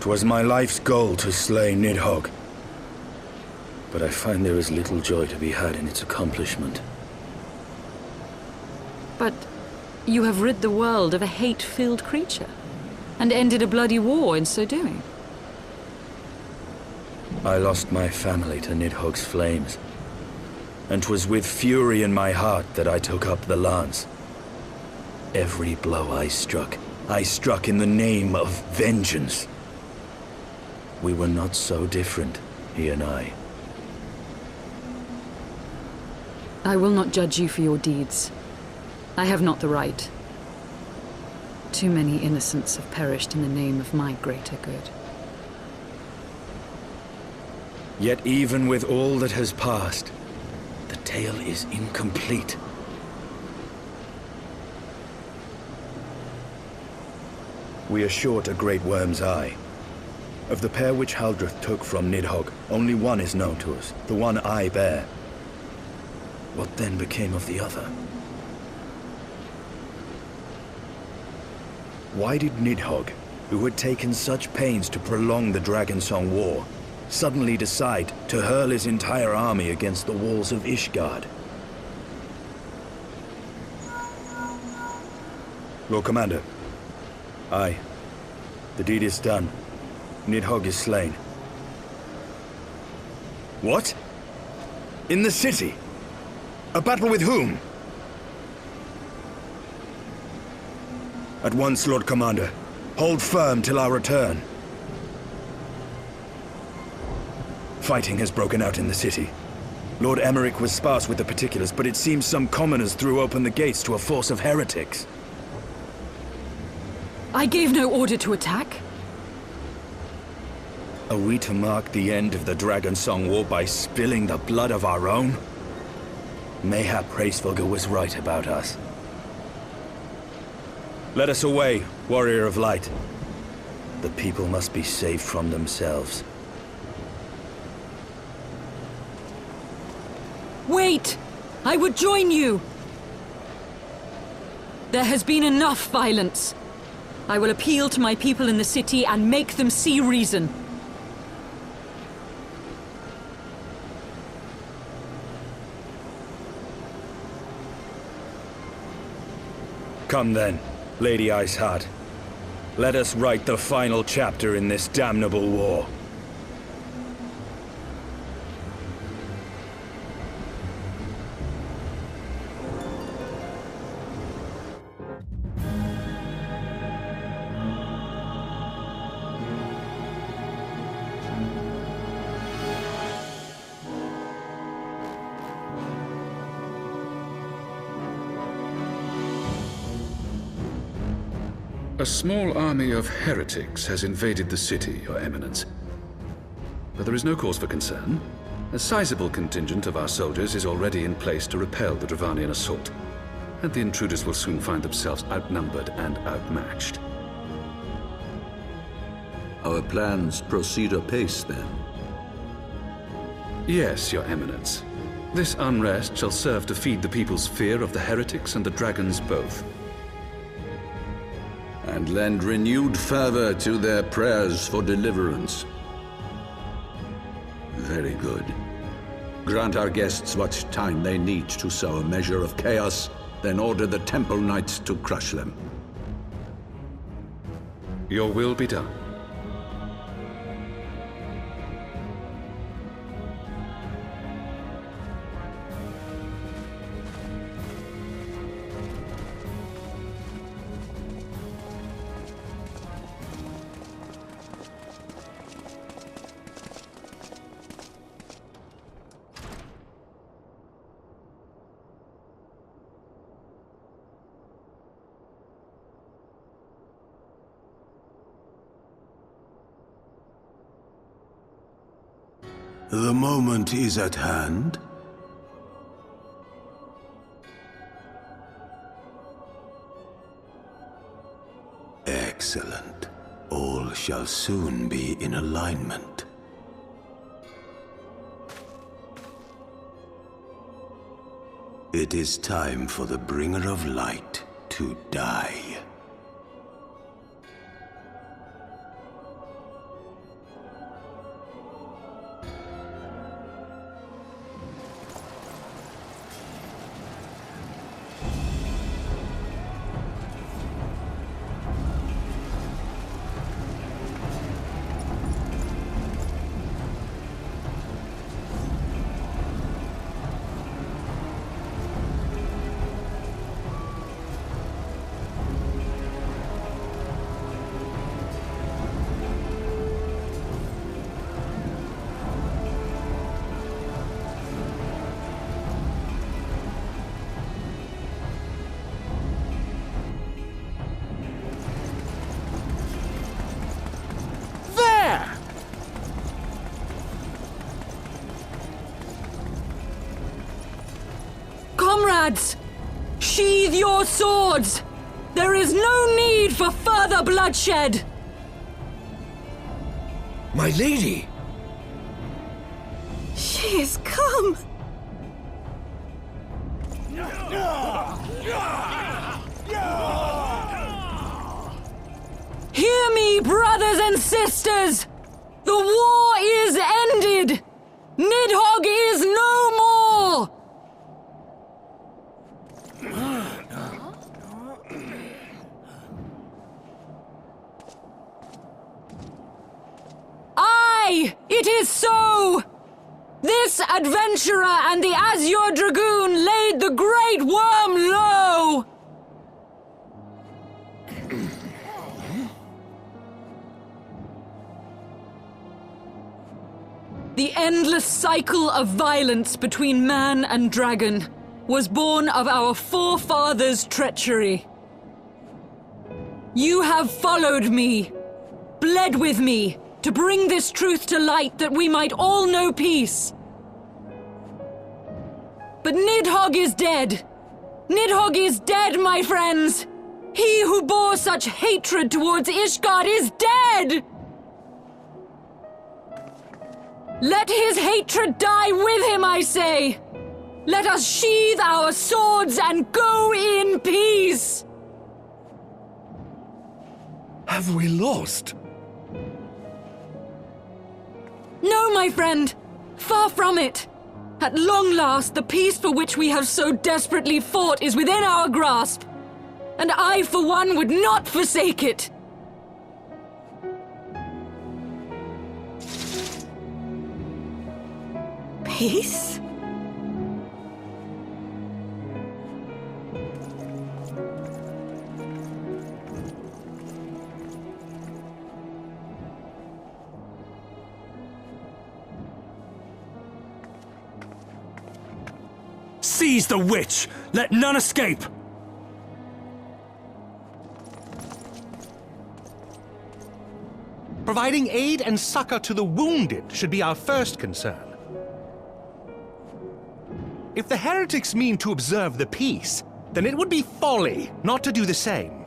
"'Twas my life's goal to slay Nidhogg, but I find there is little joy to be had in its accomplishment. But you have rid the world of a hate-filled creature, and ended a bloody war in so doing. I lost my family to Nidhogg's flames, and 'twas with fury in my heart that I took up the lance. Every blow I struck in the name of vengeance. We were not so different, he and I. I will not judge you for your deeds. I have not the right. Too many innocents have perished in the name of my greater good. Yet even with all that has passed, the tale is incomplete. We are short a great worm's eye. Of the pair which Haldreth took from Nidhogg, only one is known to us, the one I bear. What then became of the other? Why did Nidhogg, who had taken such pains to prolong the Dragonsong War, suddenly decide to hurl his entire army against the walls of Ishgard? Lord Commander. Aye. The deed is done. Nidhogg is slain. What? In the city? A battle with whom? At once, Lord Commander. Hold firm till our return. Fighting has broken out in the city. Lord Emmerich was sparse with the particulars, but it seems some commoners threw open the gates to a force of heretics. I gave no order to attack. Are we to mark the end of the Dragonsong War by spilling the blood of our own? Mayhap Hraesvelgr was right about us. Let us away, Warrior of Light. The people must be saved from themselves. Wait! I would join you! There has been enough violence. I will appeal to my people in the city and make them see reason. Come then, Lady Iceheart. Let us write the final chapter in this damnable war. A small army of heretics has invaded the city, Your Eminence. But there is no cause for concern. A sizable contingent of our soldiers is already in place to repel the Dravanian assault, and the intruders will soon find themselves outnumbered and outmatched. Our plans proceed apace, then? Yes, Your Eminence. This unrest shall serve to feed the people's fear of the heretics and the dragons both. And lend renewed fervor to their prayers for deliverance. Very good. Grant our guests what time they need to sow a measure of chaos, then order the Temple Knights to crush them. Your will be done. The moment is at hand. Excellent. All shall soon be in alignment. It is time for the Bringer of Light to die. Comrades! Sheathe your swords! There is no need for further bloodshed! My lady! She is come! Hear me, brothers and sisters! The war is ended! Nidhogg is no more! Aye, it is so! This adventurer and the Azure Dragoon laid the Great Worm low! The endless cycle of violence between man and dragon was born of our forefathers' treachery. You have followed me, bled with me, to bring this truth to light that we might all know peace. But Nidhogg is dead. Nidhogg is dead, my friends! He who bore such hatred towards Ishgard is dead! Let his hatred die with him, I say! Let us sheathe our swords and go in peace! Have we lost? No, my friend! Far from it! At long last, the peace for which we have so desperately fought is within our grasp. And I, for one, would not forsake it. Peace? Seize the witch! Let none escape! Providing aid and succor to the wounded should be our first concern. If the heretics mean to observe the peace, then it would be folly not to do the same.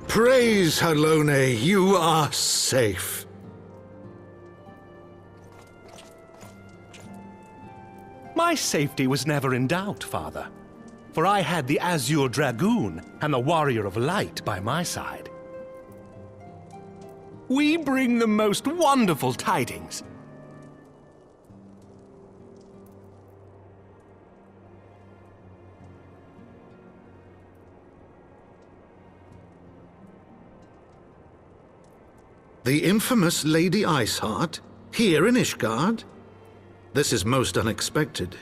Praise Halone, you are safe. My safety was never in doubt, Father, for I had the Azure Dragoon and the Warrior of Light by my side. We bring the most wonderful tidings. The infamous Lady Iceheart, here in Ishgard? This is most unexpected.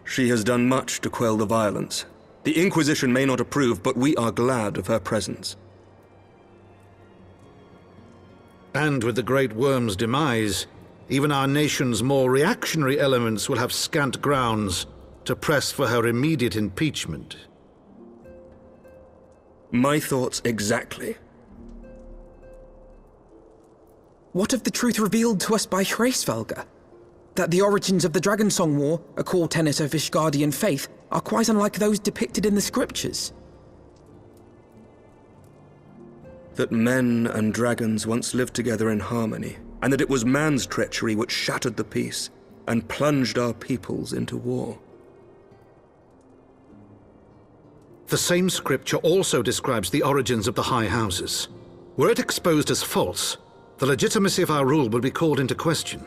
She has done much to quell the violence. The Inquisition may not approve, but we are glad of her presence. And with the Great Worm's demise, even our nation's more reactionary elements will have scant grounds to press for her immediate impeachment. My thoughts exactly. What of the truth revealed to us by Hraesvelgr? That the origins of the Dragonsong War, a core tenet of Ishgardian faith, are quite unlike those depicted in the scriptures. That men and dragons once lived together in harmony, and that it was man's treachery which shattered the peace and plunged our peoples into war. The same scripture also describes the origins of the High Houses. Were it exposed as false, the legitimacy of our rule would be called into question.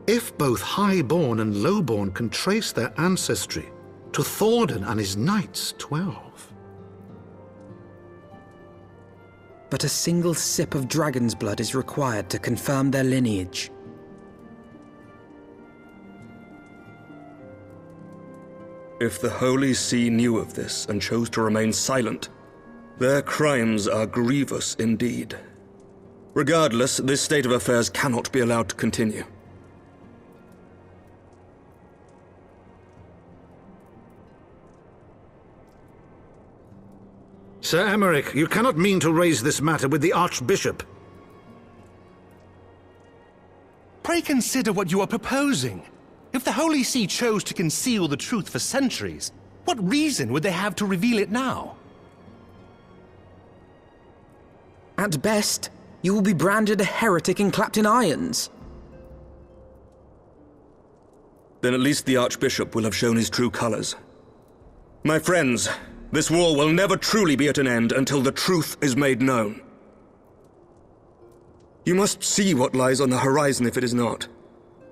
If both Highborn and Lowborn can trace their ancestry to Thordan and his Knights 12. But a single sip of dragon's blood is required to confirm their lineage. If the Holy See knew of this and chose to remain silent, their crimes are grievous indeed. Regardless, this state of affairs cannot be allowed to continue. Sir Emeric, you cannot mean to raise this matter with the Archbishop. Pray consider what you are proposing. If the Holy See chose to conceal the truth for centuries, what reason would they have to reveal it now? At best, you will be branded a heretic and clapped in irons. Then at least the Archbishop will have shown his true colors. My friends, this war will never truly be at an end until the truth is made known. You must see what lies on the horizon if it is not.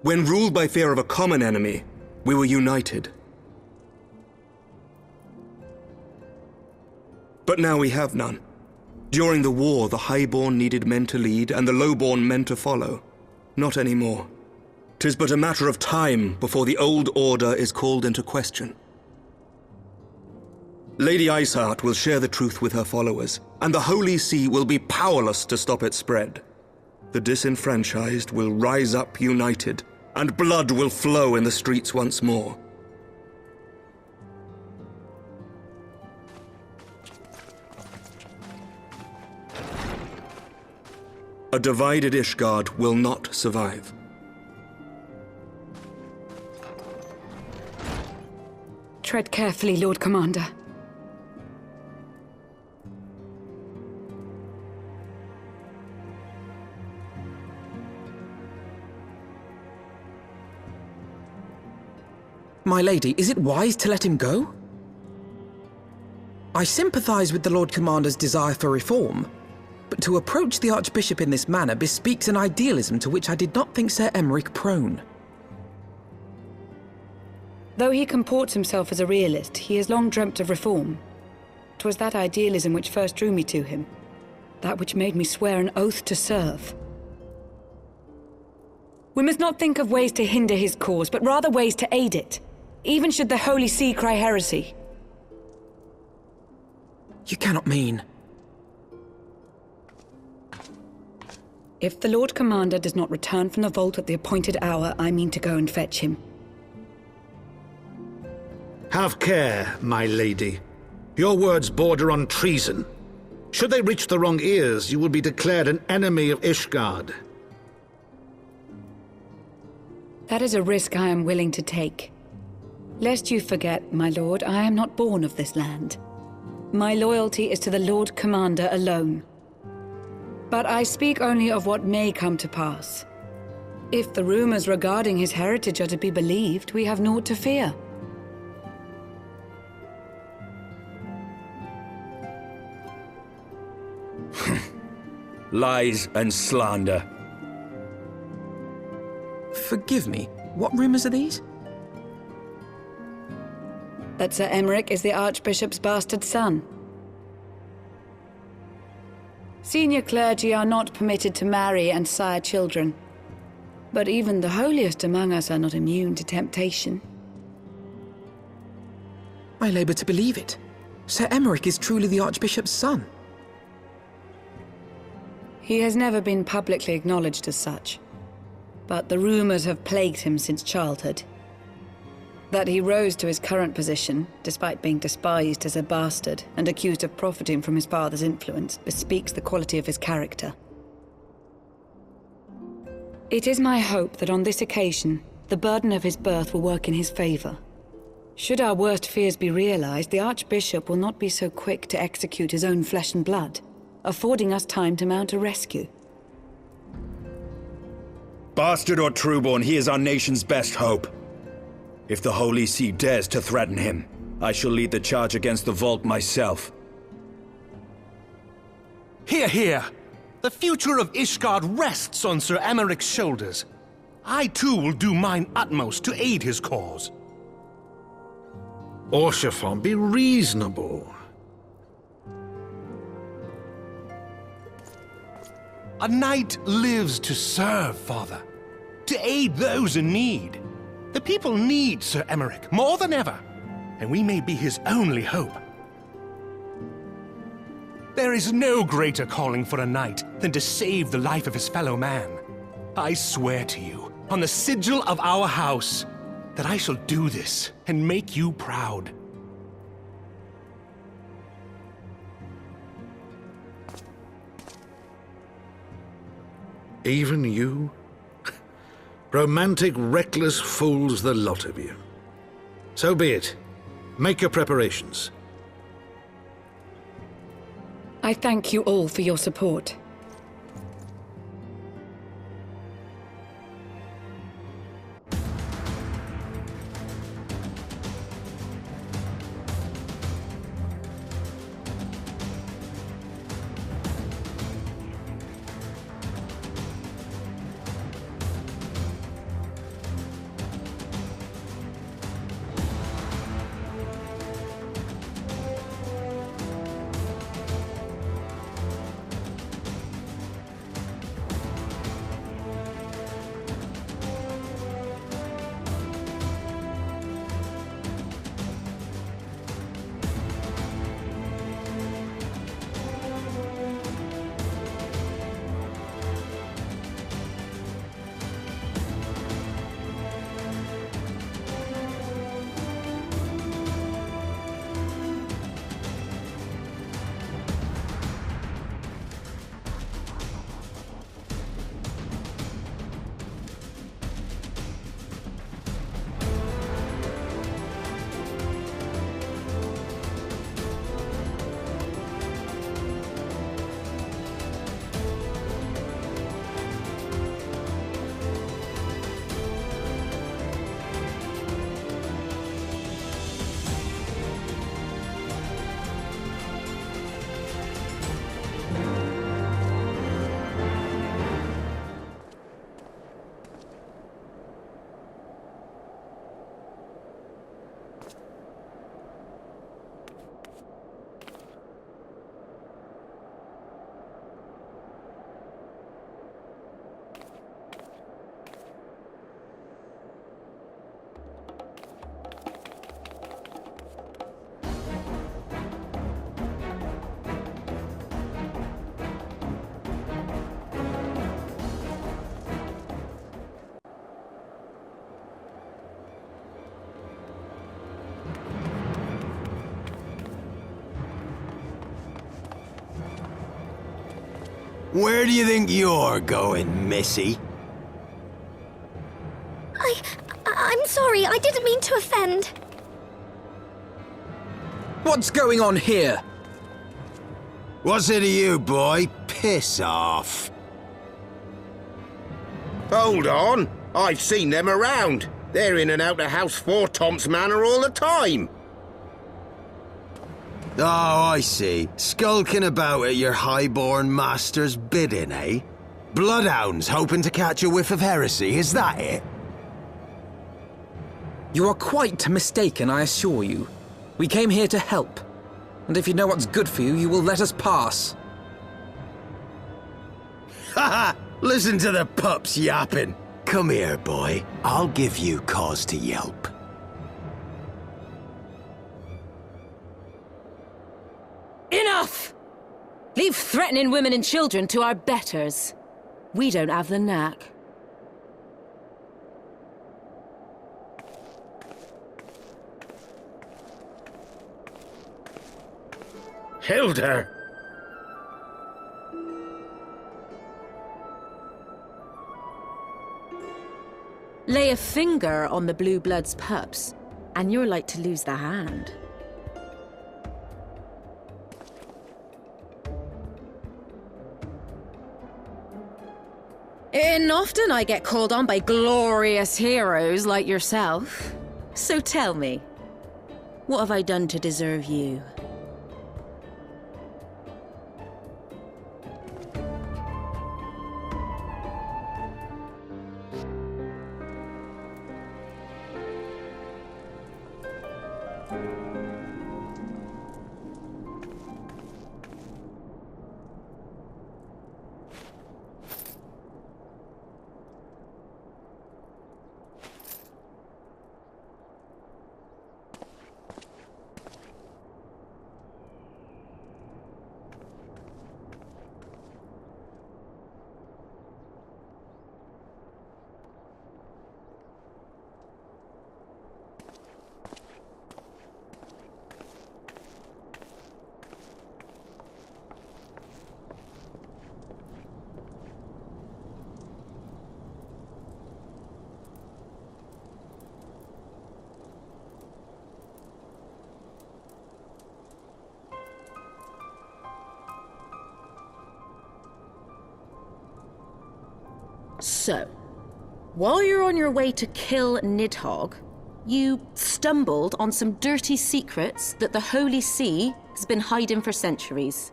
When ruled by fear of a common enemy, we were united. But now we have none. During the war, the Highborn needed men to lead, and the Lowborn men to follow. Not anymore. 'Tis but a matter of time before the old order is called into question. Lady Iceheart will share the truth with her followers, and the Holy See will be powerless to stop its spread. The disenfranchised will rise up united, and blood will flow in the streets once more. A divided Ishgard will not survive. Tread carefully, Lord Commander. My lady, is it wise to let him go? I sympathize with the Lord Commander's desire for reform, but to approach the Archbishop in this manner bespeaks an idealism to which I did not think Sir Emeric prone. Though he comports himself as a realist, he has long dreamt of reform. 'Twas that idealism which first drew me to him, that which made me swear an oath to serve. We must not think of ways to hinder his cause, but rather ways to aid it. even should the Holy See cry heresy. You cannot mean... If the Lord Commander does not return from the vault at the appointed hour, I mean to go and fetch him. Have care, my lady. Your words border on treason. Should they reach the wrong ears, you will be declared an enemy of Ishgard. That is a risk I am willing to take. Lest you forget, my lord, I am not born of this land. My loyalty is to the Lord Commander alone. But I speak only of what may come to pass. If the rumors regarding his heritage are to be believed, we have naught to fear. Lies and slander. Forgive me, what rumors are these? That Sir Emmerich is the Archbishop's bastard son. Senior clergy are not permitted to marry and sire children. But even the holiest among us are not immune to temptation. I labour to believe it. Sir Emmerich is truly the Archbishop's son. He has never been publicly acknowledged as such. But the rumors have plagued him since childhood. That he rose to his current position, despite being despised as a bastard and accused of profiting from his father's influence, bespeaks the quality of his character. It is my hope that on this occasion, the burden of his birth will work in his favor. Should our worst fears be realized, the Archbishop will not be so quick to execute his own flesh and blood, affording us time to mount a rescue. Bastard or trueborn, he is our nation's best hope. If the Holy See dares to threaten him, I shall lead the charge against the vault myself. Hear, hear! The future of Ishgard rests on Sir Emmerich's shoulders. I too will do mine utmost to aid his cause. Orshafon, be reasonable. A knight lives to serve, Father. To aid those in need. The people need Sir Emmerich more than ever, and we may be his only hope. There is no greater calling for a knight than to save the life of his fellow man. I swear to you, on the sigil of our house, that I shall do this and make you proud. Even you? Romantic, reckless fools, the lot of you. So be it. Make your preparations. I thank you all for your support. Where do you think you're going, Missy? I'm sorry, I didn't mean to offend. What's going on here? What's it to you, boy? Piss off. Hold on. I've seen them around. They're in and out of House Four Tom's Manor all the time. Oh, I see. Skulking about at your highborn master's bidding, eh? Bloodhounds hoping to catch a whiff of heresy, is that it? You are quite mistaken, I assure you. We came here to help. And if you know what's good for you, you will let us pass. Haha! Listen to the pups yapping. Come here, boy. I'll give you cause to yelp. Enough! Leave threatening women and children to our betters. We don't have the knack. Hilda! Lay a finger on the Blue Blood's pups, and you're like to lose the hand. And often I get called on by glorious heroes like yourself. So tell me, what have I done to deserve you? So, while you're on your way to kill Nidhogg, you stumbled on some dirty secrets that the Holy See has been hiding for centuries.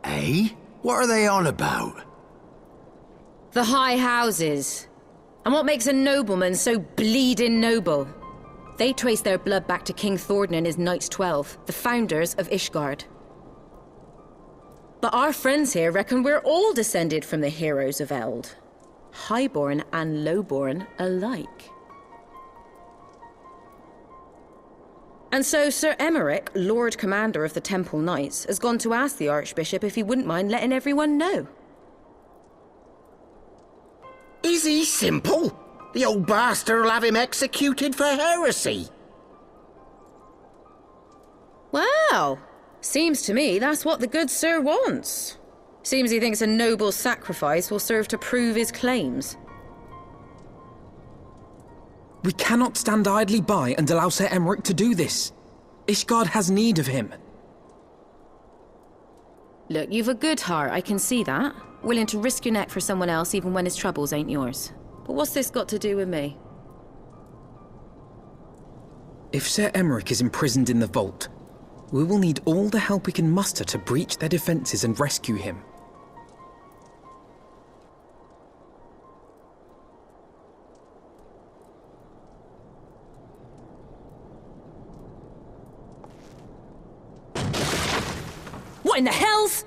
Eh? What are they on about? The High Houses. And what makes a nobleman so bleeding noble? They trace their blood back to King Thordan and his Knights 12, the founders of Ishgard. But our friends here reckon we're all descended from the heroes of Eld. Highborn and lowborn alike. And so Sir Emmerich, Lord Commander of the Temple Knights, has gone to ask the Archbishop if he wouldn't mind letting everyone know. Is he simple? The old bastard will have him executed for heresy. Wow! Seems to me that's what the good sir wants. Seems he thinks a noble sacrifice will serve to prove his claims. We cannot stand idly by and allow Sir Emmerich to do this. Ishgard has need of him. Look, you've a good heart, I can see that. Willing to risk your neck for someone else even when his troubles ain't yours. But what's this got to do with me? If Sir Emmerich is imprisoned in the vault, we will need all the help we can muster to breach their defenses and rescue him. What in the hells?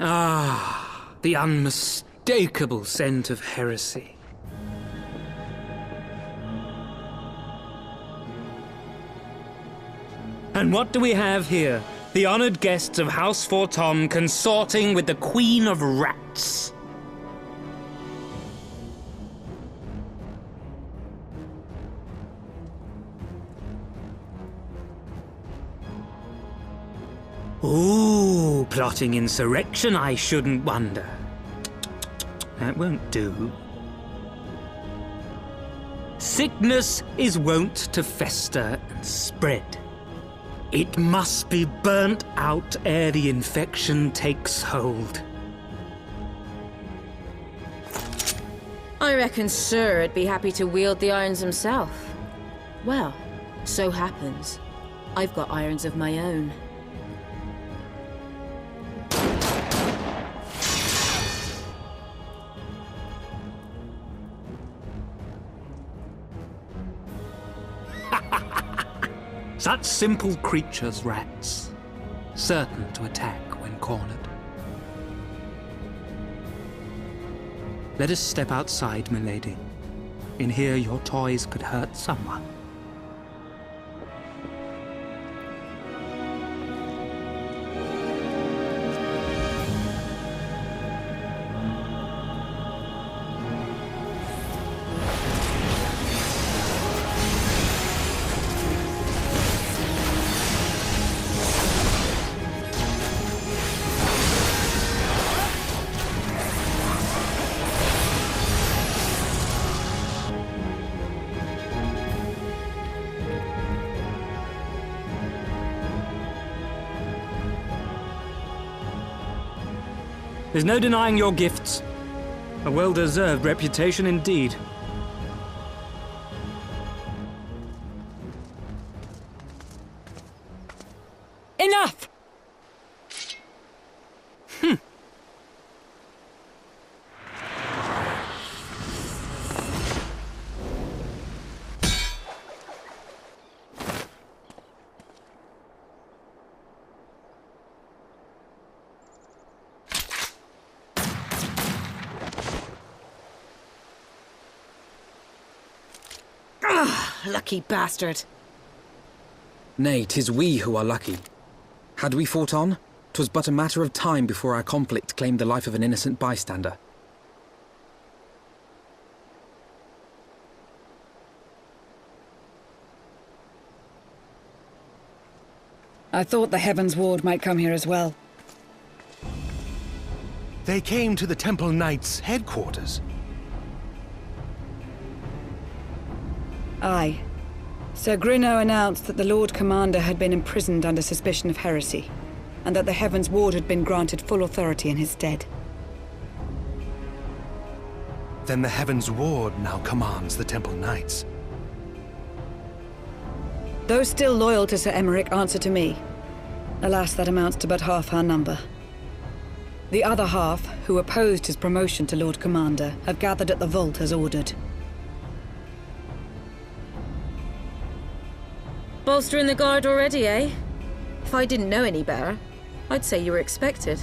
Ah, the unmistakable scent of heresy. And what do we have here? The honored guests of House Fortom consorting with the Queen of Rats. Ooh, plotting insurrection, I shouldn't wonder. That won't do. Sickness is wont to fester and spread. It must be burnt out ere the infection takes hold. I reckon Sir'd be happy to wield the irons himself. Well, so happens I've got irons of my own. Such simple creatures, rats, certain to attack when cornered. Let us step outside, milady. In here, your toys could hurt someone. There's no denying your gifts. A well-deserved reputation indeed. Enough! Lucky bastard. Nay, 'tis we who are lucky. Had we fought on, 'twas but a matter of time before our conflict claimed the life of an innocent bystander. I thought the Heavensward might come here as well. They came to the Temple Knights' headquarters. Aye. Sir Grinno announced that the Lord Commander had been imprisoned under suspicion of heresy, and that the Heavensward had been granted full authority in his stead. Then the Heavensward now commands the Temple Knights. Those still loyal to Sir Emmerich answer to me. Alas, that amounts to but half our number. The other half, who opposed his promotion to Lord Commander, have gathered at the vault as ordered. Bolstering the guard already, eh? If I didn't know any better, I'd say you were expected.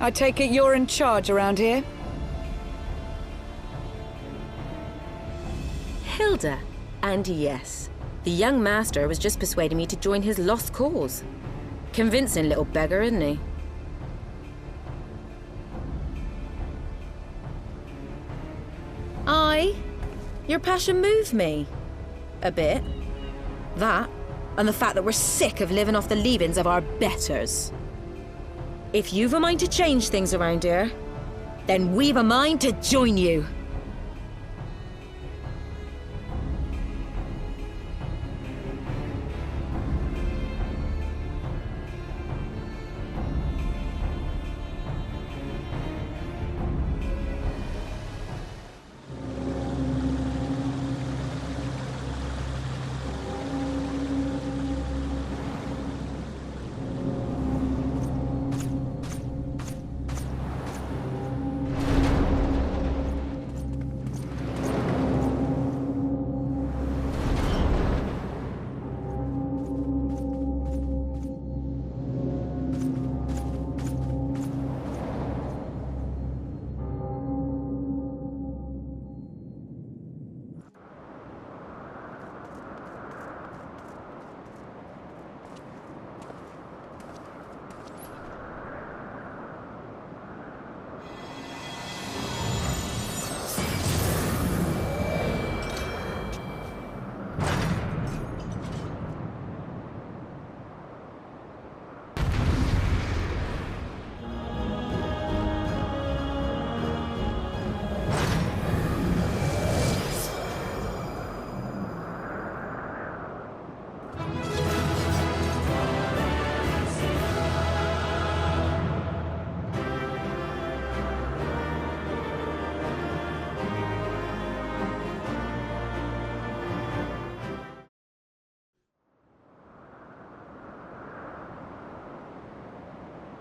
I take it you're in charge around here? Hilda. And yes, the young master was just persuading me to join his lost cause. Convincing little beggar, isn't he? Your passion moved me. A bit. That, and the fact that we're sick of living off the leavings of our betters. If you've a mind to change things around here, then we've a mind to join you.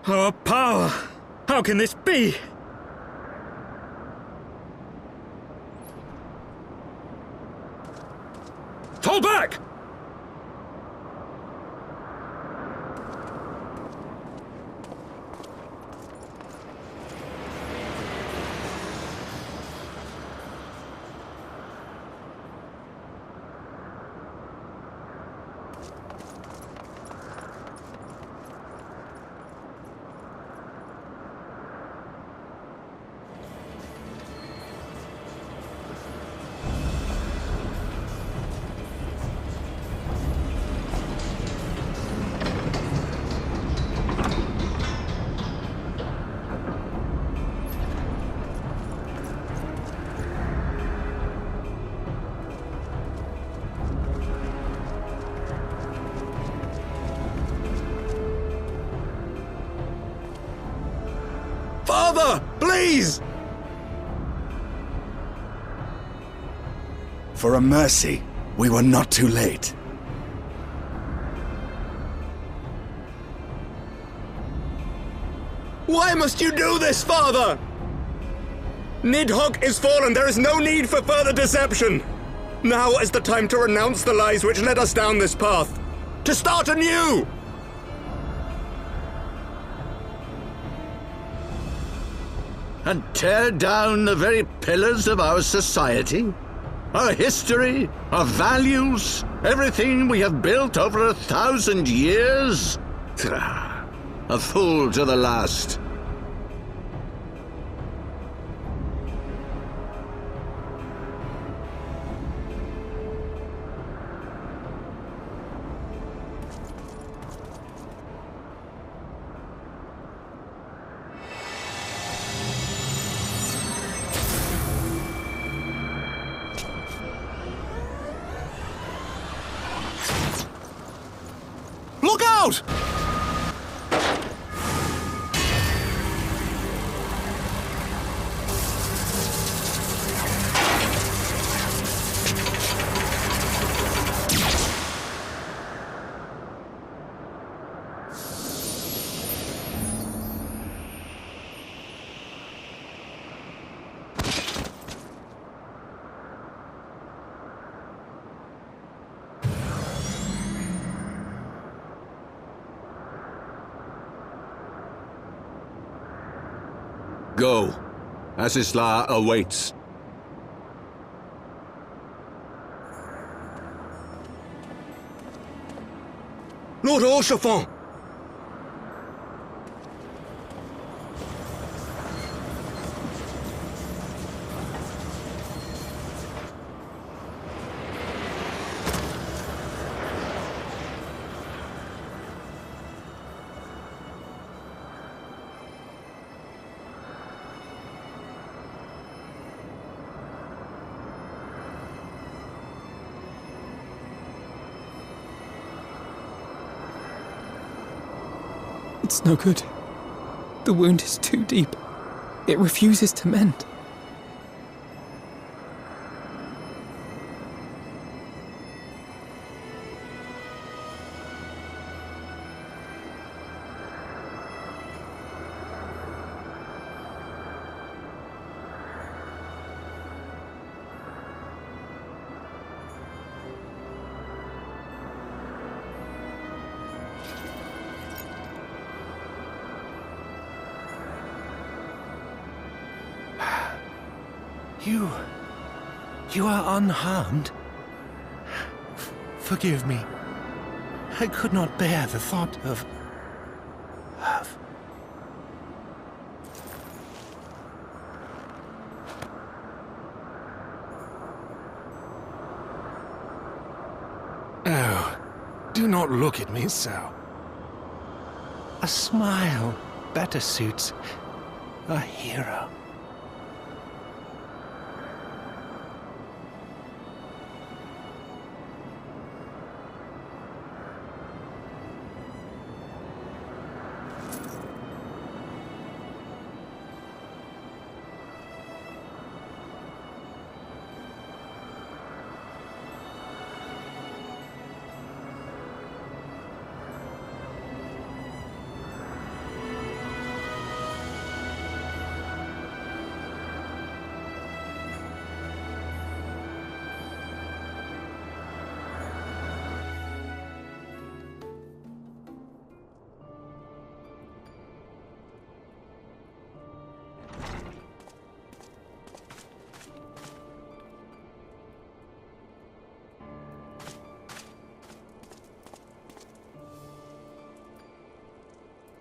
Our power! How can this be? Fall back! Father, please! For a mercy, we were not too late. Why must you do this, Father? Nidhogg is fallen. There is no need for further deception. Now is the time to renounce the lies which led us down this path. To start anew! And tear down the very pillars of our society? Our history, our values, everything we have built over 1,000 years? A fool to the last. Look out! Go. Azys Lla awaits. Lord Orchefon! It's no good. The wound is too deep. It refuses to mend. You are unharmed? Forgive me. I could not bear the thought of... Oh, do not look at me so. A smile better suits a hero.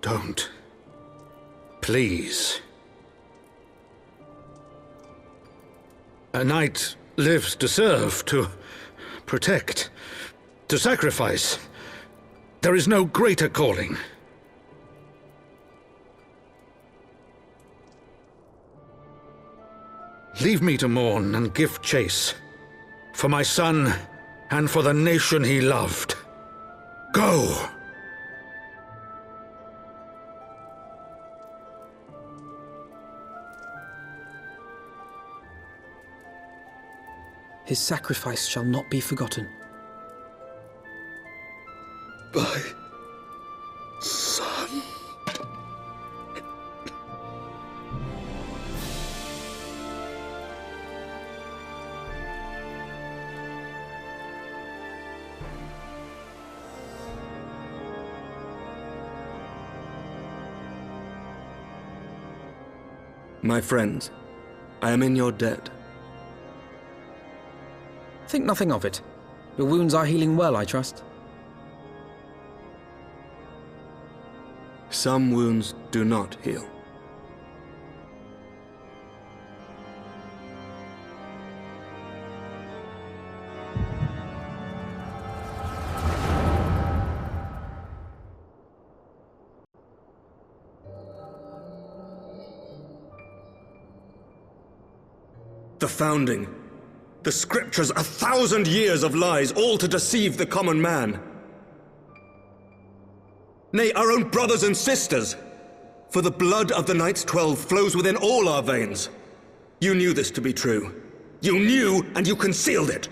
Don't. Please. A knight lives to serve, to protect, to sacrifice. There is no greater calling. Leave me to mourn and give chase, for my son and for the nation he loved. Go! His sacrifice shall not be forgotten. My son. My friends, I am in your debt. Think nothing of it. Your wounds are healing well, I trust. Some wounds do not heal. The Founding. The Scriptures, 1,000 years of lies, all to deceive the common man. Nay, our own brothers and sisters. For the blood of the Knights 12 flows within all our veins. You knew this to be true. You knew, and you concealed it.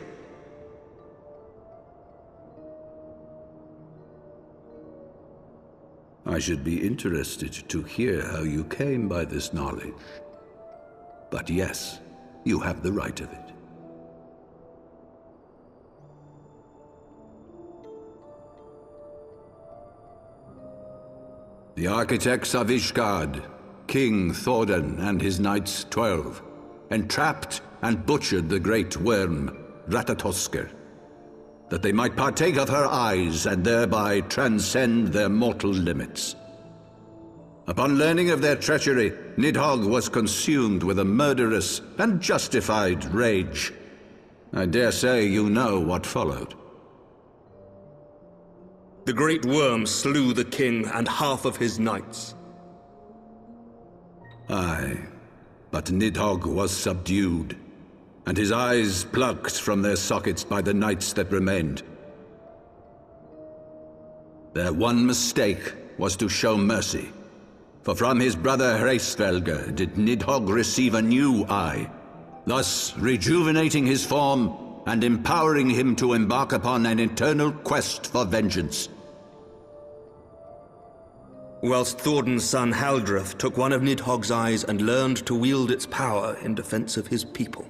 I should be interested to hear how you came by this knowledge. But yes, you have the right of it. The architects of Ishgard, King Thordan and his Knights 12, entrapped and butchered the great worm, Ratatoskr, that they might partake of her eyes and thereby transcend their mortal limits. Upon learning of their treachery, Nidhogg was consumed with a murderous and justified rage. I dare say you know what followed. The great worm slew the king and half of his knights. Aye, but Nidhogg was subdued, and his eyes plucked from their sockets by the knights that remained. Their one mistake was to show mercy, for from his brother Hraesvelgr did Nidhogg receive a new eye, thus rejuvenating his form and empowering him to embark upon an eternal quest for vengeance. Whilst Thordan's son Haldreth took one of Nidhogg's eyes and learned to wield its power in defense of his people.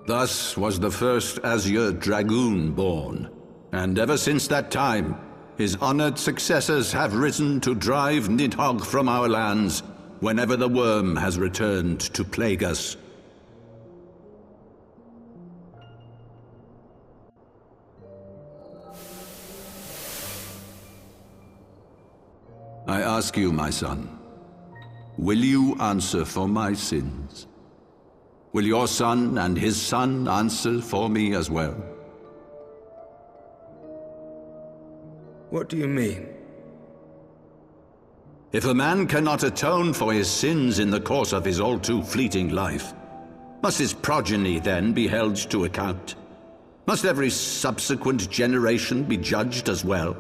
Thus was the first Azure Dragoon born, and ever since that time, his honored successors have risen to drive Nidhogg from our lands whenever the worm has returned to plague us. I ask you, my son, will you answer for my sins? Will your son and his son answer for me as well? What do you mean? If a man cannot atone for his sins in the course of his all-too-fleeting life, must his progeny then be held to account? Must every subsequent generation be judged as well?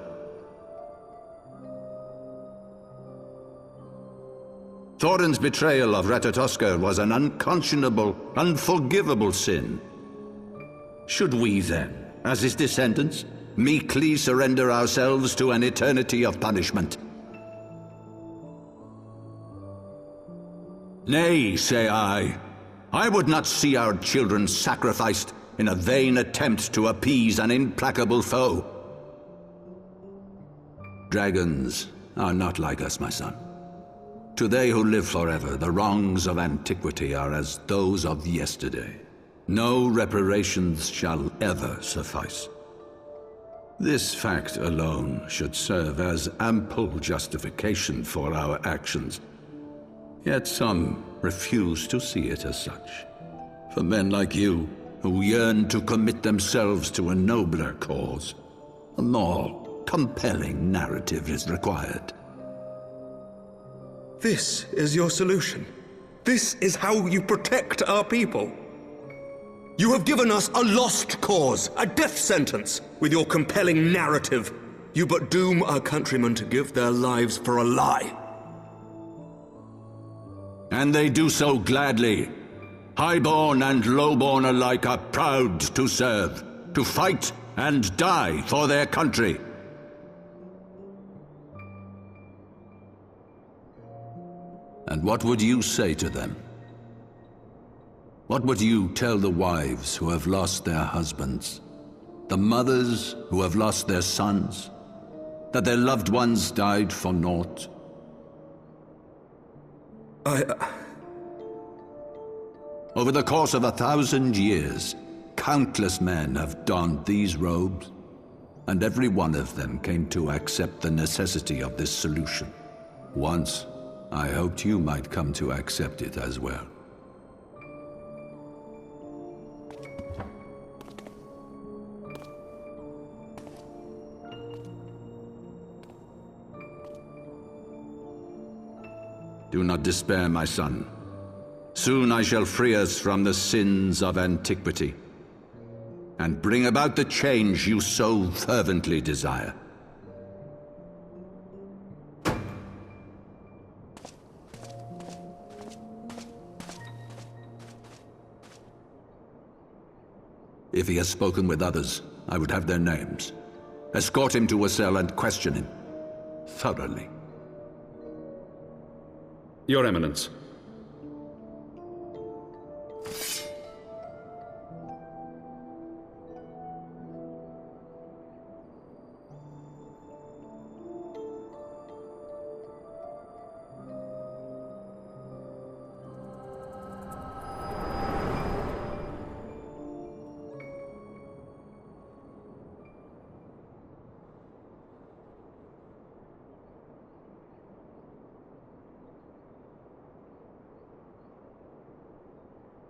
Thordan's betrayal of Ratatoskr was an unconscionable, unforgivable sin. Should we then, as his descendants, meekly surrender ourselves to an eternity of punishment? Nay, say I. I would not see our children sacrificed in a vain attempt to appease an implacable foe. Dragons are not like us, my son. To they who live forever, the wrongs of antiquity are as those of yesterday. No reparations shall ever suffice. This fact alone should serve as ample justification for our actions. Yet some refuse to see it as such. For men like you, who yearn to commit themselves to a nobler cause, a more compelling narrative is required. This is your solution. This is how you protect our people. You have given us a lost cause, a death sentence. With your compelling narrative, you but doom our countrymen to give their lives for a lie. And they do so gladly. Highborn and lowborn alike are proud to serve, to fight and die for their country. And what would you say to them? What would you tell the wives who have lost their husbands? The mothers who have lost their sons? That their loved ones died for naught? Over the course of 1,000 years, countless men have donned these robes, and every one of them came to accept the necessity of this solution. Once, I hoped you might come to accept it as well. Do not despair, my son. Soon I shall free us from the sins of antiquity, and bring about the change you so fervently desire. If he has spoken with others, I would have their names. Escort him to a cell and question him thoroughly. Your Eminence.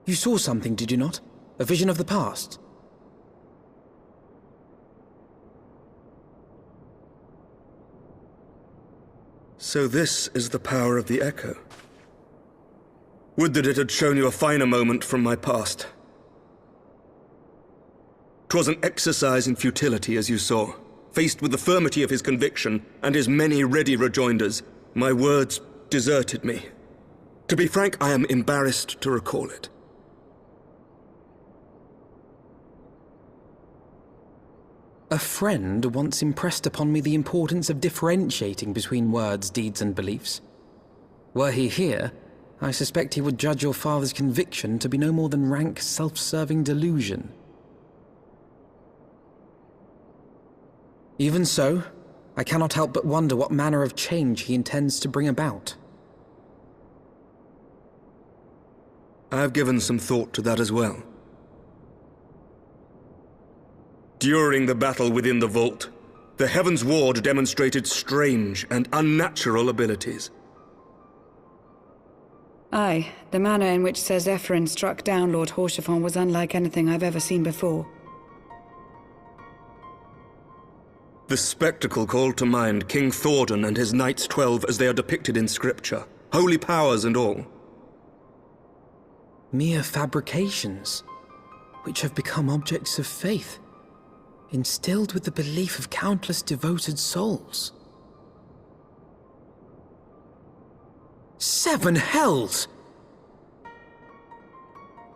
You saw something, did you not? A vision of the past? So this is the power of the Echo. Would that it had shown you a finer moment from my past. 'Twas an exercise in futility, as you saw. Faced with the firmity of his conviction and his many ready rejoinders, my words deserted me. To be frank, I am embarrassed to recall it. A friend once impressed upon me the importance of differentiating between words, deeds, and beliefs. Were he here, I suspect he would judge your father's conviction to be no more than rank, self-serving delusion. Even so, I cannot help but wonder what manner of change he intends to bring about. I have given some thought to that as well. During the battle within the vault, the Heavensward demonstrated strange and unnatural abilities. Aye, the manner in which Sir Zephyrin struck down Lord Haurchefant was unlike anything I've ever seen before. The spectacle called to mind King Thordan and his Knights 12 as they are depicted in scripture, holy powers and all. Mere fabrications, which have become objects of faith, instilled with the belief of countless devoted souls. 7 hells!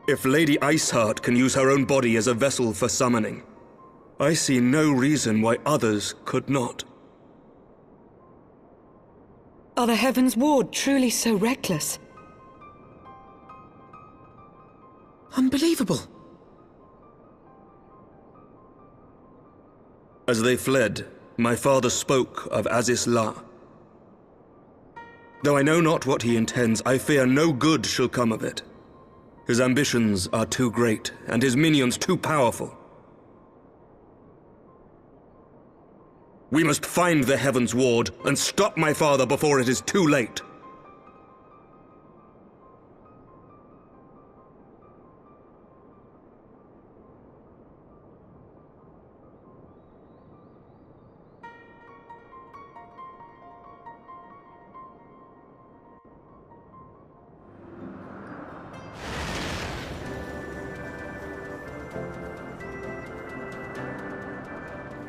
If Lady Iceheart can use her own body as a vessel for summoning, I see no reason why others could not. Are the Heavensward truly so reckless? Unbelievable! As they fled, my father spoke of Azys Lla. Though I know not what he intends, I fear no good shall come of it. His ambitions are too great, and his minions too powerful. We must find the Heavensward and stop my father before it is too late.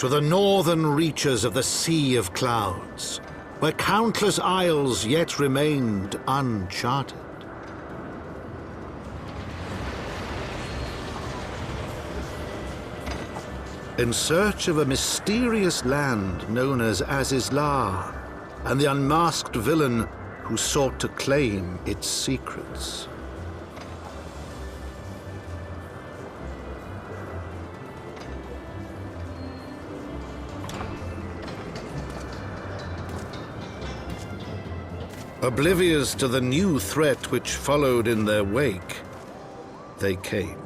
To the northern reaches of the Sea of Clouds, where countless isles yet remained uncharted. In search of a mysterious land known as Azys Lla, and the unmasked villain who sought to claim its secrets. Oblivious to the new threat which followed in their wake, they came.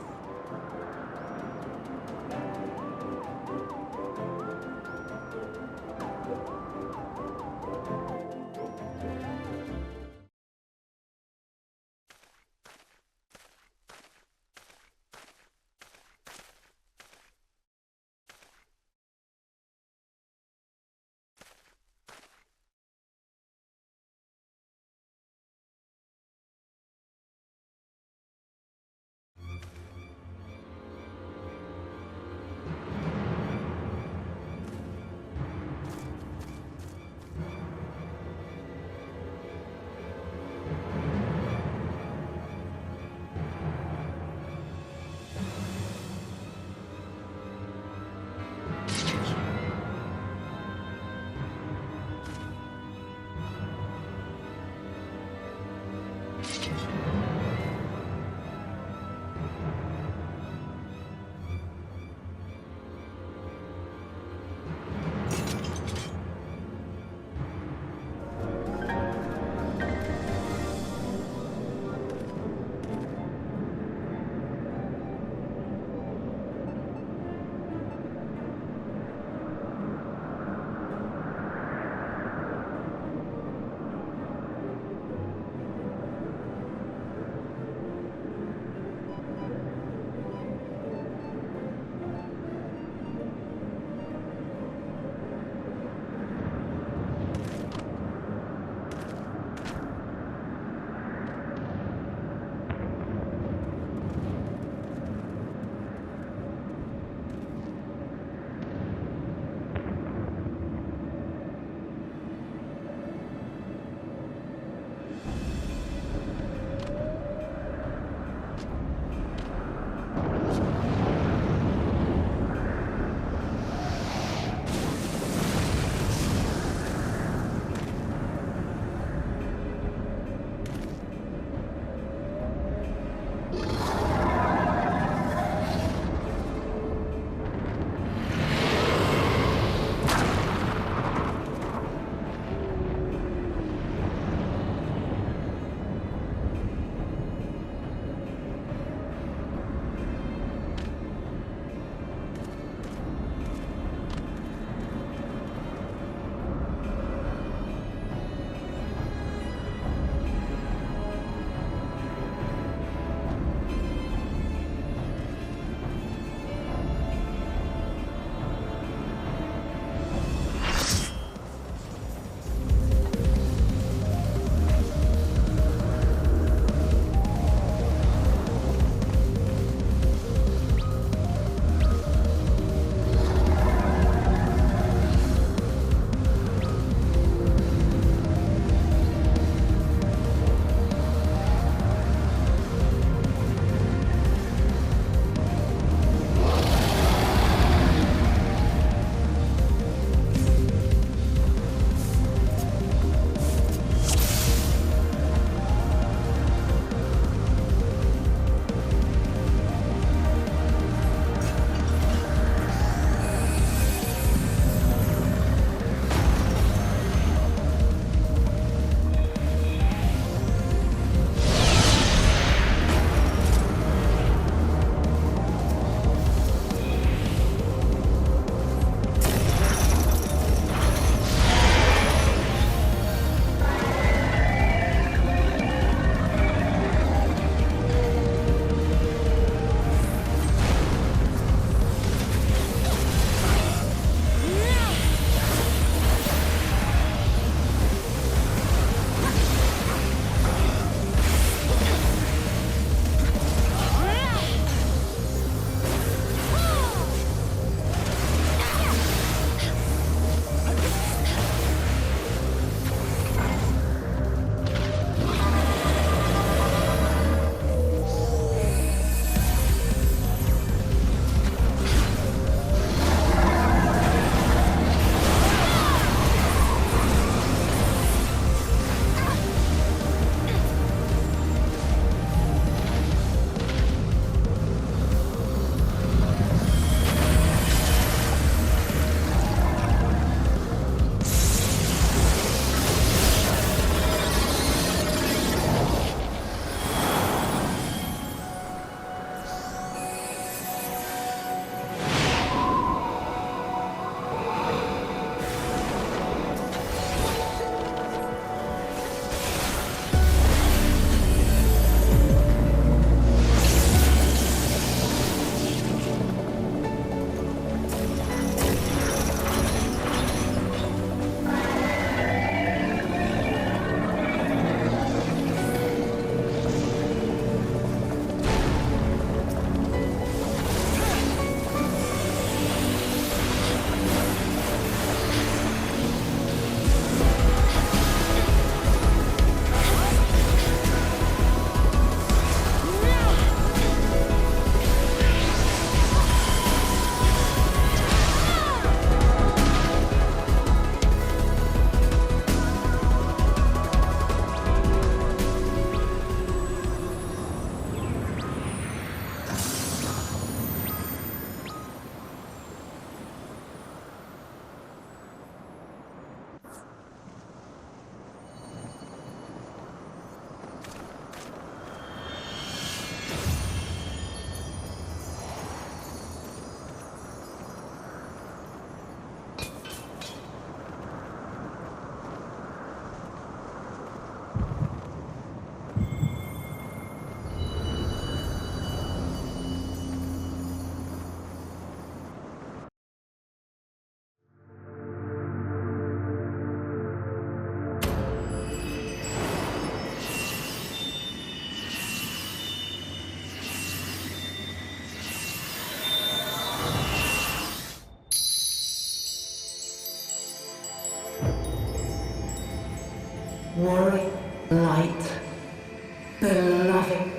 beloved.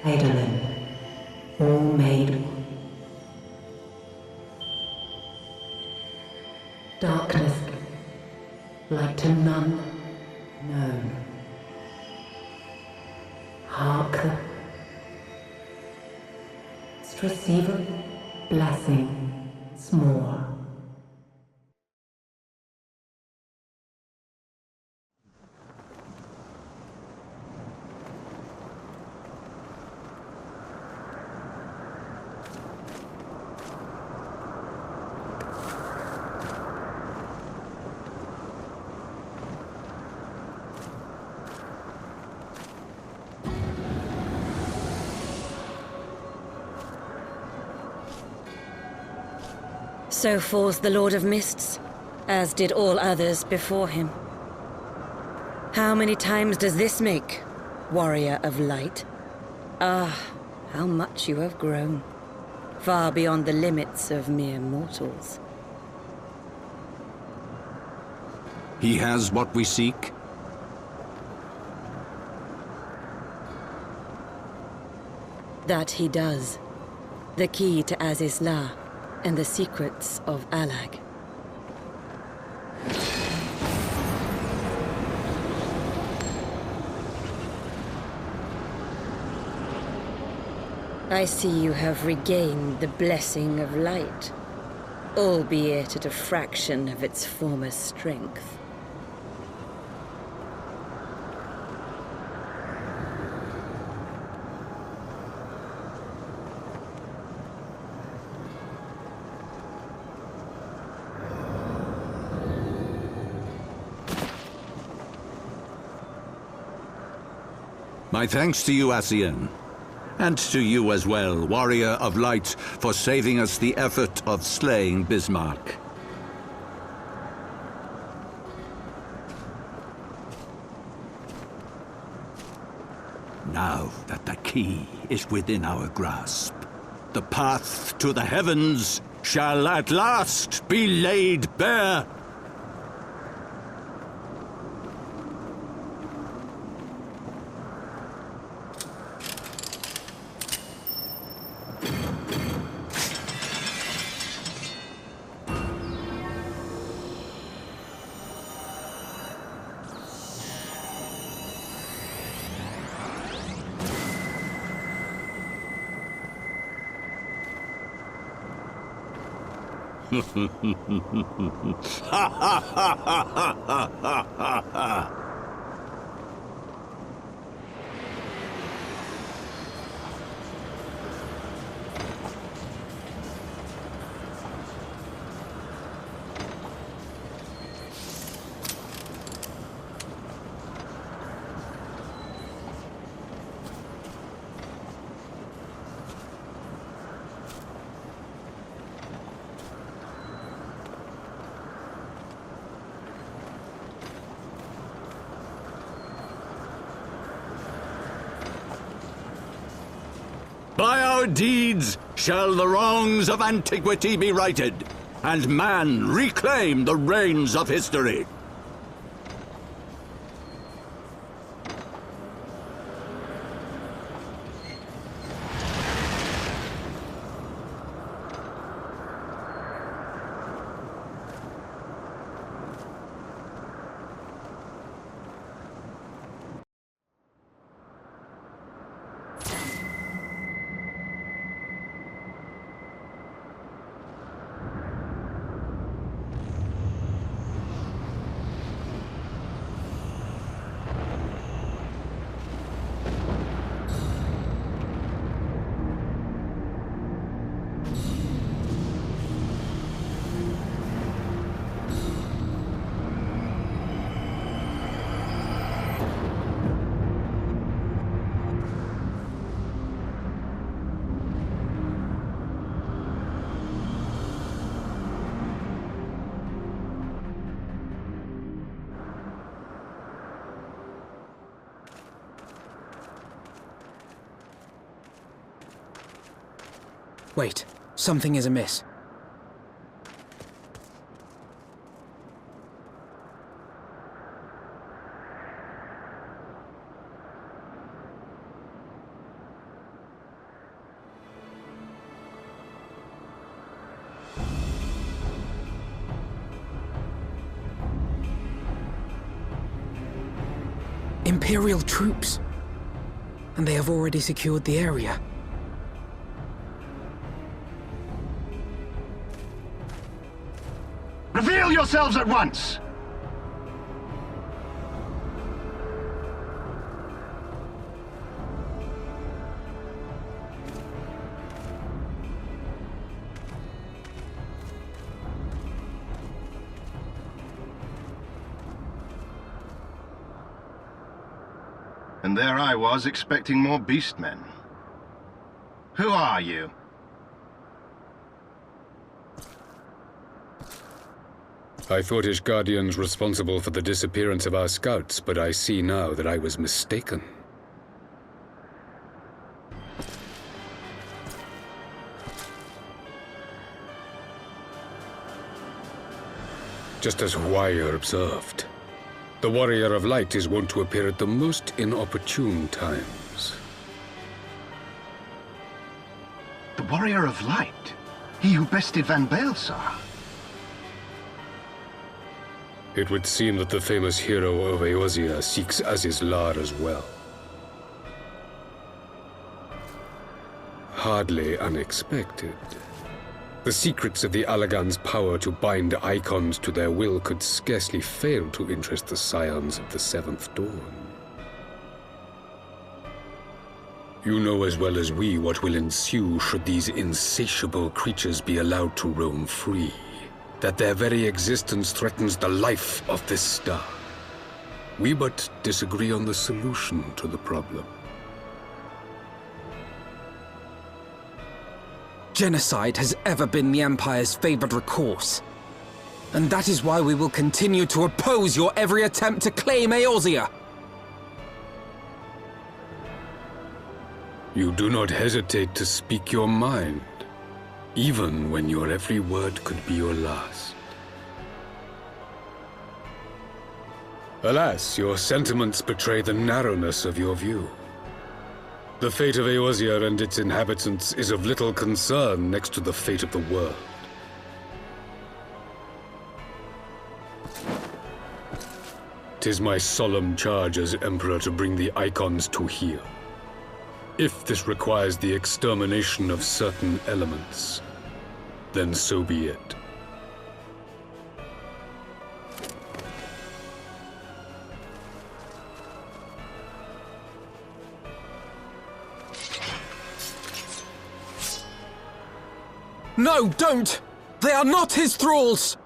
Eidolon, all made one. Darkness, like to none known. Hark, receive blessings more. So falls the Lord of Mists, as did all others before him. How many times does this make, Warrior of Light? Ah, how much you have grown, far beyond the limits of mere mortals. He has what we seek. That he does. The key to Azys Lla and the secrets of Allag. I see you have regained the blessing of light, albeit at a fraction of its former strength. My thanks to you, Ascian. And to you as well, Warrior of Light, for saving us the effort of slaying Bismarck. Now that the key is within our grasp, the path to the heavens shall at last be laid bare. By our deeds shall the wrongs of antiquity be righted, and man reclaim the reins of history. Wait, something is amiss. Imperial troops. And they have already secured the area. Reveal yourselves at once! And there I was, expecting more beastmen. Who are you? I thought Ishgardians responsible for the disappearance of our scouts, but I see now that I was mistaken. Just as Wire observed, the Warrior of Light is wont to appear at the most inopportune times. The Warrior of Light? He who bested Van Baelsar? It would seem that the famous hero of Eorzea seeks Azys Lla as well. Hardly unexpected. The secrets of the Allagan's power to bind icons to their will could scarcely fail to interest the scions of the Seventh Dawn. You know as well as we what will ensue should these insatiable creatures be allowed to roam free. That their very existence threatens the life of this star. We but disagree on the solution to the problem. Genocide has ever been the Empire's favored recourse. And that is why we will continue to oppose your every attempt to claim Eorzea. You do not hesitate to speak your mind, even when your every word could be your last. Alas, your sentiments betray the narrowness of your view. The fate of Eorzea and its inhabitants is of little concern next to the fate of the world. "'Tis my solemn charge as Emperor to bring the icons to heel. If this requires the extermination of certain elements, then so be it. No, don't! They are not his thralls!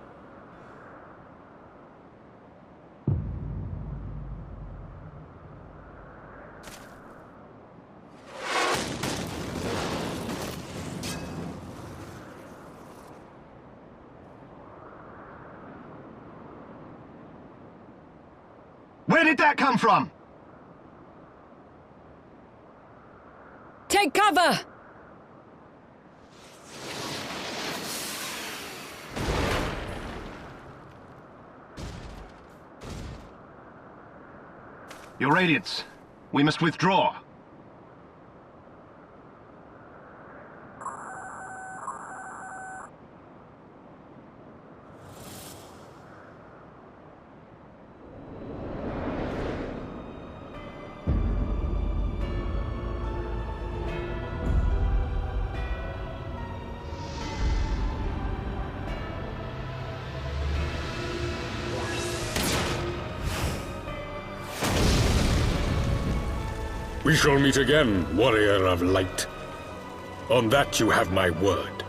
Where did that come from? Take cover! Your Radiance, we must withdraw. We shall meet again, Warrior of Light. On that you have my word.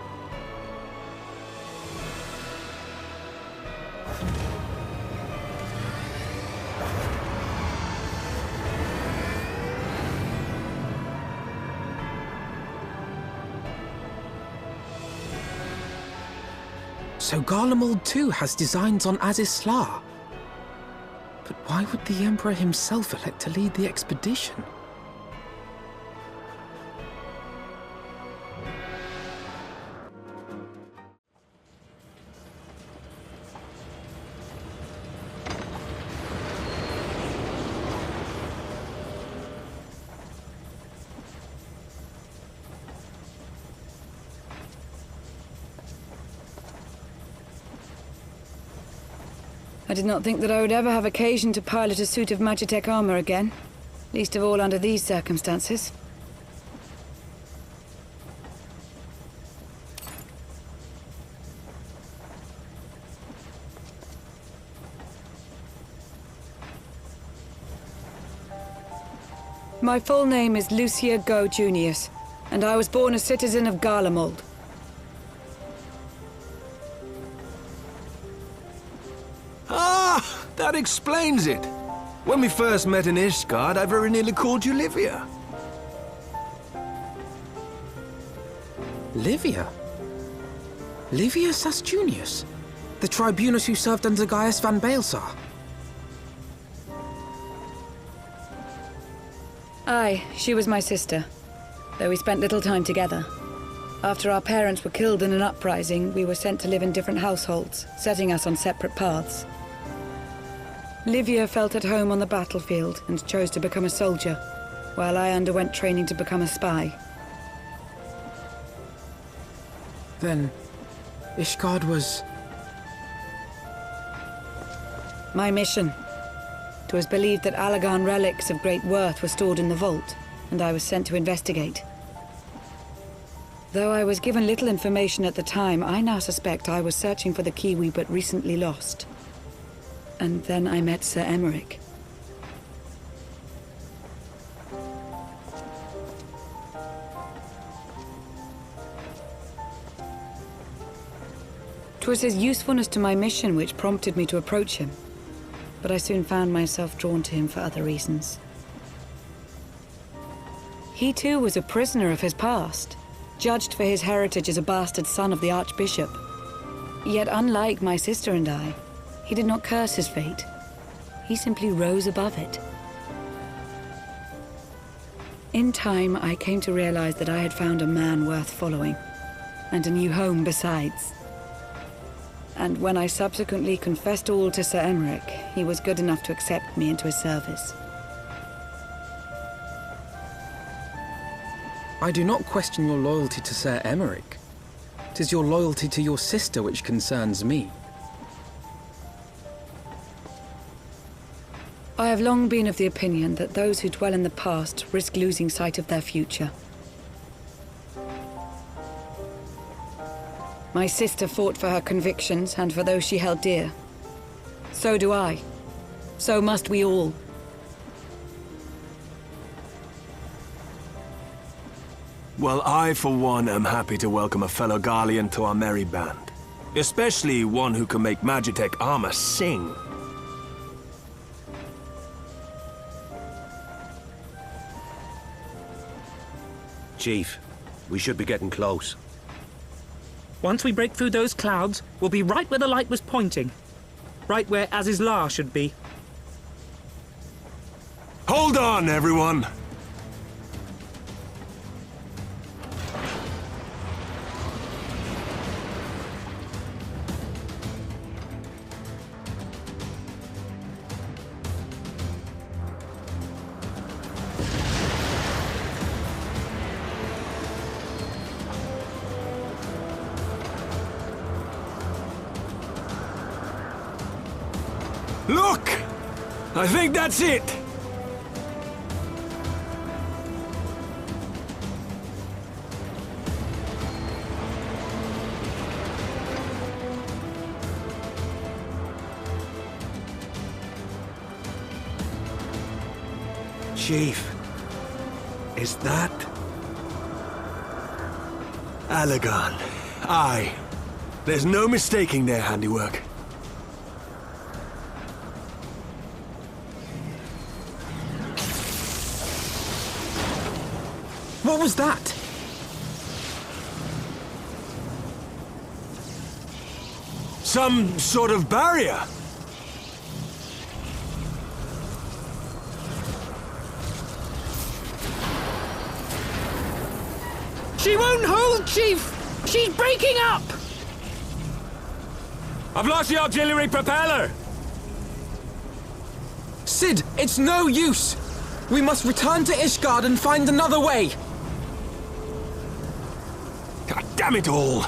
So Garlemald too has designs on Azys Lla. But why would the Emperor himself elect to lead the expedition? I did not think that I would ever have occasion to pilot a suit of Magitech armor again. Least of all under these circumstances. My full name is Lucia Go Junius, and I was born a citizen of Garlemald. Ah, that explains it. When we first met in Ishgard, I very nearly called you Livia. Livia? Livia Sasjunius? The tribunus who served under Gaius van Baelsar? Aye, she was my sister, though we spent little time together. After our parents were killed in an uprising, we were sent to live in different households, setting us on separate paths. Livia felt at home on the battlefield and chose to become a soldier, while I underwent training to become a spy. Then, Ishgard was... my mission. It was believed that Allagan relics of great worth were stored in the vault, and I was sent to investigate. Though I was given little information at the time, I now suspect I was searching for the key we but recently lost. And then I met Sir Emeric. 'Twas his usefulness to my mission which prompted me to approach him, but I soon found myself drawn to him for other reasons. He too was a prisoner of his past, judged for his heritage as a bastard son of the Archbishop. Yet unlike my sister and I, he did not curse his fate. He simply rose above it. In time, I came to realize that I had found a man worth following, and a new home besides. And when I subsequently confessed all to Sir Emeric, he was good enough to accept me into his service. I do not question your loyalty to Sir Emeric. 'Tis your loyalty to your sister which concerns me. I have long been of the opinion that those who dwell in the past risk losing sight of their future. My sister fought for her convictions and for those she held dear. So do I. So must we all. Well, I, for one, am happy to welcome a fellow Garlean to our merry band. Especially one who can make Magitech armor sing. Chief, we should be getting close. Once we break through those clouds, we'll be right where the light was pointing. Right where Azys Lla should be. Hold on, everyone! Look! I think that's it! Chief, is that... Allagan? Aye. There's no mistaking their handiwork. What was that? Some sort of barrier. She won't hold, Chief! She's breaking up! I've lost the auxiliary propeller! Sid, it's no use! We must return to Ishgard and find another way! God damn it all!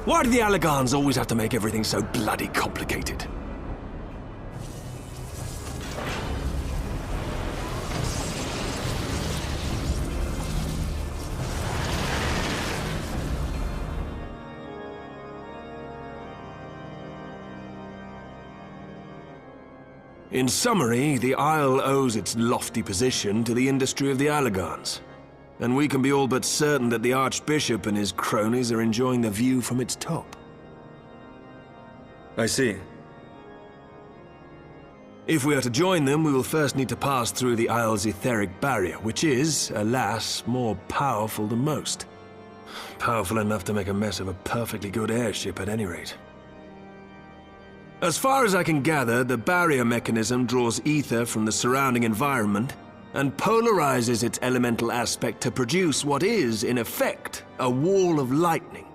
Why do the Allagans always have to make everything so bloody complicated? In summary, the Isle owes its lofty position to the industry of the Allagans, and we can be all but certain that the Archbishop and his cronies are enjoying the view from its top. I see. If we are to join them, we will first need to pass through the Isle's etheric barrier, which is, alas, more powerful than most. Powerful enough to make a mess of a perfectly good airship at any rate. As far as I can gather, the barrier mechanism draws ether from the surrounding environment and polarizes its elemental aspect to produce what is, in effect, a wall of lightning.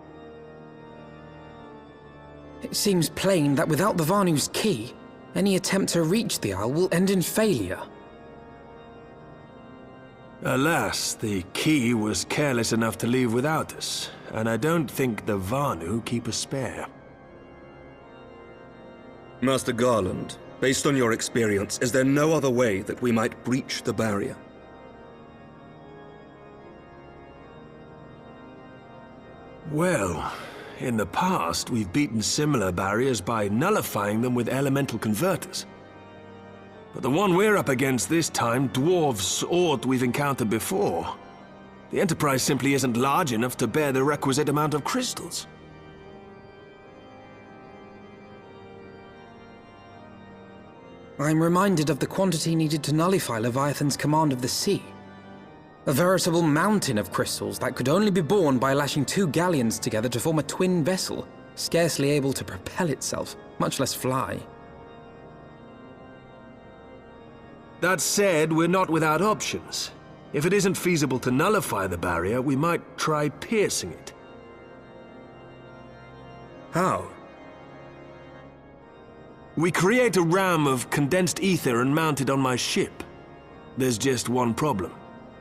It seems plain that without the Vanu's key, any attempt to reach the Isle will end in failure. Alas, the key was careless enough to leave without us, and I don't think the Vanu keep a spare. Master Garland, based on your experience, is there no other way that we might breach the barrier? Well, in the past, we've beaten similar barriers by nullifying them with elemental converters. But the one we're up against this time dwarfs aught we've encountered before. The Enterprise simply isn't large enough to bear the requisite amount of crystals. I'm reminded of the quantity needed to nullify Leviathan's command of the sea. A veritable mountain of crystals that could only be borne by lashing 2 galleons together to form a twin vessel, scarcely able to propel itself, much less fly. That said, we're not without options. If it isn't feasible to nullify the barrier, we might try piercing it. How? We create a ram of condensed ether and mount it on my ship. There's just one problem.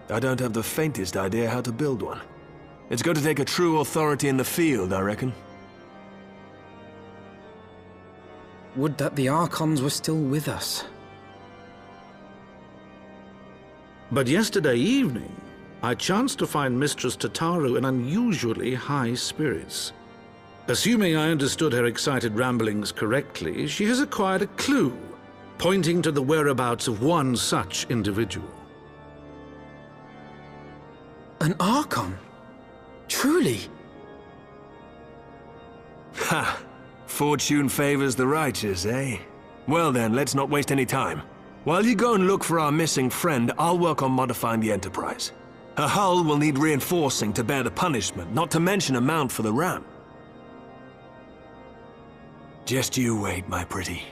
I don't have the faintest idea how to build one. It's going to take a true authority in the field, I reckon. Would that the Archons were still with us. But yesterday evening, I chanced to find Mistress Tataru in unusually high spirits. Assuming I understood her excited ramblings correctly, she has acquired a clue, pointing to the whereabouts of one such individual. An Archon? Truly? Ha! Fortune favors the righteous, eh? Well then, let's not waste any time. While you go and look for our missing friend, I'll work on modifying the Enterprise. Her hull will need reinforcing to bear the punishment, not to mention a mount for the ram. Just you wait, my pretty.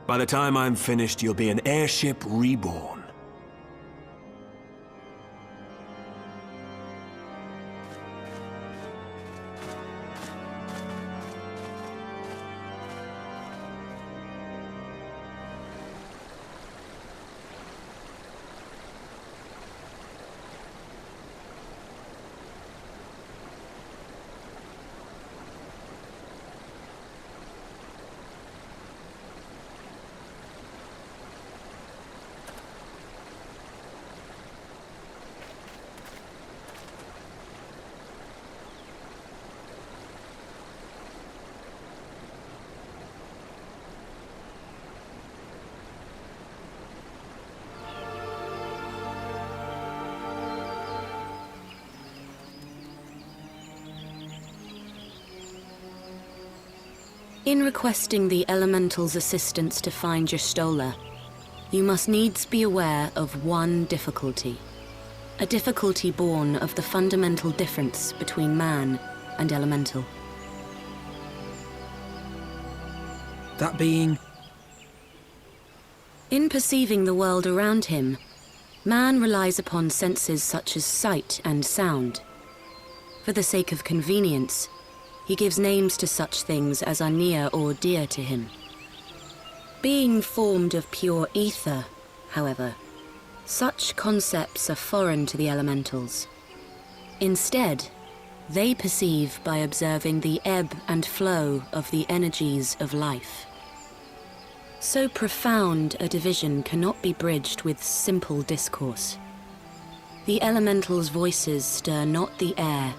By the time I'm finished, you'll be an airship reborn. In requesting the Elemental's assistance to find Y'shtola, you must needs be aware of one difficulty. A difficulty born of the fundamental difference between man and Elemental. That being? In perceiving the world around him, man relies upon senses such as sight and sound. For the sake of convenience, he gives names to such things as are near or dear to him. Being formed of pure ether, however, such concepts are foreign to the Elementals. Instead, they perceive by observing the ebb and flow of the energies of life. So profound a division cannot be bridged with simple discourse. The Elementals' voices stir not the air,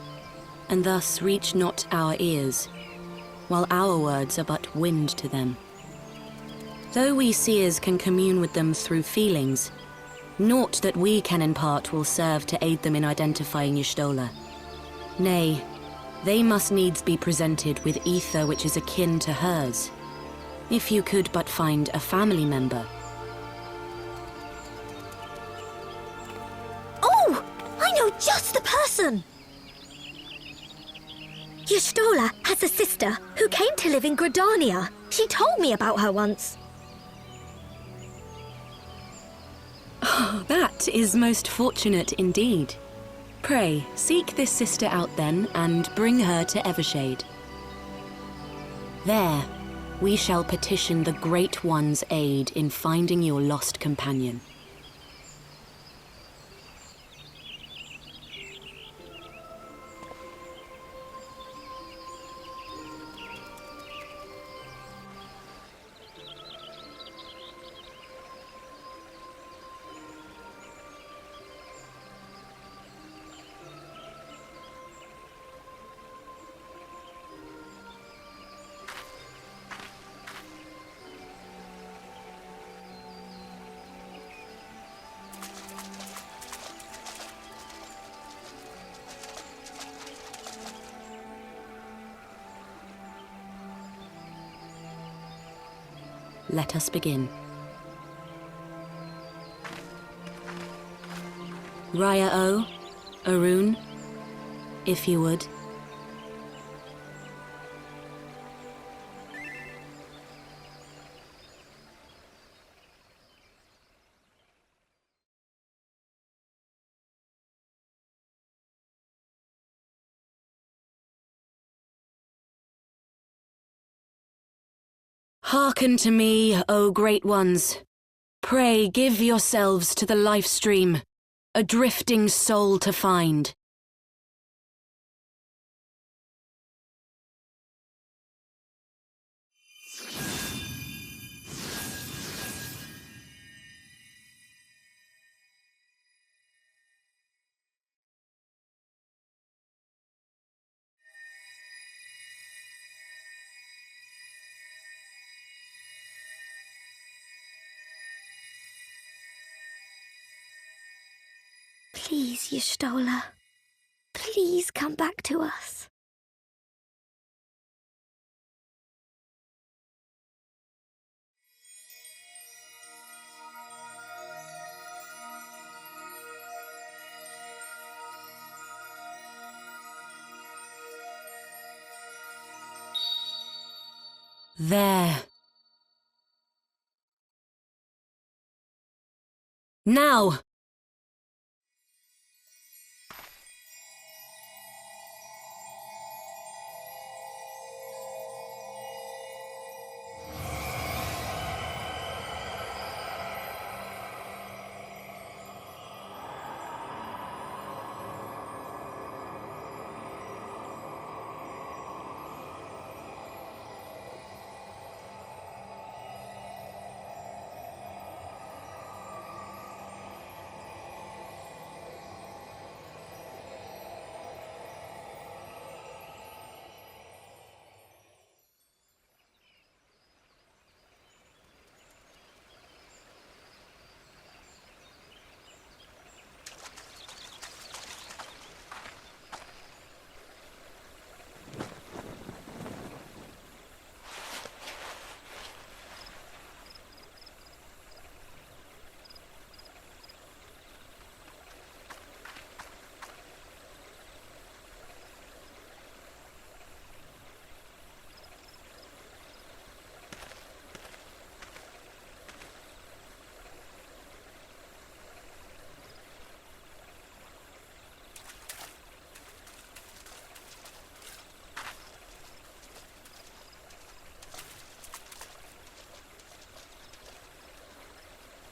and thus reach not our ears, while our words are but wind to them. Though we seers can commune with them through feelings, naught that we can impart will serve to aid them in identifying Y'shtola. Nay, they must needs be presented with ether which is akin to hers. If you could but find a family member. Oh! I know just the person! Y'shtola has a sister who came to live in Gridania. She told me about her once. Oh, that is most fortunate indeed. Pray, seek this sister out then, and bring her to Evershade. There, we shall petition the Great One's aid in finding your lost companion. Let us begin. Raya-O, Arun, if you would. Hearken to me, O Great Ones. Pray give yourselves to the life stream, a drifting soul to find. Please, Y'shtola. Please come back to us. There. Now!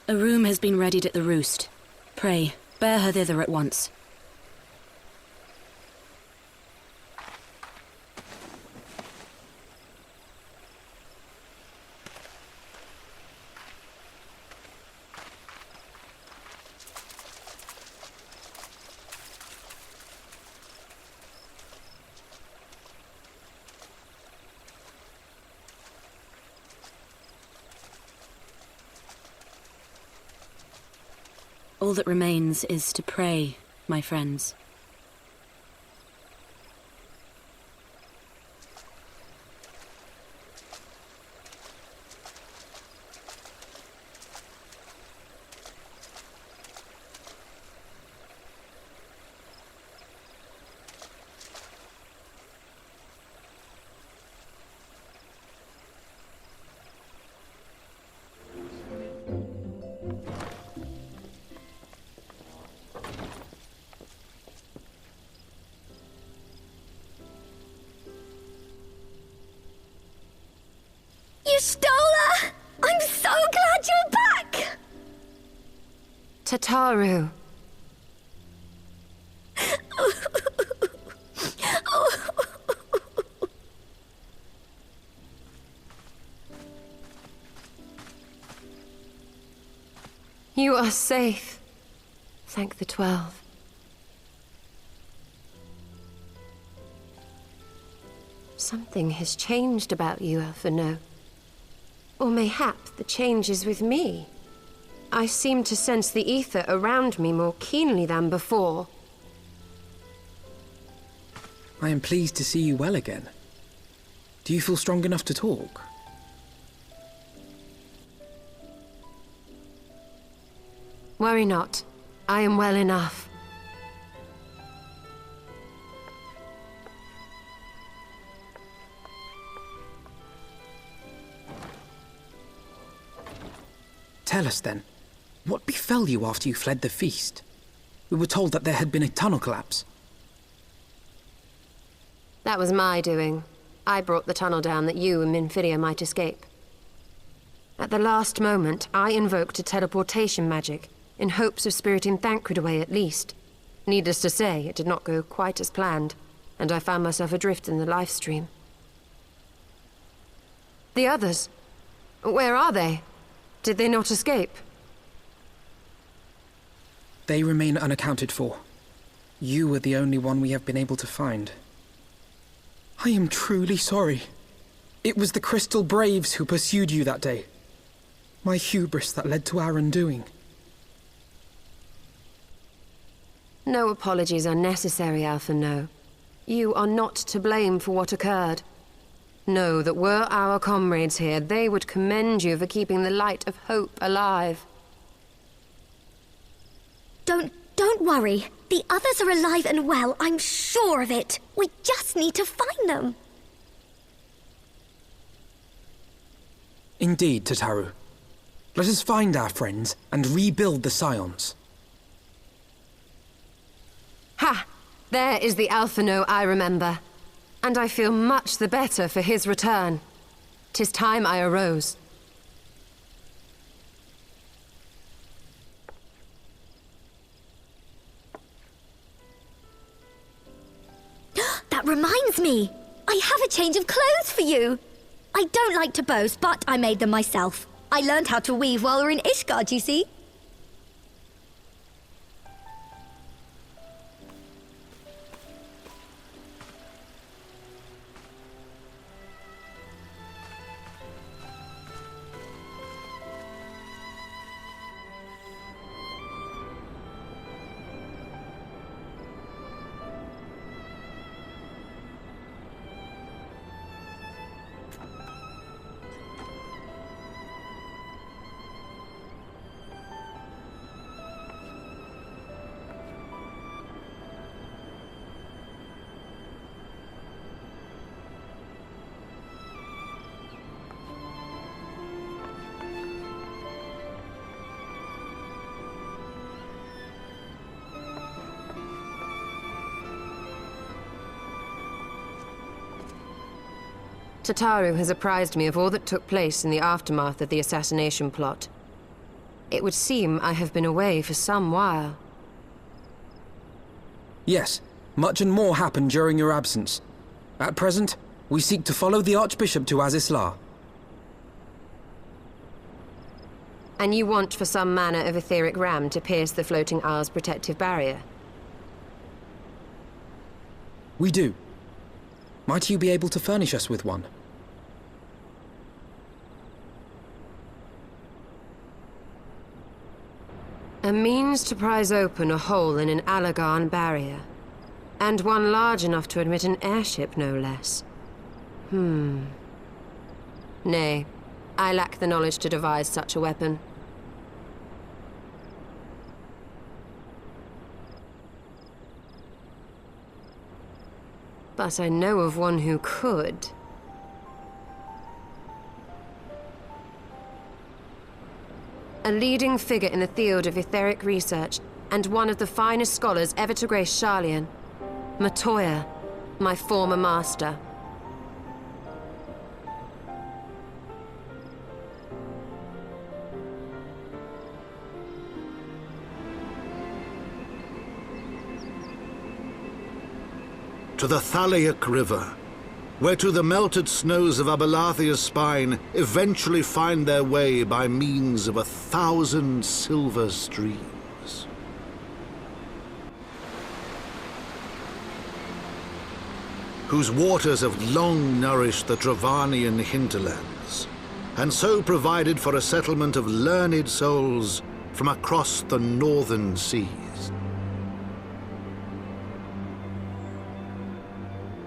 A room has been readied at the roost. Pray, bear her thither at once. All that remains is to pray, my friends. Y'shtola! I'm so glad you're back! Tataru. You are safe. Thank the 12. Something has changed about you, Alphino. Or mayhap the change is with me. I seem to sense the ether around me more keenly than before. I am pleased to see you well again. Do you feel strong enough to talk? Worry not. I am well enough. Tell us then, what befell you after you fled the feast? We were told that there had been a tunnel collapse. That was my doing. I brought the tunnel down that you and Minfidia might escape. At the last moment, I invoked a teleportation magic, in hopes of spiriting Thancred away at least. Needless to say, it did not go quite as planned, and I found myself adrift in the life stream. The others? Where are they? Did they not escape? They remain unaccounted for. You are the only one we have been able to find. I am truly sorry. It was the Crystal Braves who pursued you that day. My hubris that led to our undoing. No apologies are necessary, Alphino. You are not to blame for what occurred. Know that were our comrades here, they would commend you for keeping the light of hope alive. Don't worry. The others are alive and well, I'm sure of it. We just need to find them. Indeed, Tataru. Let us find our friends and rebuild the Scions. Ha! There is the Alphino I remember. And I feel much the better for his return. 'Tis time I arose. That reminds me! I have a change of clothes for you! I don't like to boast, but I made them myself. I learned how to weave while we're in Ishgard, you see? Tataru has apprised me of all that took place in the aftermath of the assassination plot. It would seem I have been away for some while. Yes, much and more happened during your absence. At present, we seek to follow the Archbishop to Azys Lla. And you want for some manner of etheric ram to pierce the floating isle's protective barrier? We do. Might you be able to furnish us with one? A means to prise open a hole in an Allagan barrier. And one large enough to admit an airship, no less. Nay, I lack the knowledge to devise such a weapon. But I know of one who could. A leading figure in the field of etheric research, and one of the finest scholars ever to grace Sharlayan. Matoya, my former master. To the Thaliac River, where to the melted snows of Abelathia's spine eventually find their way by means of 1,000 silver streams. Whose waters have long nourished the Dravanian hinterlands, and so provided for a settlement of learned souls from across the northern seas.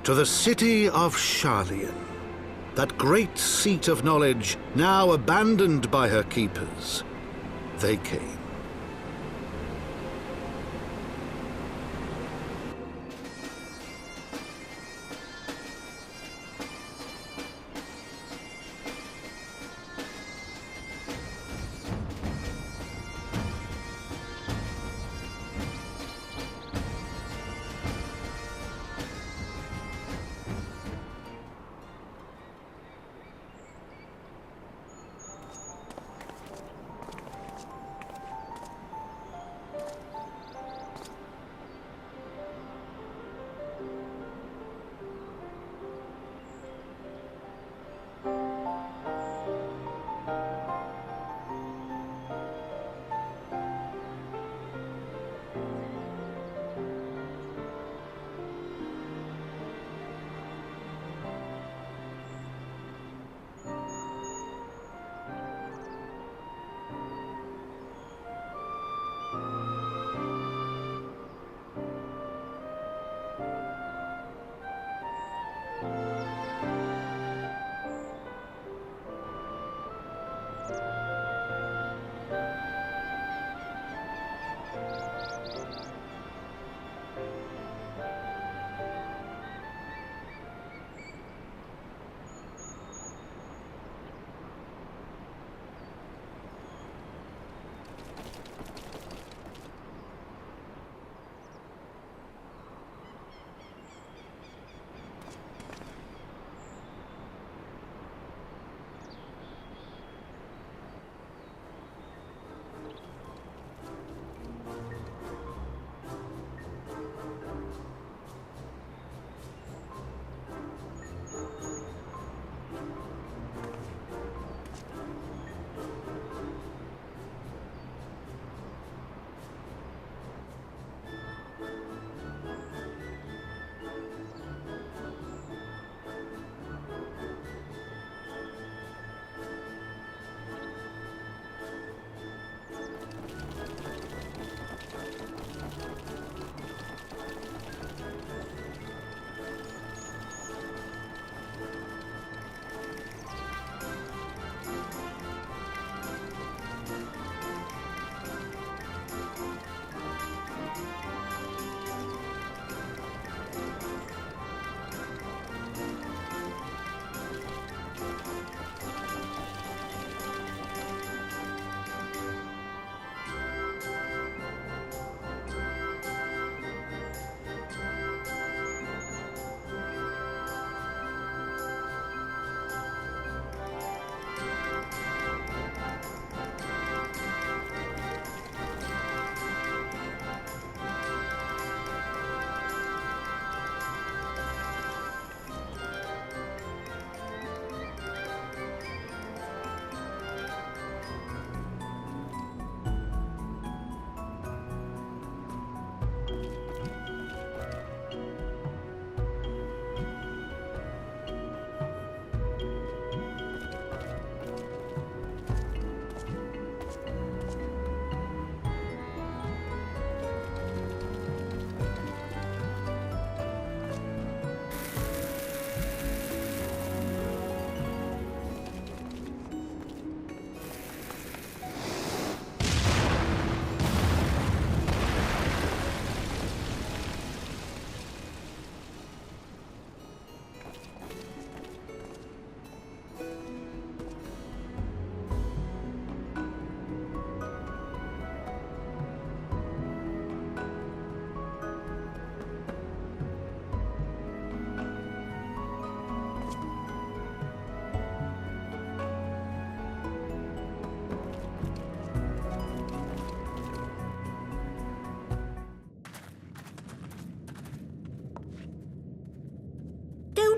To the city of Sharlayan, that great seat of knowledge now abandoned by her keepers, they came.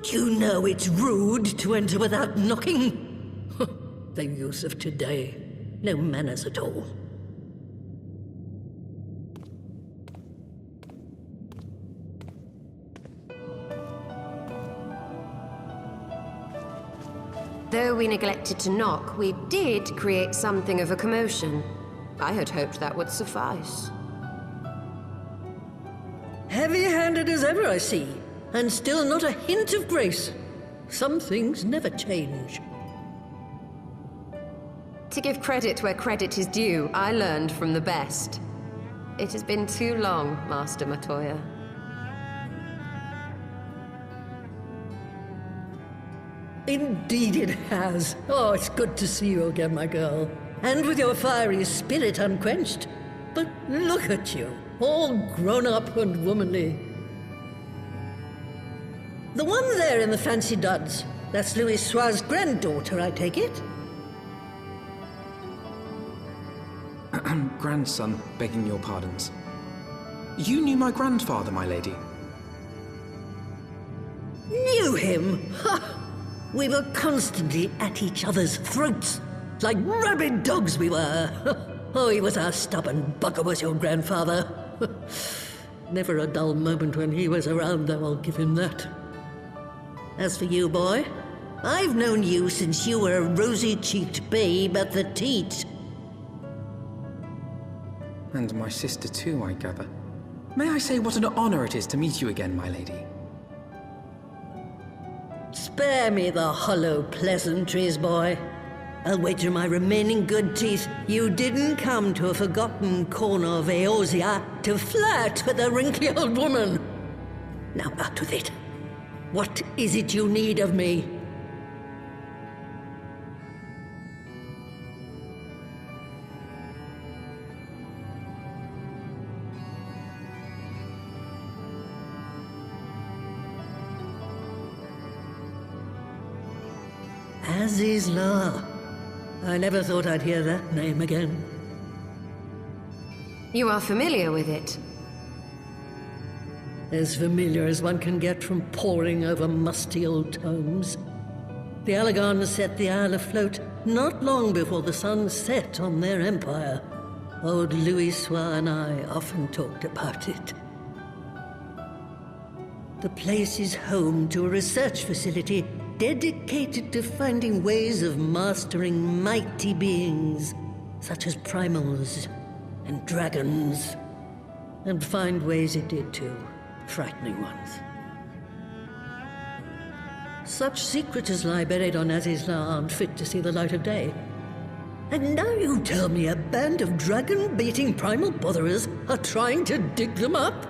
Don't you know it's rude to enter without knocking? The youth of today. No manners at all. Though we neglected to knock, we did create something of a commotion. I had hoped that would suffice. Heavy-handed as ever, I see. And still not a hint of grace. Some things never change. To give credit where credit is due, I learned from the best. It has been too long, Master Matoya. Indeed it has. Oh, it's good to see you again, my girl. And with your fiery spirit unquenched. But look at you, all grown up and womanly. The one there in the fancy duds, that's Louis Soir's granddaughter, I take it? Grandson, begging your pardons. You knew my grandfather, my lady. Knew him? Ha! We were constantly at each other's throats, like rabid dogs we were. Oh, he was a stubborn bugger, was your grandfather. Never a dull moment when he was around, though, I'll give him that. As for you, boy, I've known you since you were a rosy-cheeked babe at the teat. And my sister too, I gather. May I say what an honor it is to meet you again, my lady? Spare me the hollow pleasantries, boy. I'll wager my remaining good teeth you didn't come to a forgotten corner of Eorzea to flirt with a wrinkly old woman. Now out with it. What is it you need of me? Azys Lla. I never thought I'd hear that name again. You are familiar with it? As familiar as one can get from poring over musty old tomes. The Allagans set the Isle afloat not long before the sun set on their empire. Old Louis Soir and I often talked about it. The place is home to a research facility dedicated to finding ways of mastering mighty beings, such as primals and dragons. And find ways it did too, frightening ones. Such secrets as lie buried on Azys Lla aren't fit to see the light of day. And now you tell me a band of dragon-baiting primal botherers are trying to dig them up?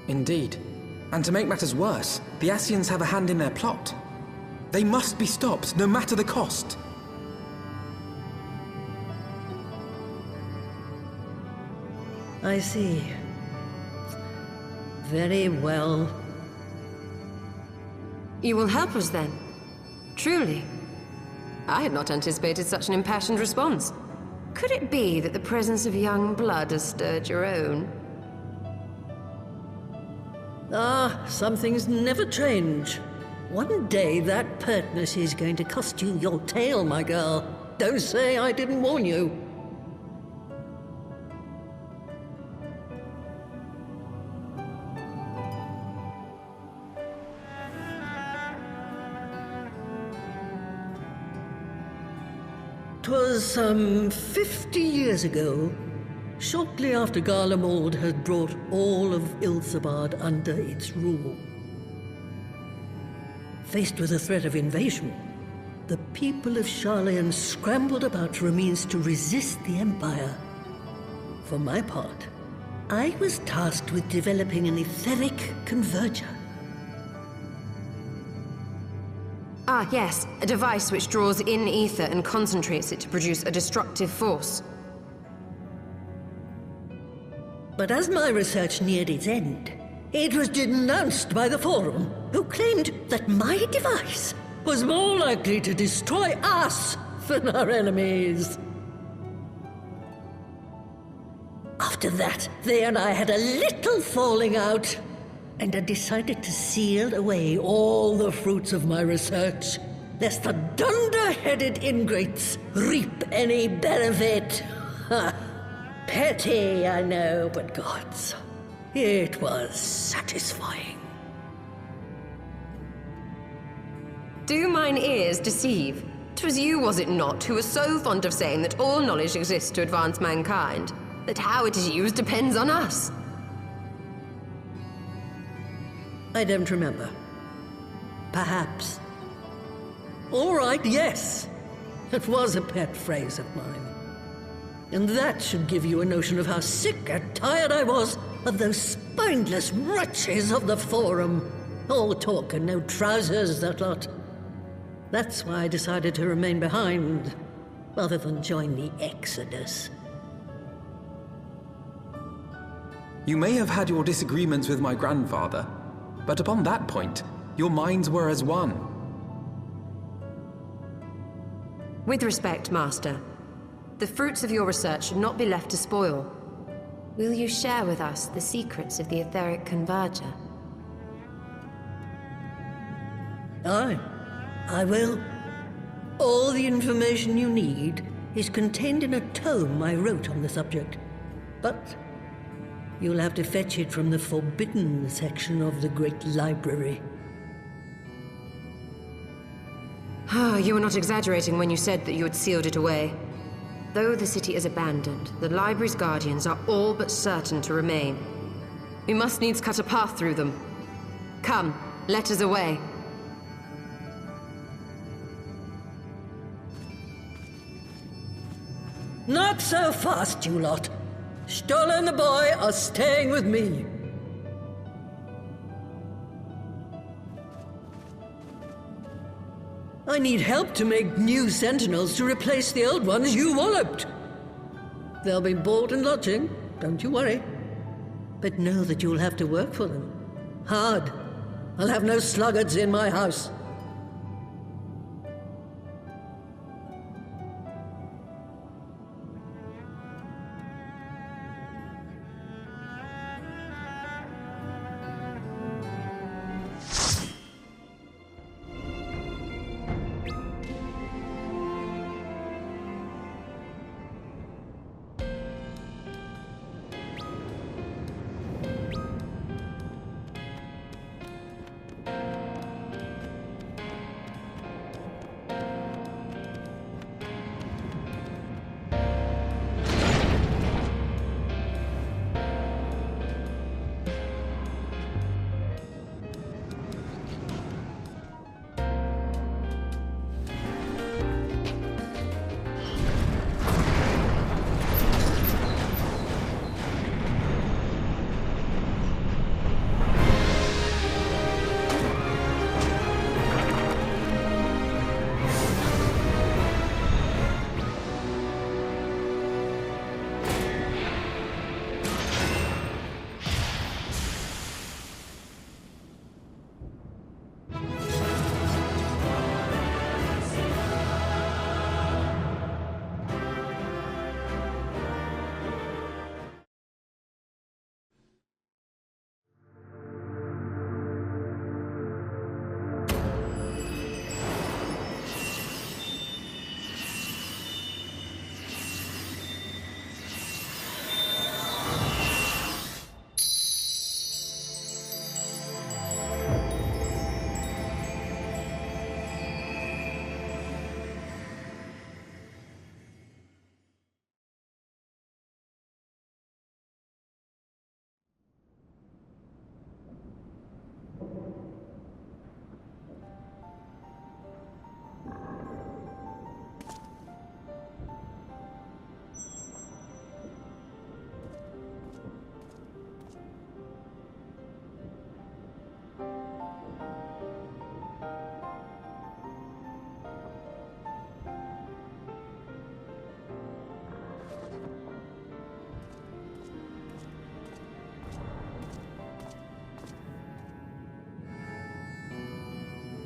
Indeed. And to make matters worse, the Ascians have a hand in their plot. They must be stopped, no matter the cost. I see. Very well. You will help us then? Truly? I had not anticipated such an impassioned response. Could it be that the presence of young blood has stirred your own? Ah, some things never change. One day that pertness is going to cost you your tail, my girl. Don't say I didn't warn you. "'Twas some 50 years ago, shortly after Garlemald had brought all of Ilsabard under its rule. Faced with the threat of invasion, the people of Sharlayan scrambled about for a means to resist the Empire. For my part, I was tasked with developing an etheric converger. Ah, yes, a device which draws in ether and concentrates it to produce a destructive force. But as my research neared its end, it was denounced by the Forum, who claimed that my device was more likely to destroy us than our enemies. After that, they and I had a little falling out. and I decided to seal away all the fruits of my research, lest the dunder-headed ingrates reap any benefit. Ha! Petty, I know, but gods, it was satisfying. Do mine ears deceive? 'Twas you, was it not, who was so fond of saying that all knowledge exists to advance mankind, that how it is used depends on us? I don't remember. Perhaps. All right, yes. It was a pet phrase of mine. And that should give you a notion of how sick and tired I was of those spineless wretches of the Forum. All talk and no trousers, that lot. That's why I decided to remain behind, rather than join the Exodus. You may have had your disagreements with my grandfather, but upon that point, your minds were as one. With respect, Master, the fruits of your research should not be left to spoil. Will you share with us the secrets of the Etheric Converger? Aye, I will. All the information you need is contained in a tome I wrote on the subject. But you'll have to fetch it from the forbidden section of the Great Library. You were not exaggerating when you said that you had sealed it away. Though the city is abandoned, the library's guardians are all but certain to remain. We must needs cut a path through them. Come, let us away. Not so fast, you lot. Stola and the boy are staying with me. I need help to make new sentinels to replace the old ones you walloped. They'll be board and lodging, don't you worry. But know that you'll have to work for them. Hard. I'll have no sluggards in my house.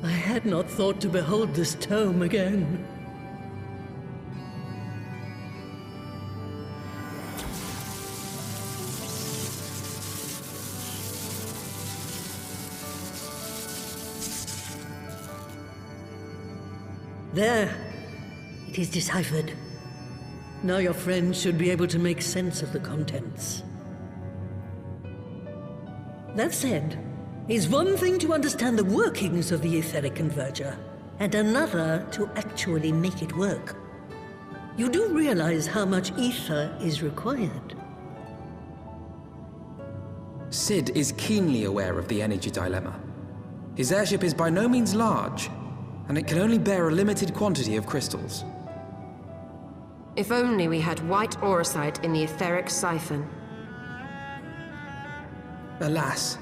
I had not thought to behold this tome again. There. It is deciphered. Now your friends should be able to make sense of the contents. That said, it's one thing to understand the workings of the etheric converger, and another to actually make it work. You do realize how much ether is required. Sid is keenly aware of the energy dilemma. His airship is by no means large, and it can only bear a limited quantity of crystals. If only we had white auracite in the etheric siphon. Alas,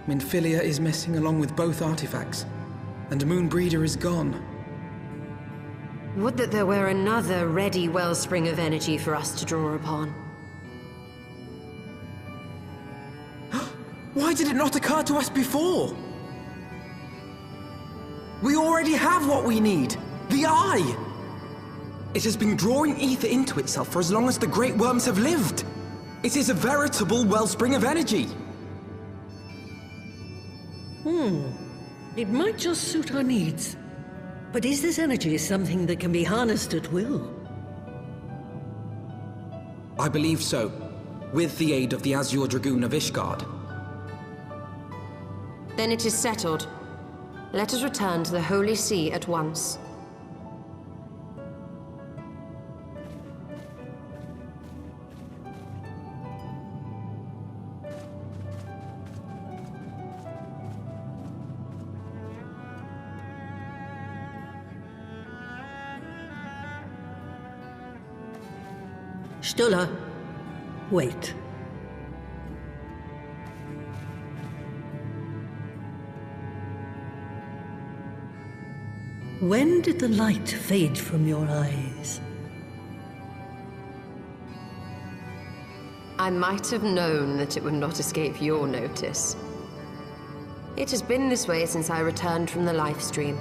Minfilia is missing along with both artifacts, and Moonbreeder is gone. Would that there were another ready wellspring of energy for us to draw upon. Why did it not occur to us before? We already have what we need! The Eye! It has been drawing ether into itself for as long as the Great Worms have lived. It is a veritable wellspring of energy. It might just suit our needs. But is this energy something that can be harnessed at will? I believe so, with the aid of the Azure Dragoon of Ishgard. Then it is settled. Let us return to the Holy See at once. Stola, wait. When did the light fade from your eyes? I might have known that it would not escape your notice. It has been this way since I returned from the life stream.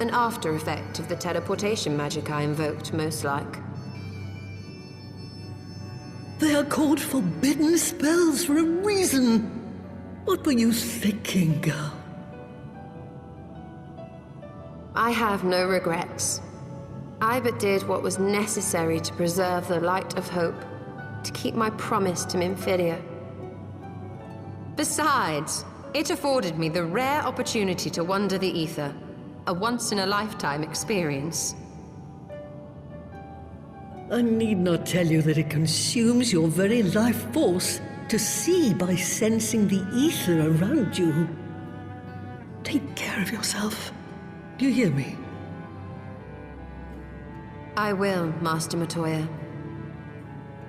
An after effect of the teleportation magic I invoked, most like. They are called forbidden spells for a reason. What were you thinking, girl? I have no regrets. I but did what was necessary to preserve the light of hope, to keep my promise to Minfilia. Besides, it afforded me the rare opportunity to wander the ether, a once-in-a-lifetime experience. I need not tell you that it consumes your very life force to see by sensing the ether around you. Take care of yourself. Do you hear me? I will, Master Matoya.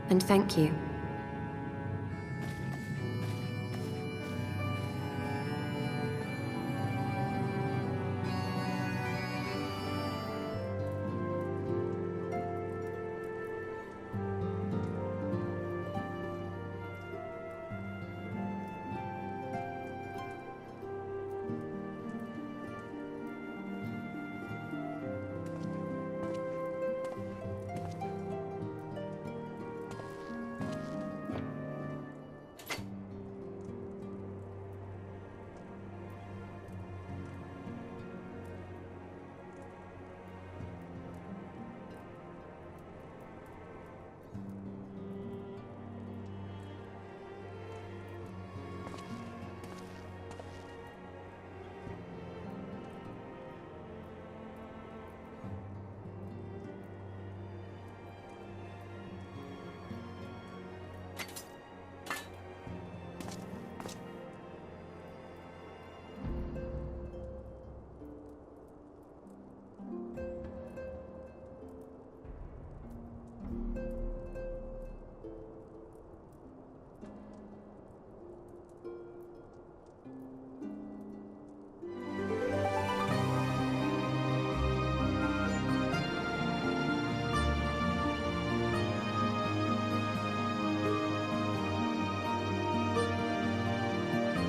And thank you.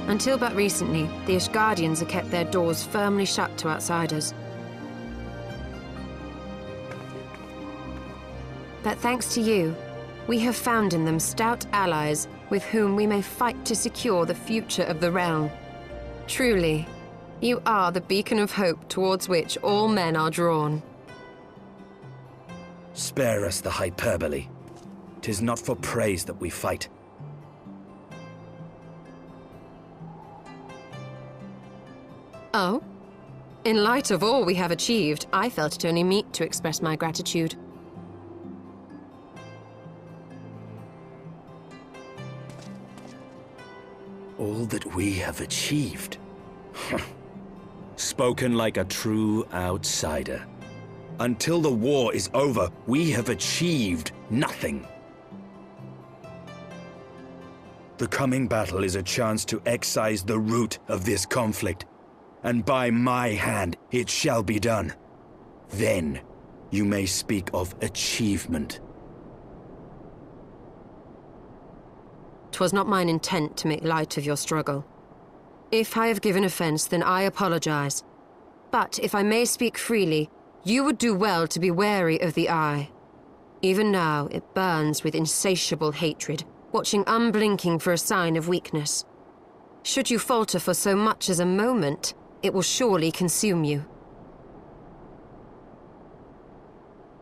Until but recently, the Ishgardians have kept their doors firmly shut to outsiders. But thanks to you, we have found in them stout allies with whom we may fight to secure the future of the realm. Truly, you are the beacon of hope towards which all men are drawn. Spare us the hyperbole. 'Tis not for praise that we fight. Oh? In light of all we have achieved, I felt it only meet to express my gratitude. All that we have achieved? Spoken like a true outsider. Until the war is over, we have achieved nothing. The coming battle is a chance to excise the root of this conflict, and by my hand it shall be done. Then you may speak of achievement. 'Twas not mine intent to make light of your struggle. If I have given offense, then I apologize. But if I may speak freely, you would do well to be wary of the eye. Even now, it burns with insatiable hatred, watching unblinking for a sign of weakness. Should you falter for so much as a moment, it will surely consume you.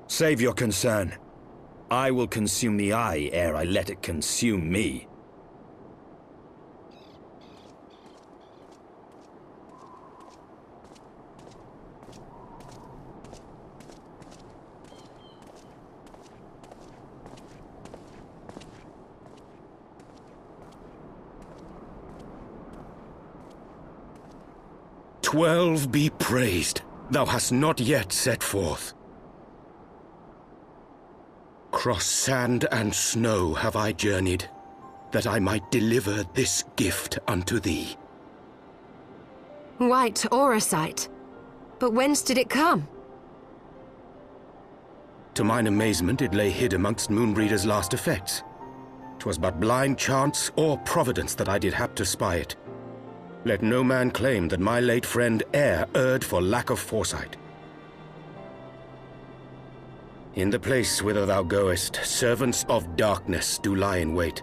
Save your concern. I will consume the eye ere I let it consume me. "12 be praised, thou hast not yet set forth. Cross sand and snow have I journeyed, that I might deliver this gift unto thee." White Auracite. But whence did it come? To mine amazement, it lay hid amongst Moonbreeder's last effects. 'Twas but blind chance or providence that I did hap to spy it. Let no man claim that my late friend e'er erred for lack of foresight. In the place whither thou goest, servants of darkness do lie in wait.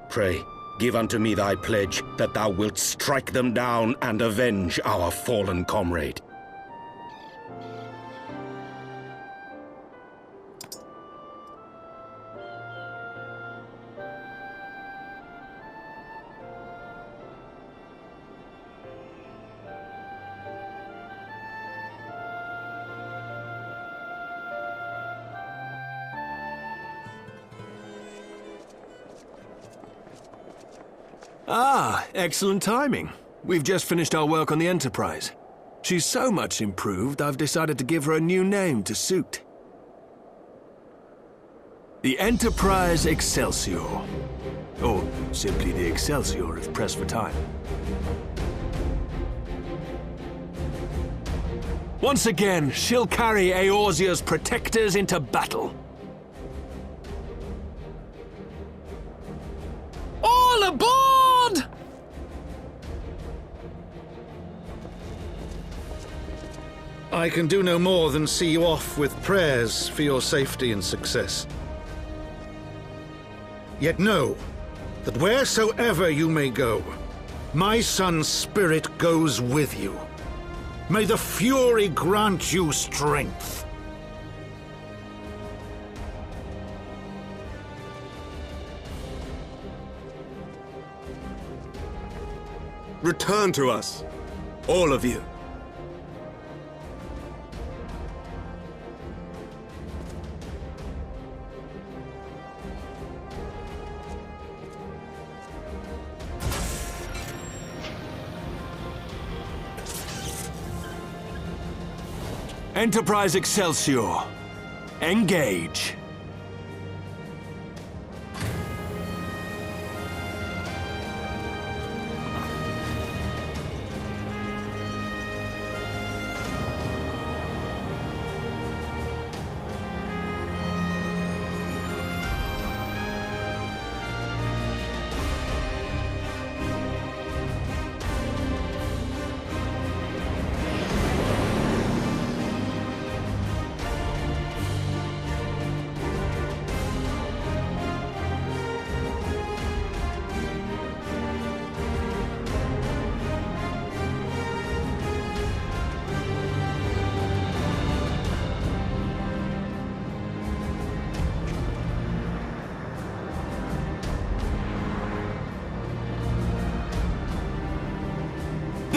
Pray, give unto me thy pledge that thou wilt strike them down and avenge our fallen comrade. Ah, excellent timing. We've just finished our work on the Enterprise. She's so much improved, I've decided to give her a new name to suit. The Enterprise Excelsior. Or simply the Excelsior if pressed for time. Once again, she'll carry Eorzea's protectors into battle. All aboard! I can do no more than see you off with prayers for your safety and success. Yet know that wheresoever you may go, my son's spirit goes with you. May the Fury grant you strength. Return to us, all of you. Enterprise Excelsior, engage.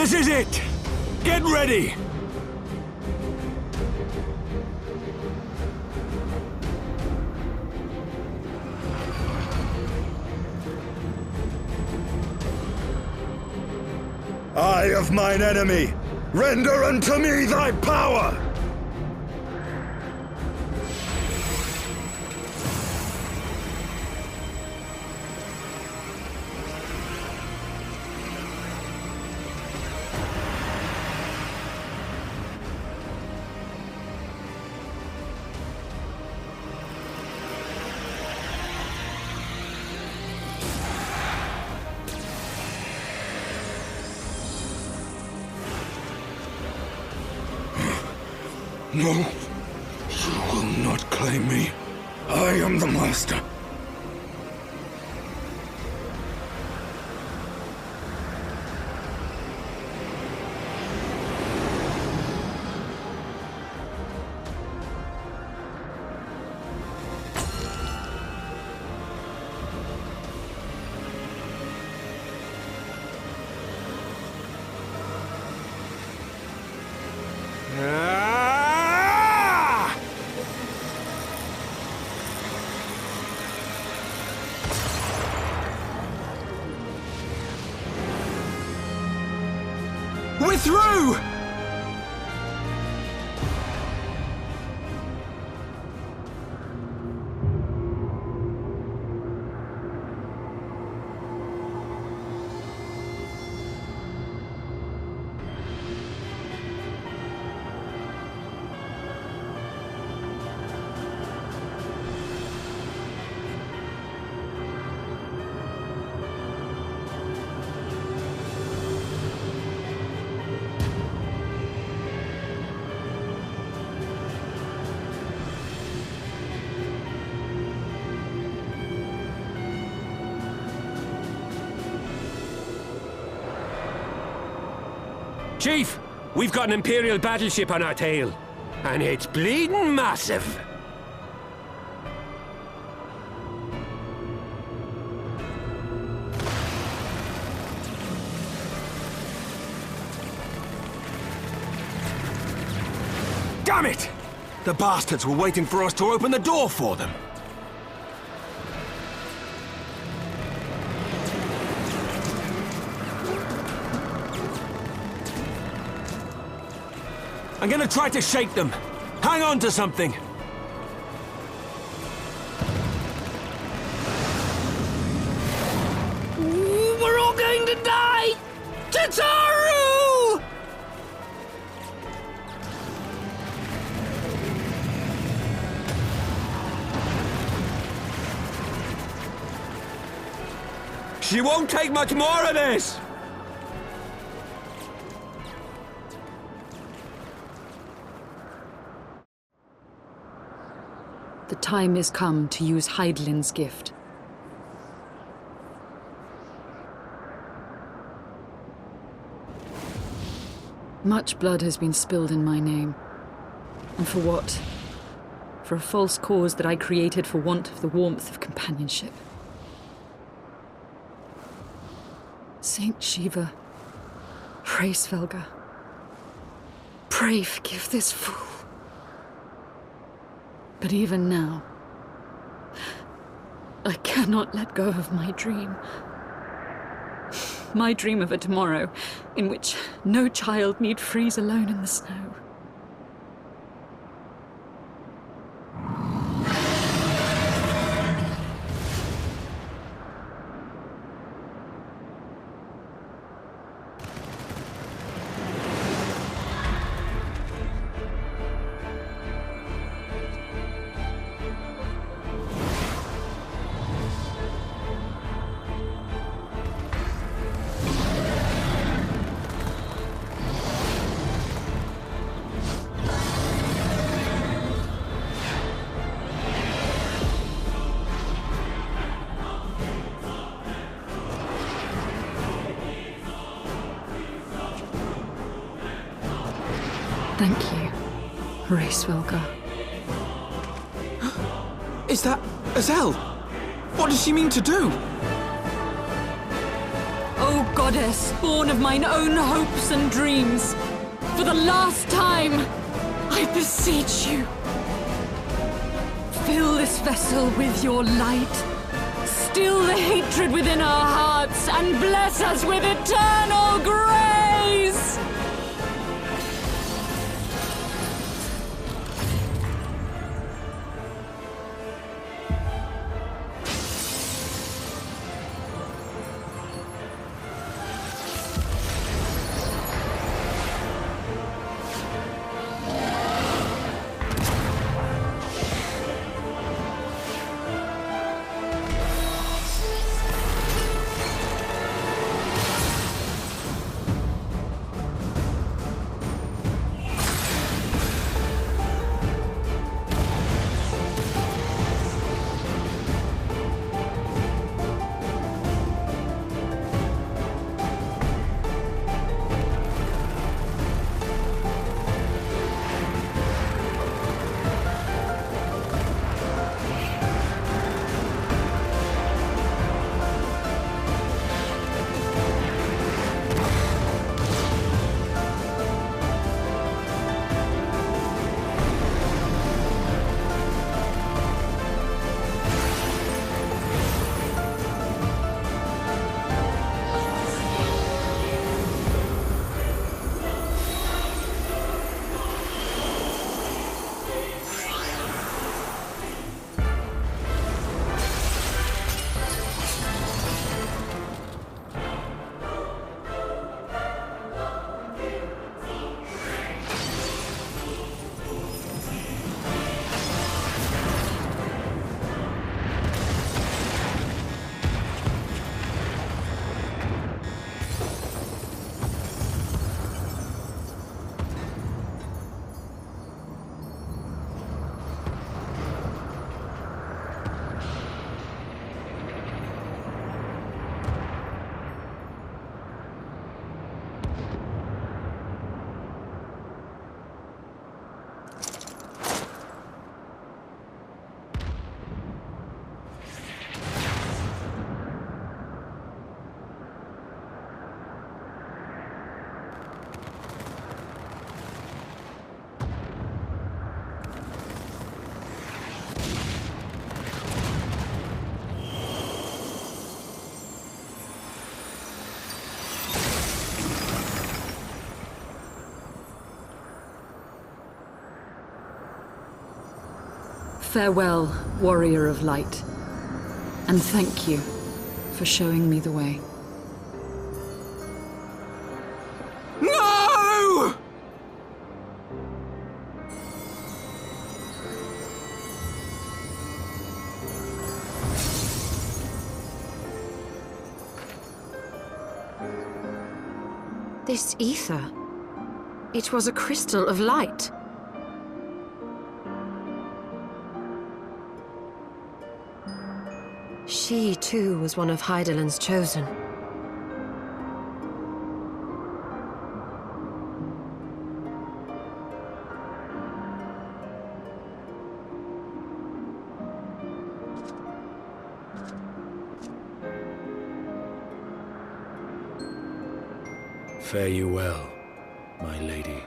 This is it! Get ready! Eye of mine enemy, render unto me thy power! No, you will not claim me. I am the master. We're through! Chief, we've got an Imperial battleship on our tail, and it's bleeding massive. Damn it! The bastards were waiting for us to open the door for them. I'm gonna try to shake them. Hang on to something. We're all going to die! Tataru! She won't take much more of this! The time is come to use Hydaelyn's gift. Much blood has been spilled in my name. And for what? For a false cause that I created for want of the warmth of companionship. Saint Shiva, pray Svelga, pray forgive this fool. But even now, I cannot let go of my dream. My dream of a tomorrow in which no child need freeze alone in the snow. Thank you, Svelga. Is that Azys Lla? What does she mean to do? Oh, O goddess, born of mine own hopes and dreams, for the last time, I beseech you, fill this vessel with your light, still the hatred within our hearts, and bless us with eternal grace! Farewell, warrior of light, and thank you for showing me the way. No! This ether, it was a crystal of light. She, too, was one of Hydaelyn's chosen. Fare you well, my lady.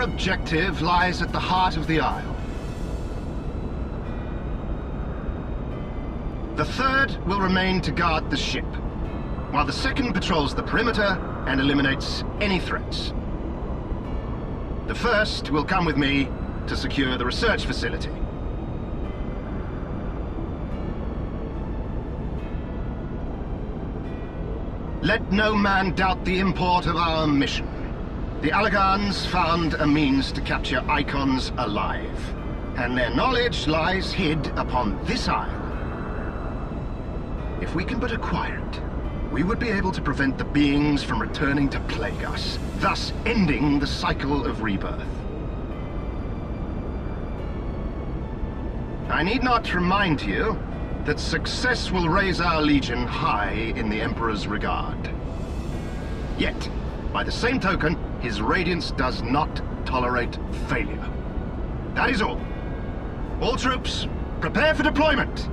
Our objective lies at the heart of the Isle. The third will remain to guard the ship, while the second patrols the perimeter and eliminates any threats. The first will come with me to secure the research facility. Let no man doubt the import of our mission. The Allagans found a means to capture Icons alive, and their knowledge lies hid upon this isle. If we can but acquire it, we would be able to prevent the beings from returning to plague us, thus ending the cycle of rebirth. I need not remind you that success will raise our Legion high in the Emperor's regard. Yet, by the same token, his Radiance does not tolerate failure. That is all. All troops, prepare for deployment!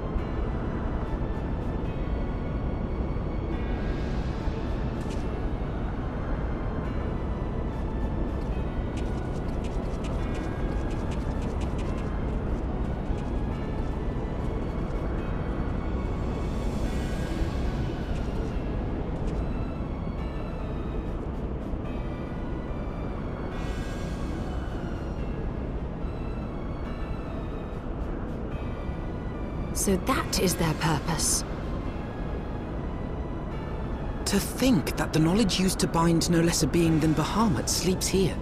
So that is their purpose. To think that the knowledge used to bind no less a being than Bahamut sleeps here.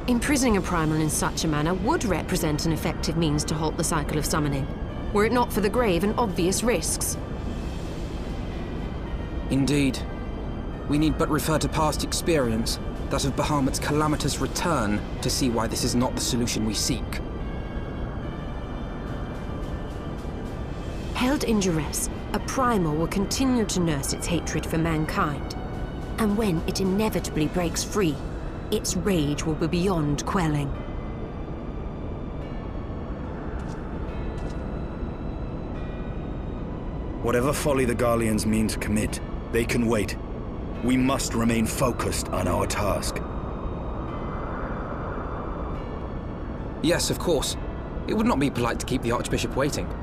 Imprisoning a primal in such a manner would represent an effective means to halt the cycle of summoning, were it not for the grave and obvious risks. Indeed. We need but refer to past experience, that of Bahamut's calamitous return, to see why this is not the solution we seek. Held in duress, a primal will continue to nurse its hatred for mankind. And when it inevitably breaks free, its rage will be beyond quelling. Whatever folly the Garleans mean to commit, they can wait. We must remain focused on our task. Yes, of course. It would not be polite to keep the Archbishop waiting.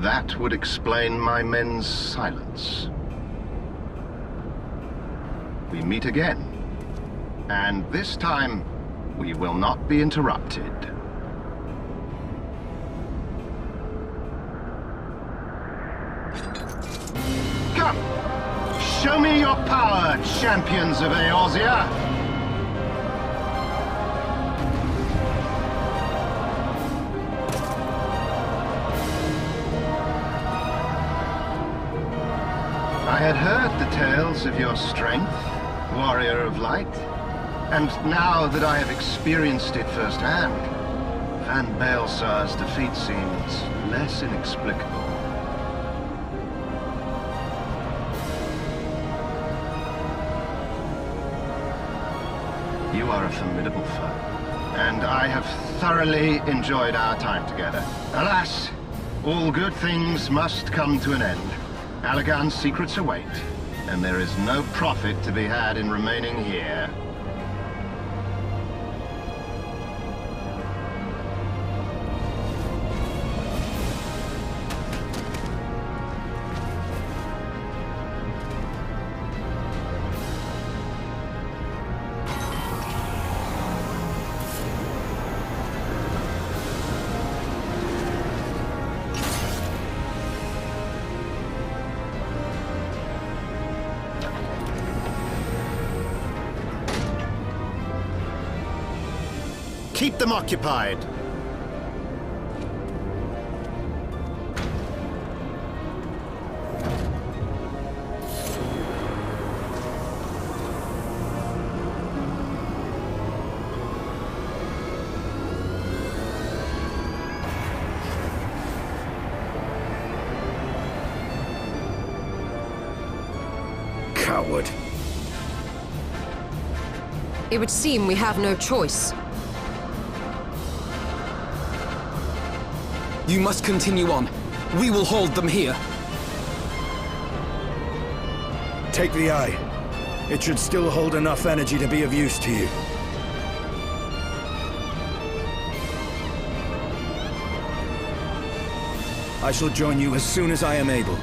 That would explain my men's silence. We meet again, and this time we will not be interrupted. Come! Show me your power, champions of Eorzea! I had heard the tales of your strength, warrior of light, and now that I have experienced it firsthand, Van Baelsar's defeat seems less inexplicable. You are a formidable foe, and I have thoroughly enjoyed our time together. Alas, all good things must come to an end. Allagan's secrets await, and there is no profit to be had in remaining here. Keep them occupied. coward. It would seem we have no choice. You must continue on. We will hold them here. Take the eye. It should still hold enough energy to be of use to you. I shall join you as soon as I am able.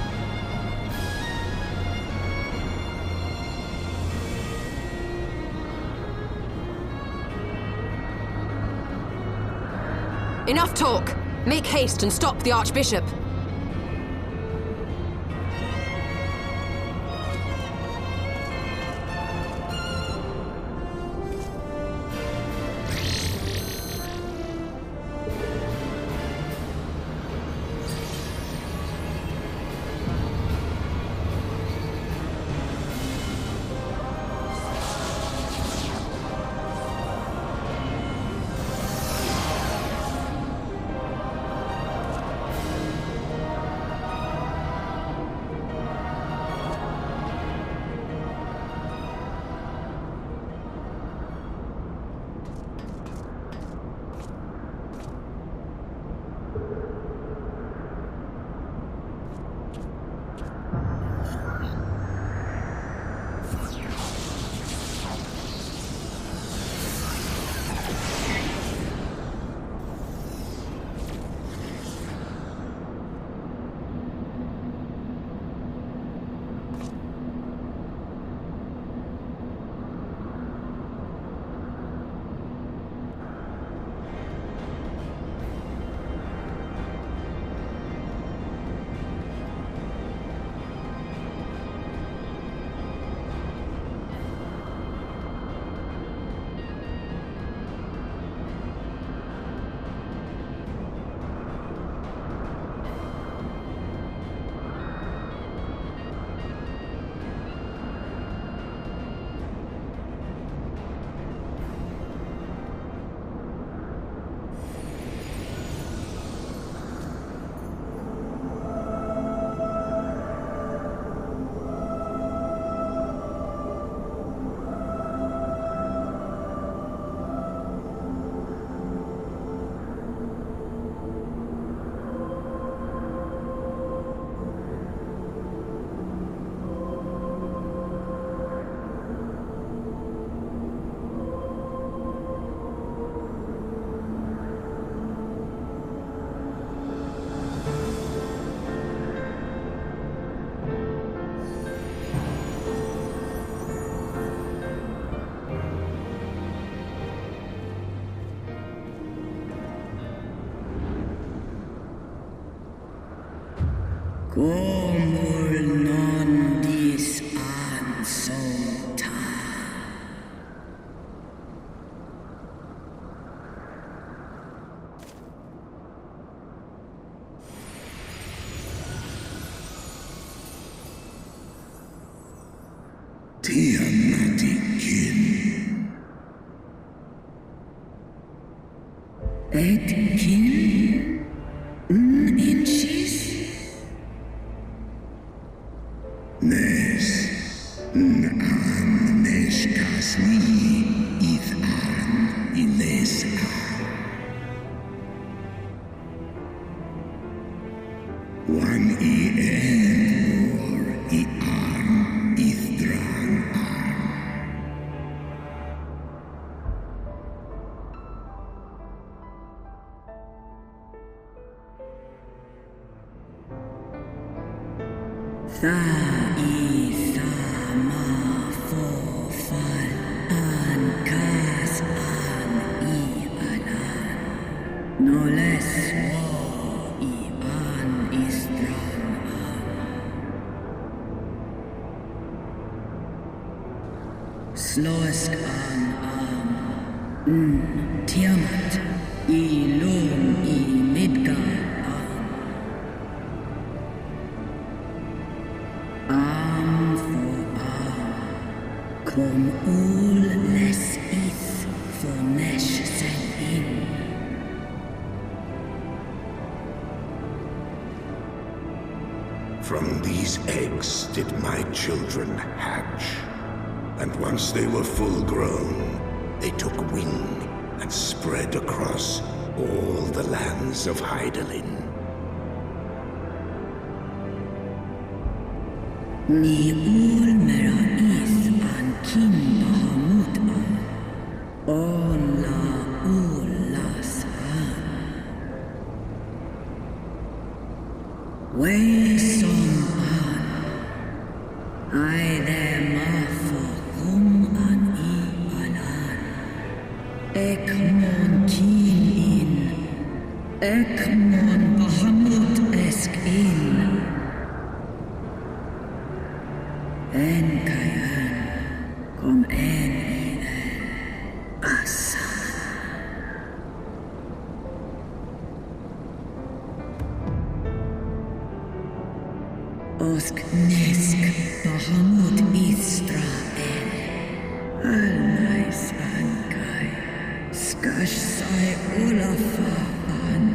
Enough talk! Make haste and stop the Archbishop! Komul non dis ansota. Tiamatikin. Etkin. Inchis. Nes, an neskasni, ith an ilesa. One or an ithran an. Tha no less war iban istran slosk an Tiamat ilum I Midgard arm for arm kom ul les ith for nesh sen in. From these eggs did my children hatch. And once they were full grown, they took wing and spread across all the lands of Hydaelyn. Ni ul mera is an kin bahamut an. On la ul las an. We som an. I them afo kum an I anan. Ek mon kin in. Ek mon bahamut esk in. En kayan kom en I asan. Osk nesk bahamut Israel. Almai sankai. Skash sai ulafaan.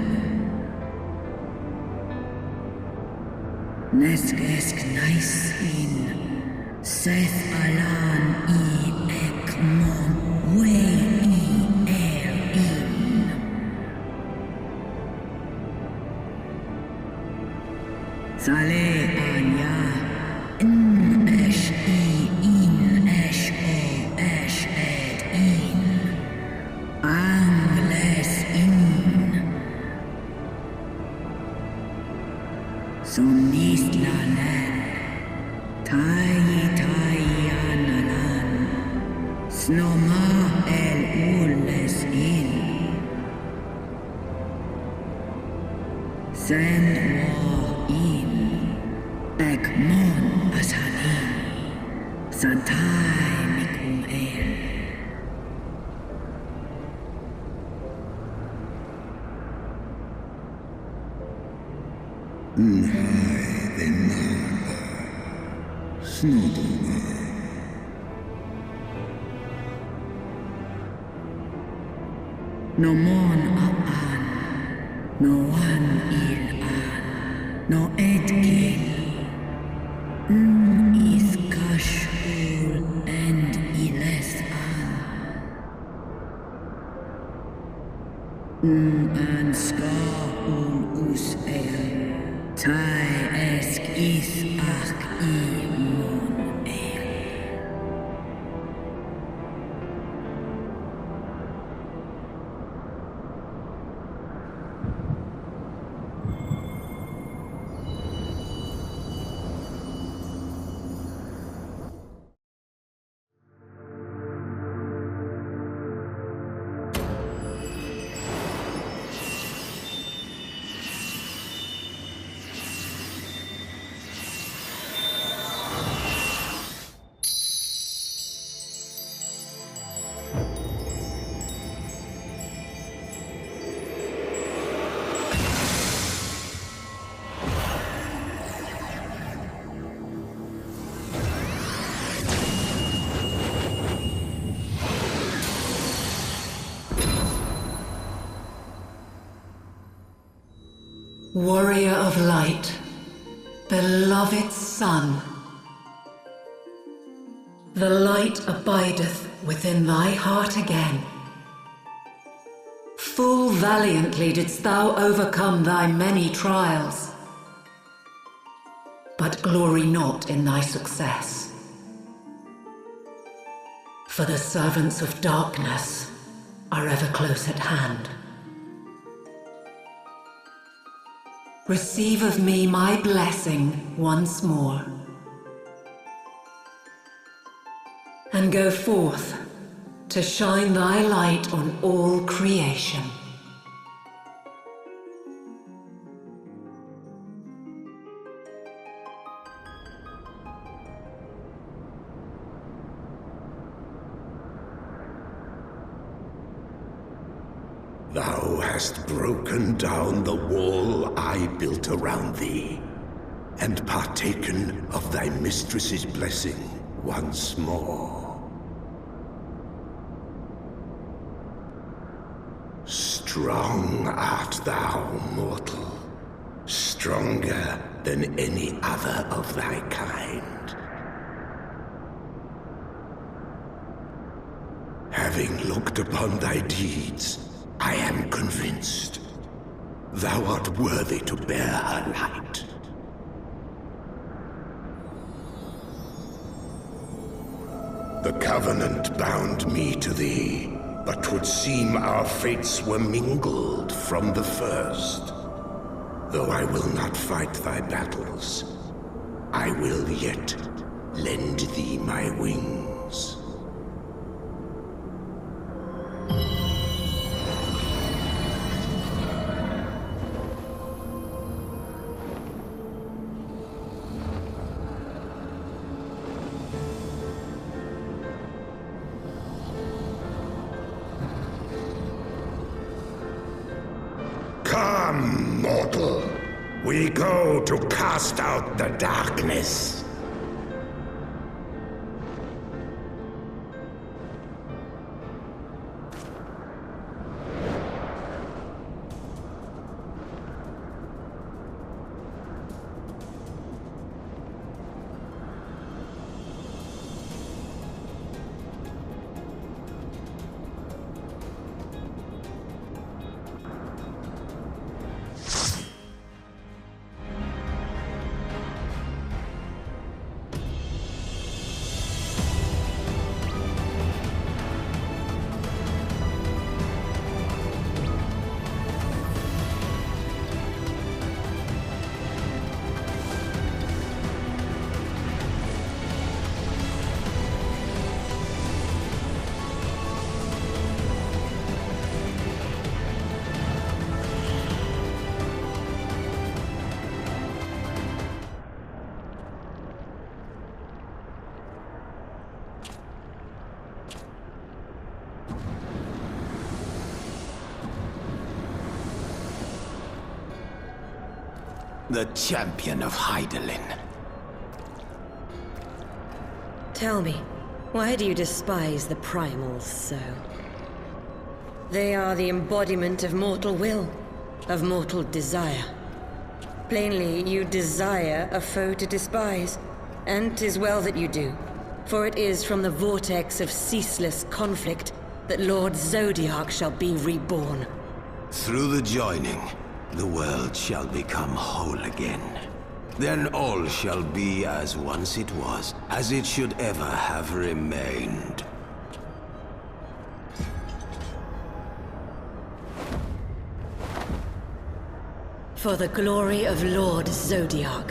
Nesk esk nice in. Seth alan I ekmon we I in. Sale anya esh I in esh o esh ed in. Angles in. Somnis lanen. Analan. Snoma el ules in. Send war in. Ekmon asanin. Santai mikum el. Nhai Emmanellain. Snodoma. No mon aan, no one il aan, no edgil. Is kashul and iles aan. An ska us el. Tai esk is ach I mon el. Warrior of light, beloved son, the light abideth within thy heart again. Full valiantly didst thou overcome thy many trials, but glory not in thy success. For the servants of darkness are ever close at hand. Receive of me my blessing once more, and go forth to shine thy light on all creation. Thou hast broken down the wall I built around thee, and partaken of thy mistress's blessing once more. Strong art thou, mortal, stronger than any other of thy kind. Having looked upon thy deeds, I am convinced thou art worthy to bear her light. The Covenant bound me to thee, but 'twould seem our fates were mingled from the first. Though I will not fight thy battles, I will yet lend thee my wings. Come, mortal. We go to cast out the darkness. The champion of Hydaelyn. Tell me, why do you despise the primals so? They are the embodiment of mortal will, of mortal desire. Plainly, you desire a foe to despise, and 'tis well that you do, for it is from the vortex of ceaseless conflict that Lord Zodiark shall be reborn. Through the joining, the world shall become whole again. Then all shall be as once it was, as it should ever have remained. For the glory of Lord Zodiark.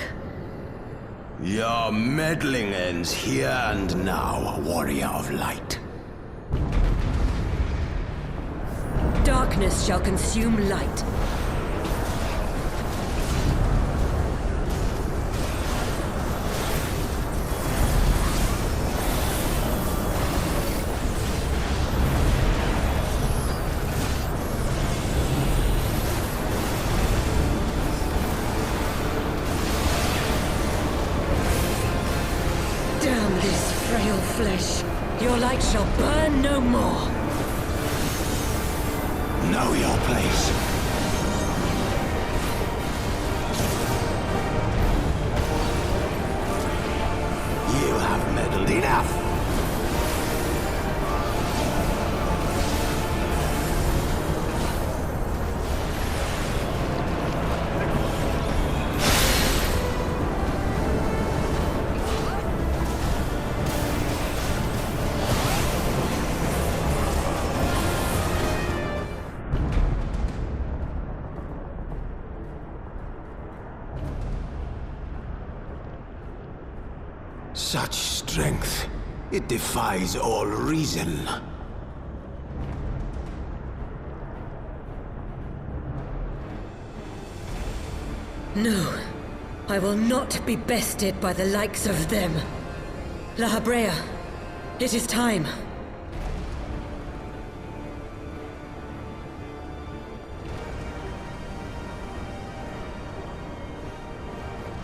Your meddling ends here and now, warrior of light. Darkness shall consume light. Flesh, your light shall burn no more. Know your place. You have meddled enough. Such strength, it defies all reason. No, I will not be bested by the likes of them. La Habrea, it is time.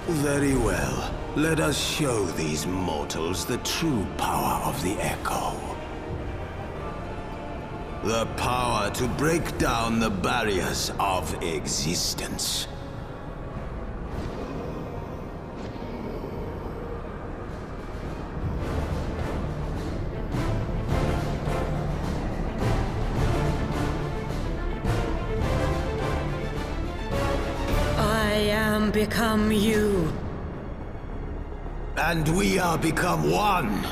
Very well. Let us show these mortals the true power of the Echo. The power to break down the barriers of existence. become you. And we are become one.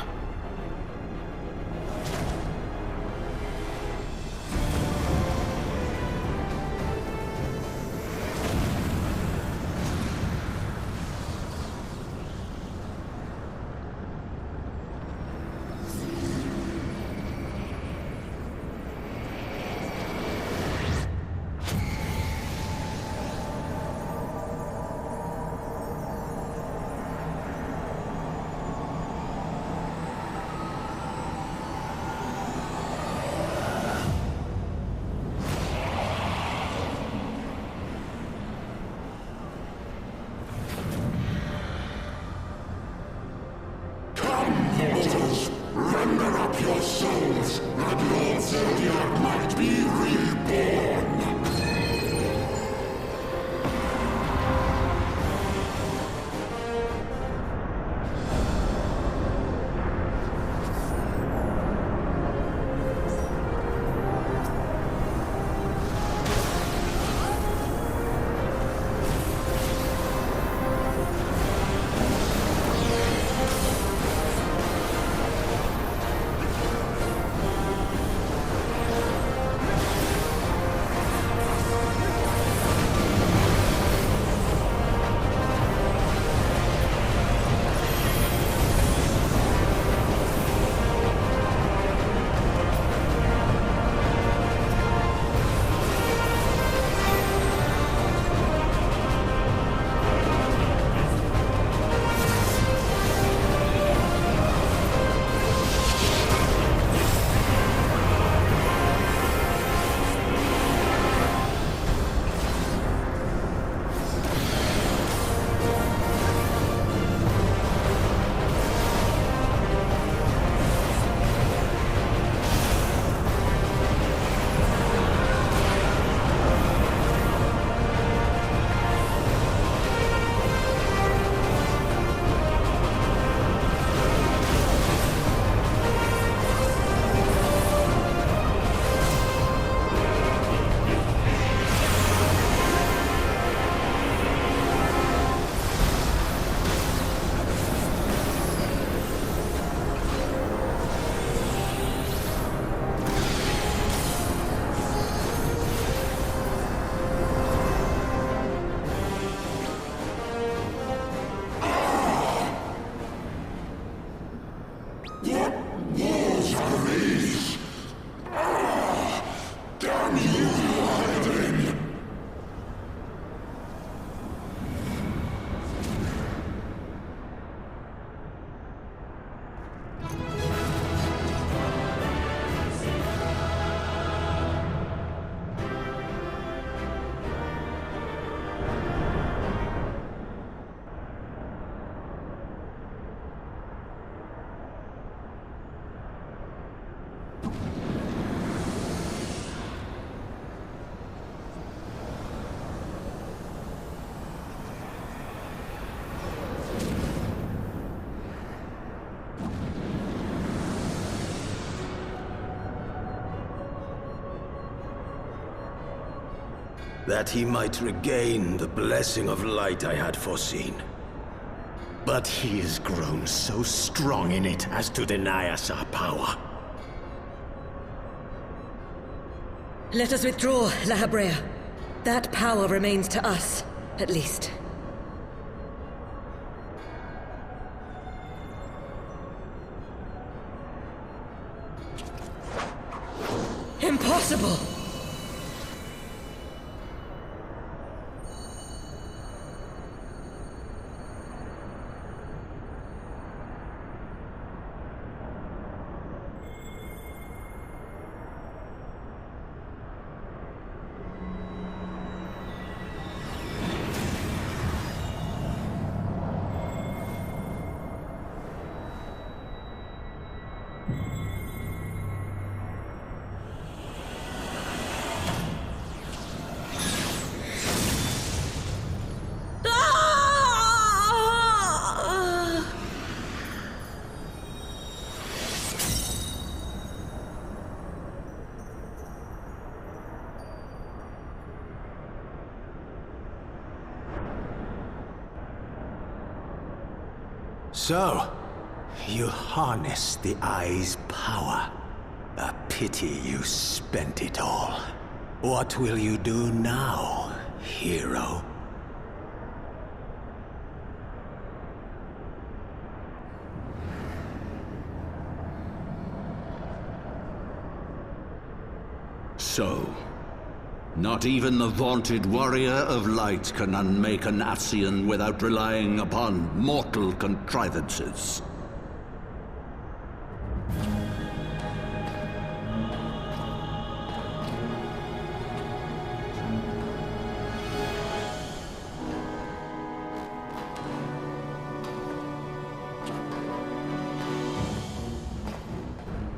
That he might regain the blessing of light I had foreseen. But he is grown so strong in it as to deny us our power. Let us withdraw, La Habrea. That power remains to us, at least. Impossible! So, you harnessed the Eye's power. A pity you spent it all. What will you do now, hero? So, not even the vaunted warrior of light can unmake an Ascian without relying upon mortal contrivances.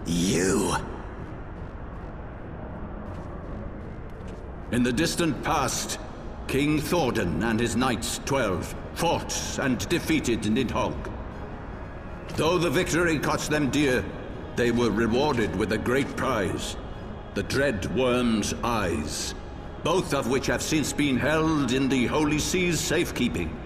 You! In the distant past, King Thordan and his Knights 12 fought and defeated Nidhogg. Though the victory cost them dear, they were rewarded with a great prize, the Dread Worm's Eyes, both of which have since been held in the Holy See's safekeeping.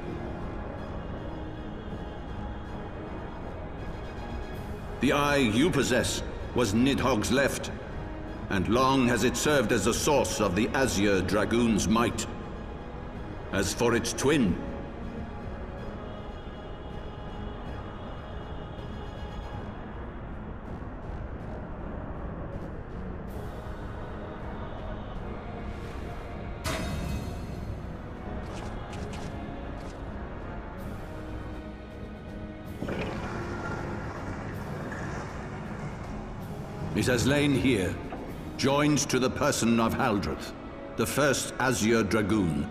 The eye you possess was Nidhogg's left, and long has it served as the source of the Azure Dragoon's might. As for its twin, it has lain here, joined to the person of Haldreth, the first Azure Dragoon.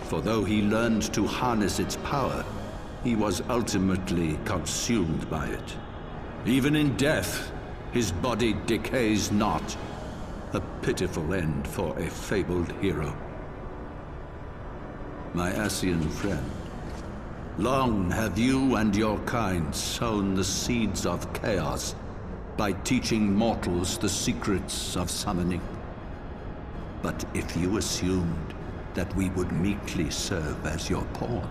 For though he learned to harness its power, he was ultimately consumed by it. Even in death, his body decays not. A pitiful end for a fabled hero. My Ascian friend, long have you and your kind sown the seeds of chaos by teaching mortals the secrets of summoning. But if you assumed that we would meekly serve as your pawns,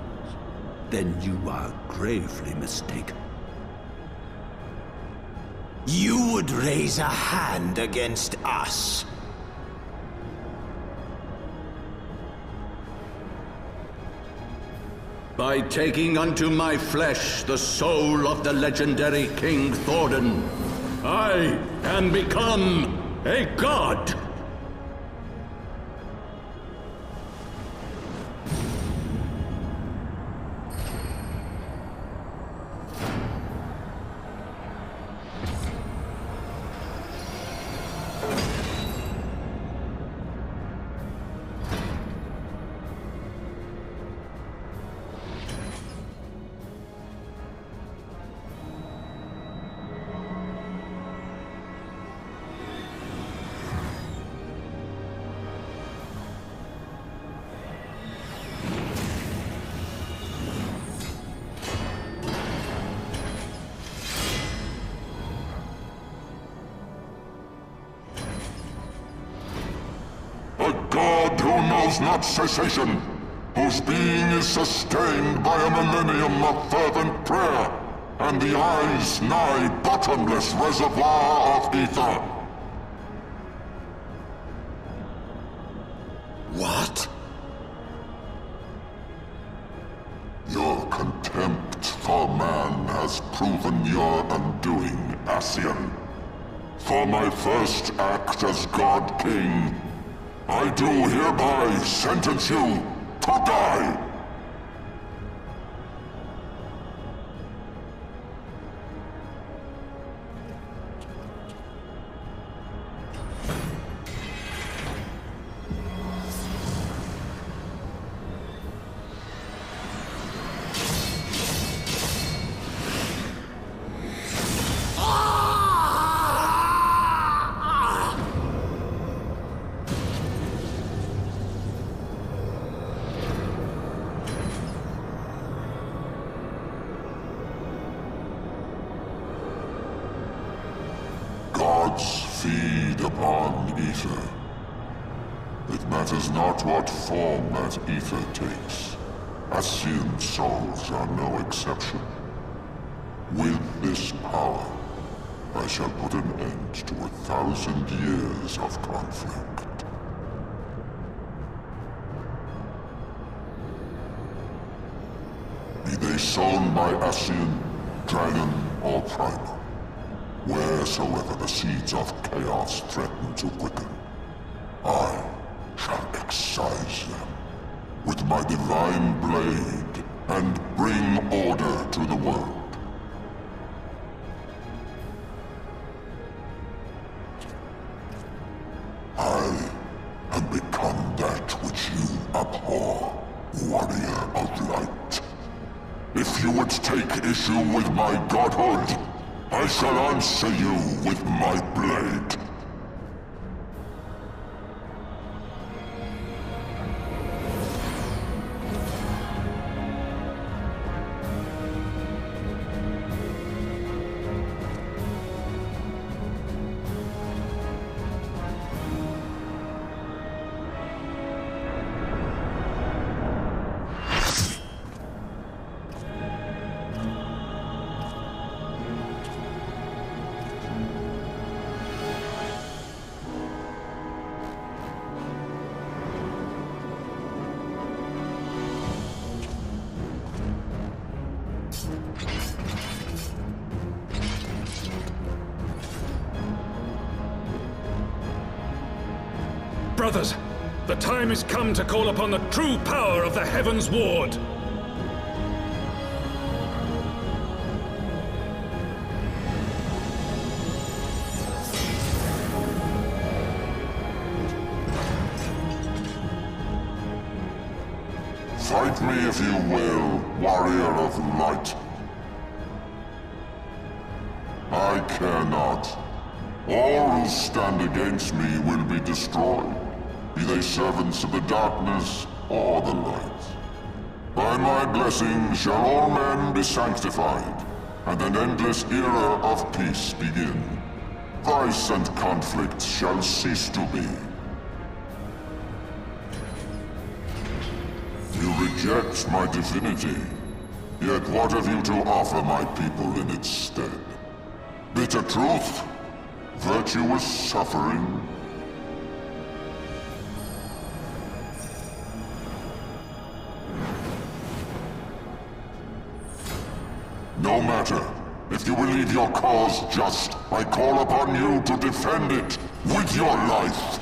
then you are gravely mistaken. You would raise a hand against us? By taking unto my flesh the soul of the legendary King Thordan, I can become a god! Not cessation, whose being is sustained by a millennium of fervent prayer, and the eye's nigh bottomless reservoir of ether. What? Your contempt for man has proven your undoing, Ascian. For my first act as God King, I do hereby sentence you to die! Feed upon ether. It matters not what form that ether takes. Ascian souls are no exception. With this power, I shall put an end to 1,000 years of conflict. Be they sown by Ascian, dragon, or primal, wheresoever the seeds of chaos threaten to quicken, I shall excise them with my divine blade and bring order to the world. I have become that which you abhor, warrior of light. If you would take issue with my godhood, I shall answer you with my blade. Brothers, the time has come to call upon the true power of the Heavensward. Fight me if you will, warrior of light. I care not. All who stand against me will be destroyed, be they servants of the darkness or the light. By my blessing shall all men be sanctified, and an endless era of peace begin. Vice and conflict shall cease to be. You reject my divinity, yet what have you to offer my people in its stead? Bitter truth? Virtuous suffering? No matter. If you believe your cause just, I call upon you to defend it with your life.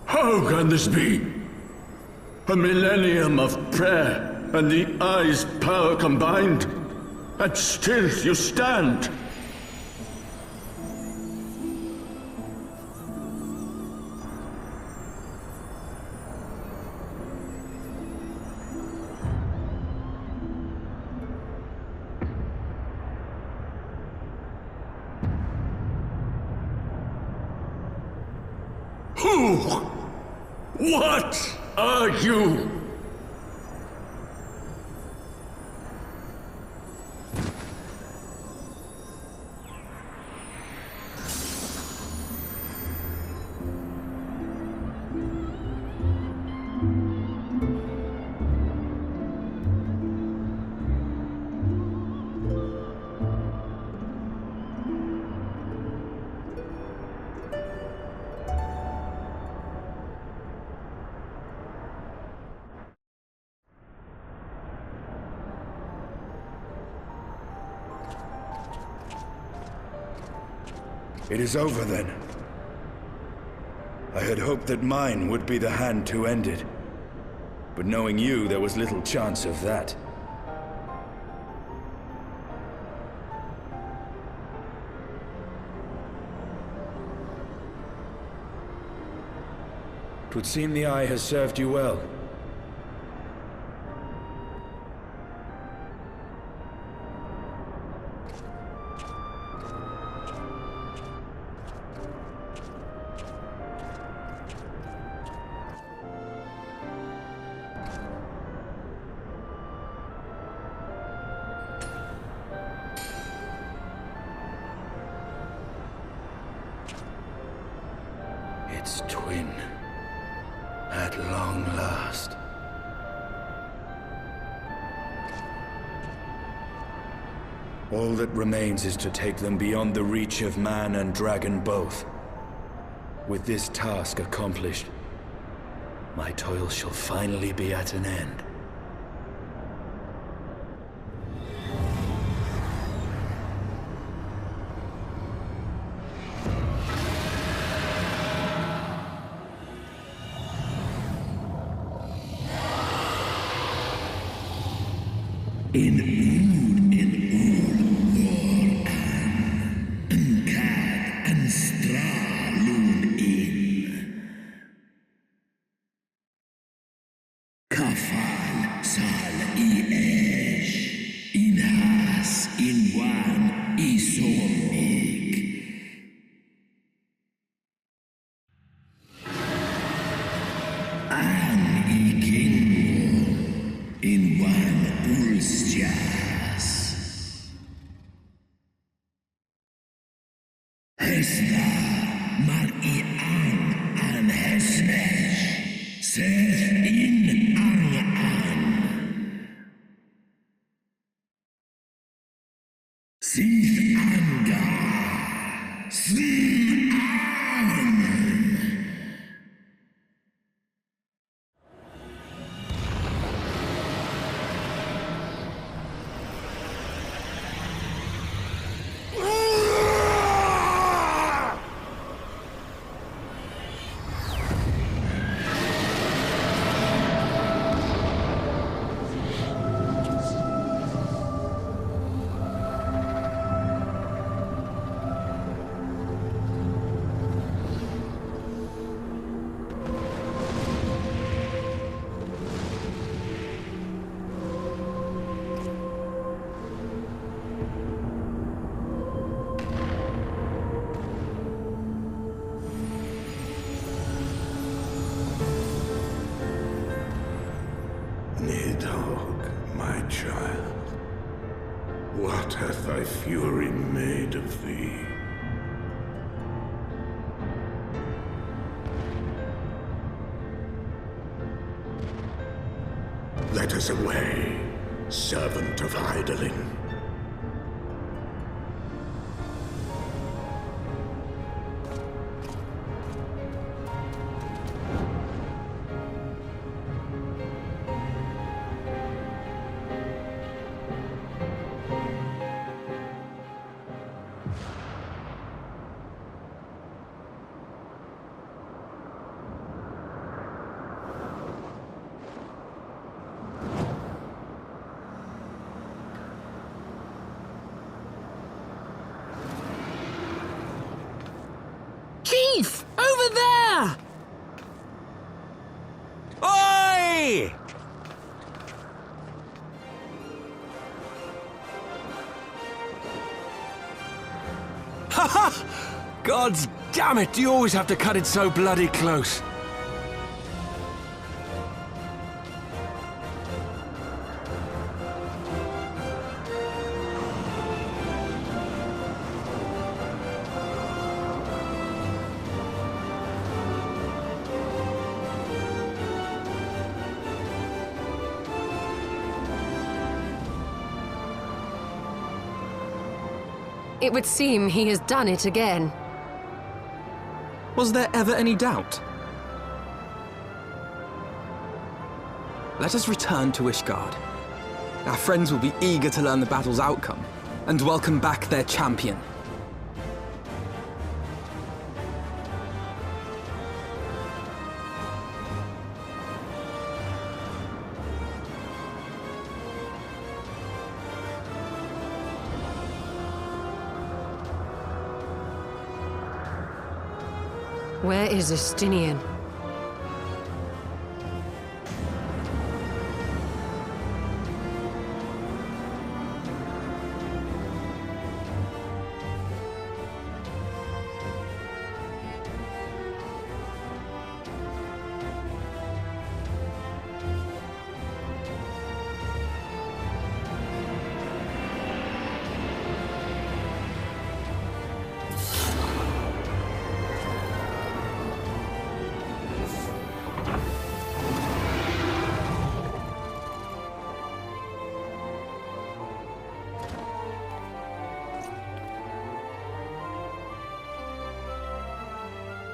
How can this be? A millennium of prayer and the Eye's power combined, and still you stand. What are you? It is over then. I had hoped that mine would be the hand to end it. But knowing you, there was little chance of that. It would seem the Eye has served you well. Its twin, at long last. All that remains is to take them beyond the reach of man and dragon both. With this task accomplished, my toil shall finally be at an end. What hath thy fury made of thee? Let us away, servant of Hydaelyn. Gods damn it, do you always have to cut it so bloody close? It would seem he has done it again. Was there ever any doubt? Let us return to Ishgard. Our friends will be eager to learn the battle's outcome and welcome back their champion. Where is Estinian?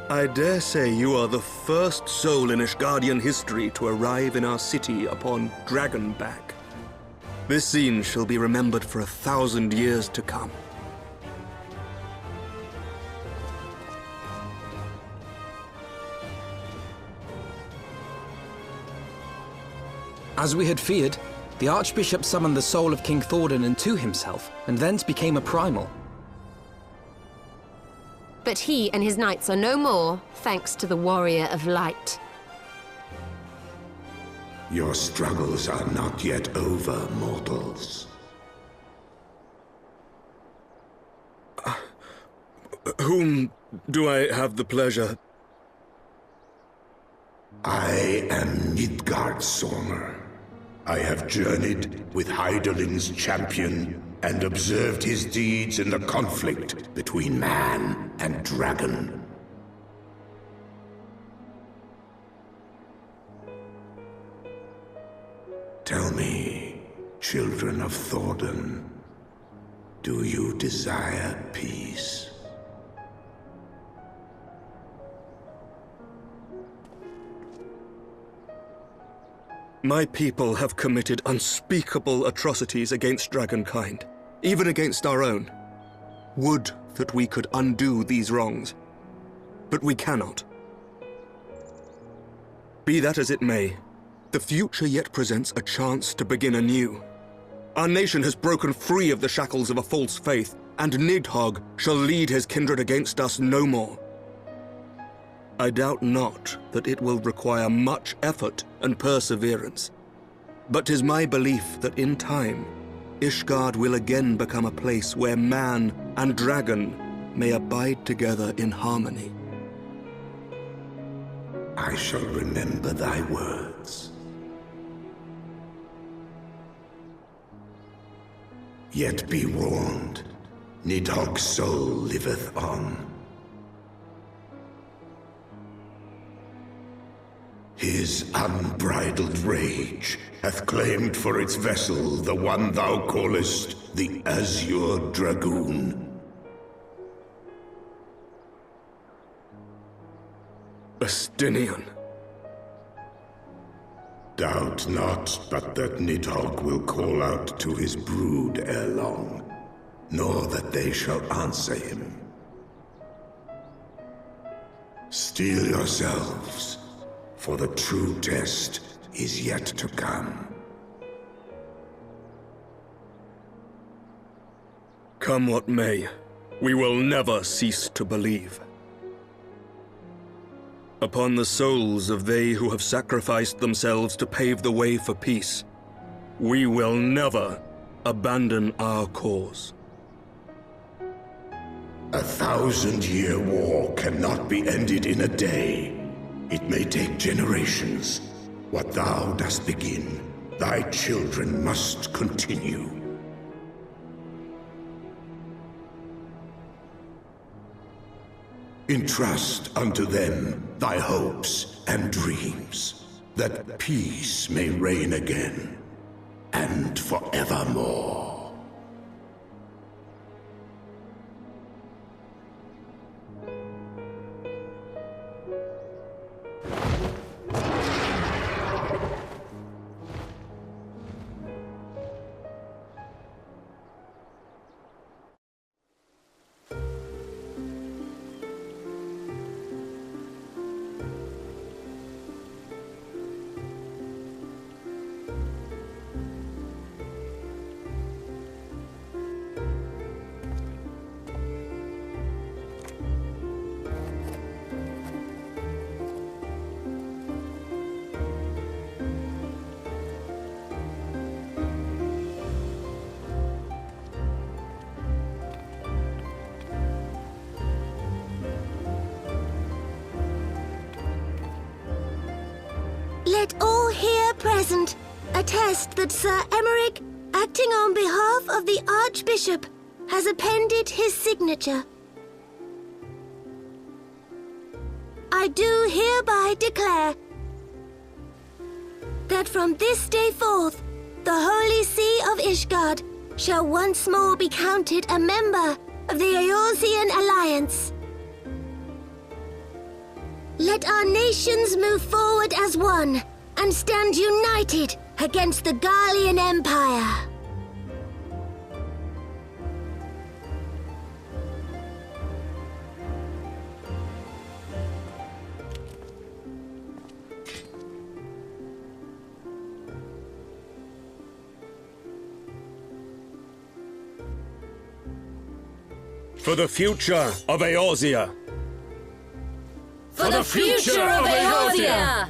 I dare say you are the first soul in Ishgardian history to arrive in our city upon Dragonback. This scene shall be remembered for 1,000 years to come. As we had feared, the Archbishop summoned the soul of King Thordan into himself, and thence became a primal. But he and his knights are no more, thanks to the Warrior of Light. Your struggles are not yet over, mortals. Whom do I have the pleasure? I am Midgardsormr. I have journeyed with Hydaelyn's champion and observed his deeds in the conflict between man and dragon. Tell me, children of Thordan, do you desire peace? My people have committed unspeakable atrocities against dragonkind, even against our own. Would that we could undo these wrongs, but we cannot. Be that as it may, the future yet presents a chance to begin anew. Our nation has broken free of the shackles of a false faith, and Nidhogg shall lead his kindred against us no more. I doubt not that it will require much effort and perseverance, but 'tis my belief that in time, Ishgard will again become a place where man and dragon may abide together in harmony. I shall remember thy words. Yet be warned, Nidhogg's soul liveth on. His unbridled rage hath claimed for its vessel the one thou callest the Azure Dragoon. Estinian. Doubt not but that Nidhogg will call out to his brood ere long, nor that they shall answer him. Steel yourselves, for the true test is yet to come. Come what may, we will never cease to believe. Upon the souls of they who have sacrificed themselves to pave the way for peace, we will never abandon our cause. 1,000-year war cannot be ended in a day. It may take generations. What thou dost begin, thy children must continue. Entrust unto them thy hopes and dreams, that peace may reign again, and forevermore. Let all here present attest that Sir Emmerich, acting on behalf of the Archbishop, has appended his signature. I do hereby declare that from this day forth, the Holy See of Ishgard shall once more be counted a member of the Eorzean Alliance. Let our nations move forward as one and stand united against the Garlean Empire. For the future of Eorzea. For the future of Eorzea!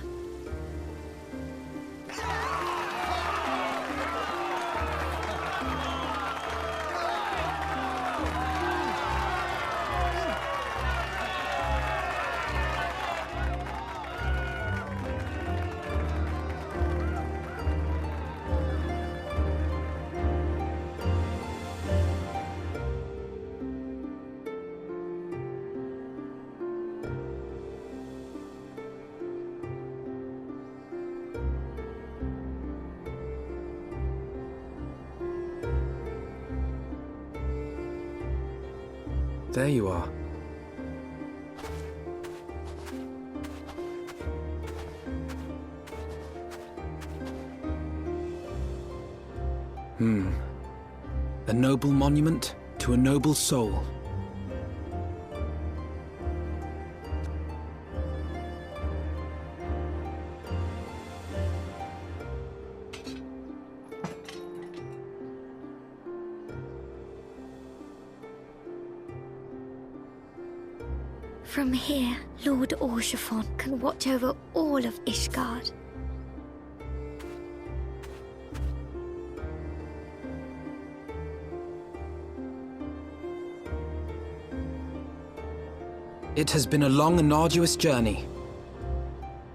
There you are. A noble monument to a noble soul. From here, Lord Orshafon can watch over all of Ishgard. It has been a long and arduous journey,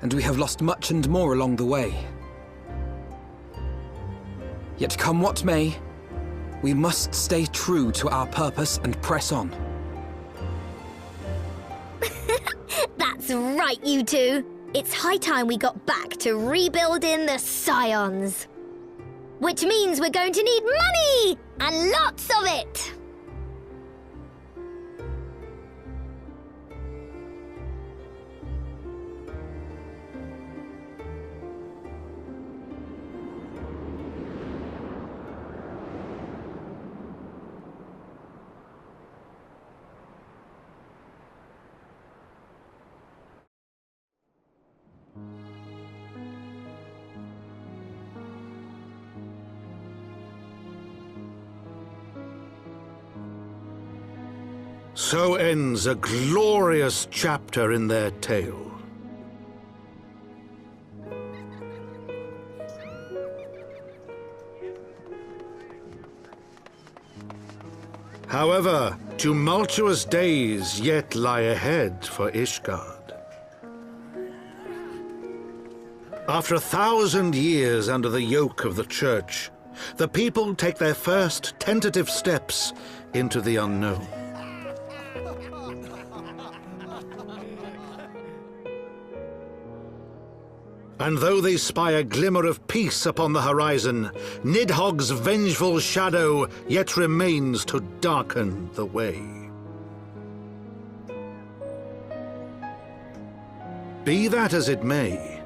and we have lost much and more along the way. Yet come what may, we must stay true to our purpose and press on. That's right, you two. It's high time we got back to rebuilding the Scions. Which means we're going to need money! And lots of it! So ends a glorious chapter in their tale. However, tumultuous days yet lie ahead for Ishgard. After 1,000 years under the yoke of the Church, the people take their first tentative steps into the unknown. And though they spy a glimmer of peace upon the horizon, Nidhogg's vengeful shadow yet remains to darken the way. Be that as it may,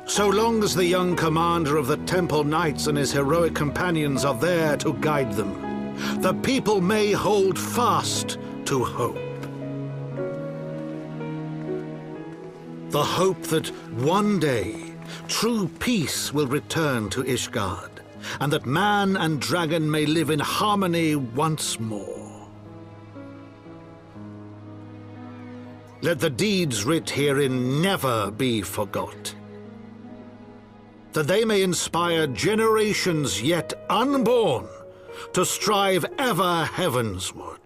so long as the young commander of the Temple Knights and his heroic companions are there to guide them, the people may hold fast to hope. The hope that one day true peace will return to Ishgard, and that man and dragon may live in harmony once more. Let the deeds writ herein never be forgot, that they may inspire generations yet unborn to strive ever heavensward.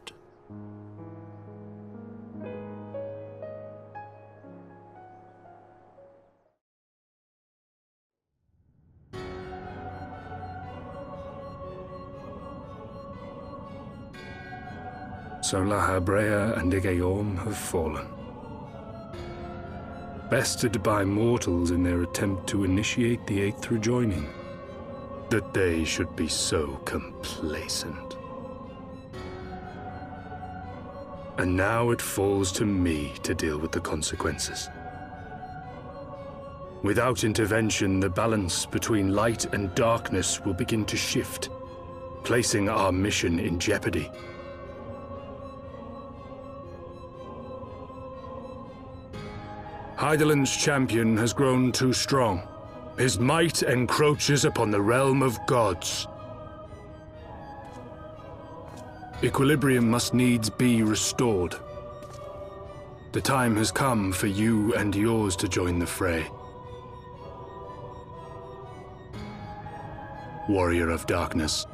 So Lahabrea and Igaeorm have fallen. Bested by mortals in their attempt to initiate the Eighth rejoining. That they should be so complacent. And now it falls to me to deal with the consequences. Without intervention, the balance between light and darkness will begin to shift, placing our mission in jeopardy. Hydaelyn's champion has grown too strong. His might encroaches upon the realm of gods. Equilibrium must needs be restored. The time has come for you and yours to join the fray. Warrior of Darkness.